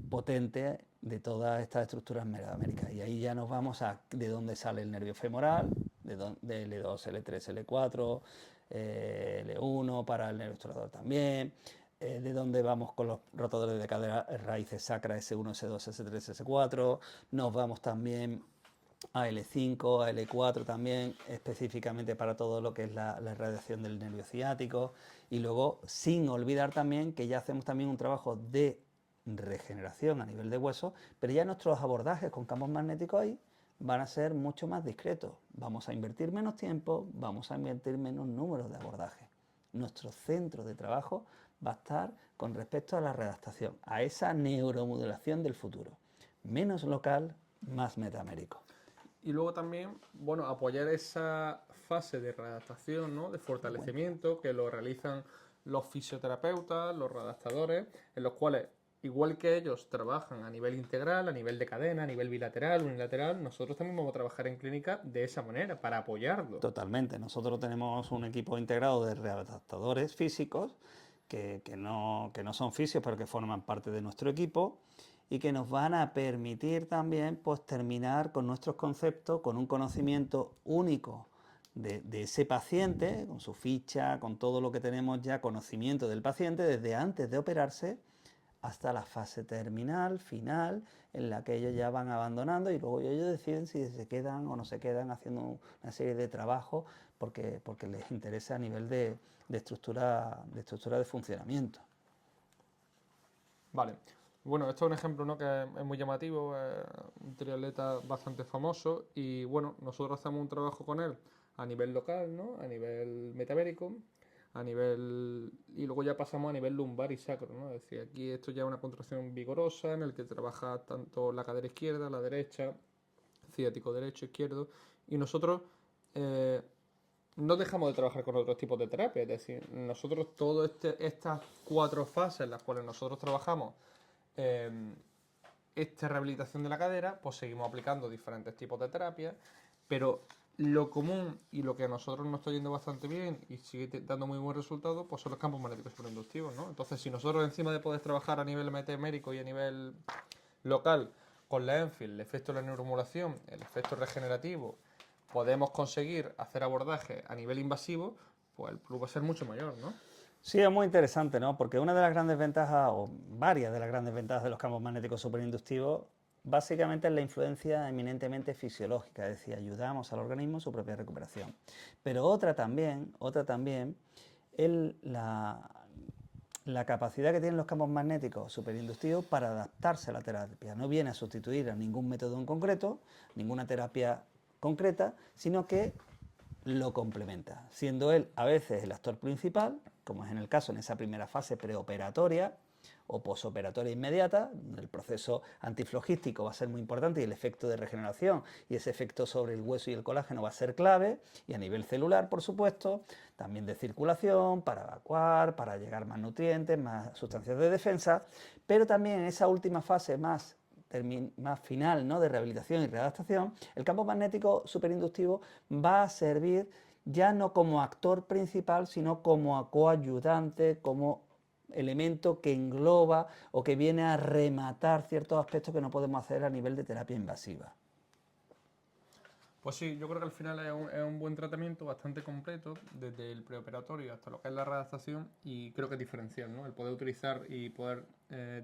potente de todas estas estructuras metaméricas. Y ahí ya nos vamos a de dónde sale el nervio femoral, de L2, L3, L4, L1 para el nervio obturador también, de dónde vamos con los rotadores de cadera, raíces sacras S1, S2, S3, S4, nos vamos también a L5, a L4 también, específicamente para todo lo que es la irradiación del nervio ciático, y luego sin olvidar también que ya hacemos también un trabajo de regeneración a nivel de hueso, pero ya nuestros abordajes con campos magnéticos ahí van a ser mucho más discretos. Vamos a invertir menos tiempo, vamos a invertir menos números de abordaje. Nuestro centro de trabajo va a estar con respecto a la readaptación, a esa neuromodulación del futuro. Menos local, más metamérico. Y luego también, bueno, apoyar esa fase de readaptación, ¿no? De fortalecimiento, que lo realizan los fisioterapeutas, los readaptadores, en los cuales, igual que ellos trabajan a nivel integral, a nivel de cadena, a nivel bilateral, unilateral, nosotros también vamos a trabajar en clínica de esa manera, para apoyarlo. Totalmente. Nosotros tenemos un equipo integrado de readaptadores físicos que no son fisios, pero que forman parte de nuestro equipo y que nos van a permitir también pues, terminar con nuestros conceptos, con un conocimiento único de ese paciente, con su ficha, con todo lo que tenemos ya, conocimiento del paciente desde antes de operarse hasta la fase terminal, final, en la que ellos ya van abandonando y luego ellos deciden si se quedan o no se quedan haciendo una serie de trabajos porque les interesa a nivel de estructura de funcionamiento. Vale. Bueno, esto es un ejemplo, ¿no? Que es muy llamativo, un triatleta bastante famoso y bueno, nosotros hacemos un trabajo con él a nivel local, ¿no? A nivel metavérico, a nivel... y luego ya pasamos a nivel lumbar y sacro, ¿no? Es decir, aquí esto ya es una contracción vigorosa en el que trabaja tanto la cadera izquierda, la derecha, ciático derecho, izquierdo, y nosotros no dejamos de trabajar con otros tipos de terapia, es decir, nosotros todas estas 4 fases en las cuales nosotros trabajamos esta rehabilitación de la cadera, pues seguimos aplicando diferentes tipos de terapia, pero lo común y lo que a nosotros nos está yendo bastante bien y sigue dando muy buen resultado, pues son los campos magnéticos superinductivos, ¿no? Entonces, si nosotros encima de poder trabajar a nivel metamérico y a nivel local con la ENFIL, el efecto de la neuromodulación, el efecto regenerativo, podemos conseguir hacer abordaje a nivel invasivo, pues el plus va a ser mucho mayor, ¿no? Sí, es muy interesante, ¿no? Porque una de las grandes ventajas, o varias de las grandes ventajas de los campos magnéticos superinductivos, básicamente es la influencia eminentemente fisiológica, es decir, ayudamos al organismo en su propia recuperación. Pero otra también es la capacidad que tienen los campos magnéticos superinductivos para adaptarse a la terapia. No viene a sustituir a ningún método en concreto, ninguna terapia concreta, sino que lo complementa, siendo él a veces el actor principal, como es en el caso en esa primera fase preoperatoria o posoperatoria inmediata. El proceso antiflogístico va a ser muy importante y el efecto de regeneración y ese efecto sobre el hueso y el colágeno va a ser clave, y a nivel celular, por supuesto, también de circulación, para evacuar, para llegar más nutrientes, más sustancias de defensa, pero también en esa última fase más final, ¿no?, de rehabilitación y readaptación, el campo magnético superinductivo va a servir ya no como actor principal, sino como coayudante, como elemento que engloba o que viene a rematar ciertos aspectos que no podemos hacer a nivel de terapia invasiva. Pues sí, yo creo que al final es un buen tratamiento bastante completo, desde el preoperatorio hasta lo que es la readaptación, y creo que es diferencial, ¿no? El poder utilizar y poder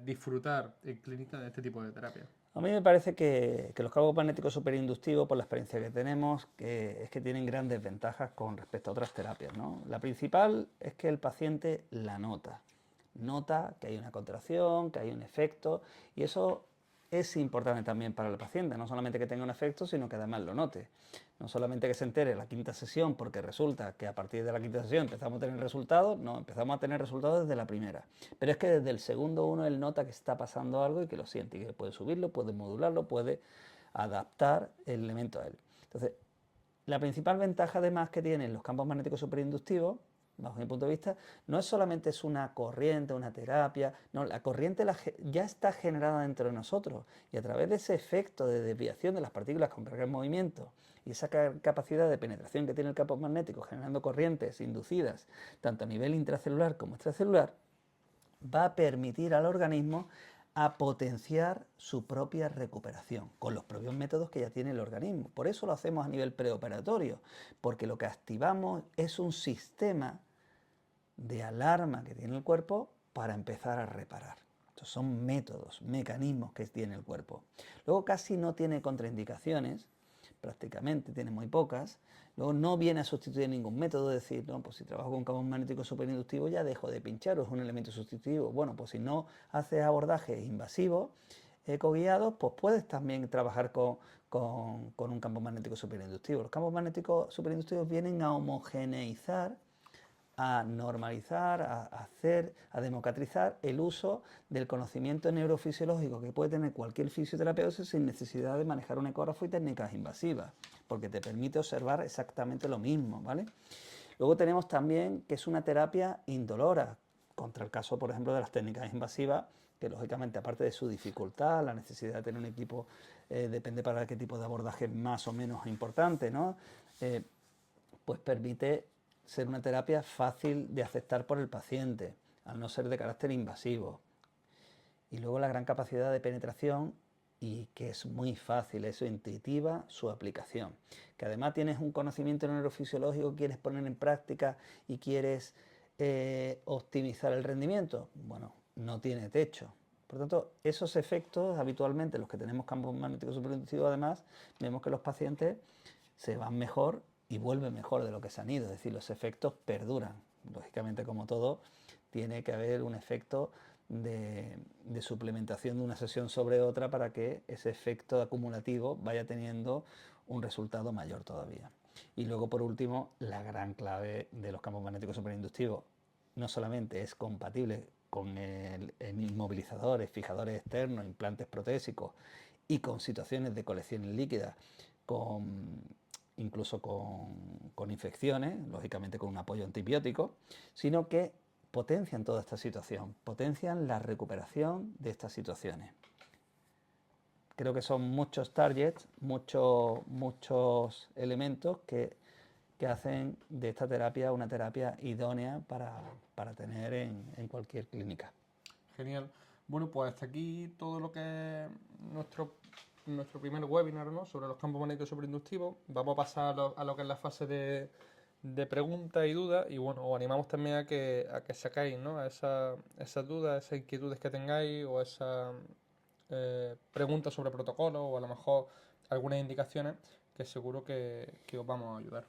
disfrutar en clínica de este tipo de terapia. A mí me parece que los campos magnéticos superinductivos, por la experiencia que tenemos, es que tienen grandes ventajas con respecto a otras terapias, ¿no? La principal es que el paciente la nota que hay una contracción, que hay un efecto, y eso es importante también para el paciente, no solamente que tenga un efecto, sino que además lo note. No solamente que se entere en la quinta sesión, porque resulta que a partir de la quinta sesión empezamos a tener resultados, no, empezamos a tener resultados desde la primera. Pero es que desde el segundo uno él nota que está pasando algo y que lo siente, y que puede subirlo, puede modularlo, puede adaptar el elemento a él. Entonces, la principal ventaja además que tienen los campos magnéticos superinductivos, bajo mi punto de vista, no es solamente es una corriente, una terapia, no, la corriente ya está generada dentro de nosotros, y a través de ese efecto de desviación de las partículas con carga en movimiento y esa capacidad de penetración que tiene el campo magnético generando corrientes inducidas tanto a nivel intracelular como extracelular, va a permitir al organismo a potenciar su propia recuperación con los propios métodos que ya tiene el organismo. Por eso lo hacemos a nivel preoperatorio, porque lo que activamos es un sistema de alarma que tiene el cuerpo para empezar a reparar. Estos son métodos, mecanismos que tiene el cuerpo. Luego casi no tiene contraindicaciones, prácticamente tiene muy pocas. Luego no viene a sustituir ningún método, es decir, no, pues si trabajo con campos magnéticos superinductivos ya dejo de pinchar, o es un elemento sustitutivo. Bueno, pues si no haces abordajes invasivos, ecoguiados, pues puedes también trabajar con un campo magnético superinductivo. Los campos magnéticos superinductivos vienen a homogeneizar, a normalizar, a democratizar el uso del conocimiento neurofisiológico que puede tener cualquier fisioterapeuta sin necesidad de manejar un ecógrafo y técnicas invasivas. porque te permite observar exactamente lo mismo, ¿vale? Luego tenemos también que es una terapia indolora, contra el caso, por ejemplo, de las técnicas invasivas, que lógicamente, aparte de su dificultad, la necesidad de tener un equipo, depende para qué tipo de abordaje más o menos importante, ¿no? Pues permite ser una terapia fácil de aceptar por el paciente, al no ser de carácter invasivo. Y luego la gran capacidad de penetración y que es muy fácil, es intuitiva su aplicación. Que además tienes un conocimiento neurofisiológico, quieres poner en práctica y quieres optimizar el rendimiento, bueno, no tiene techo. Por tanto, esos efectos habitualmente, los que tenemos campos magnéticos superinductivos, además, vemos que los pacientes se van mejor y vuelven mejor de lo que se han ido, es decir, los efectos perduran. Lógicamente, como todo, tiene que haber un efecto de suplementación de una sesión sobre otra para que ese efecto acumulativo vaya teniendo un resultado mayor todavía. Y luego, por último, la gran clave de los campos magnéticos superinductivos no solamente es compatible con inmovilizadores, fijadores externos, implantes protésicos y con situaciones de colecciones líquidas, incluso con infecciones, lógicamente con un apoyo antibiótico, sino que potencian toda esta situación, potencian la recuperación de estas situaciones. Creo que son muchos targets, muchos elementos que hacen de esta terapia una terapia idónea para tener en cualquier clínica. Genial. Bueno, pues hasta aquí todo lo que es nuestro primer webinar, ¿no?, sobre los campos magnéticos superinductivos. Vamos a pasar a lo que es la fase de preguntas y dudas, y bueno, os animamos también a que sacáis, ¿no?, esas dudas, esas inquietudes que tengáis, o esas preguntas sobre protocolo, o a lo mejor algunas indicaciones que seguro que os vamos a ayudar.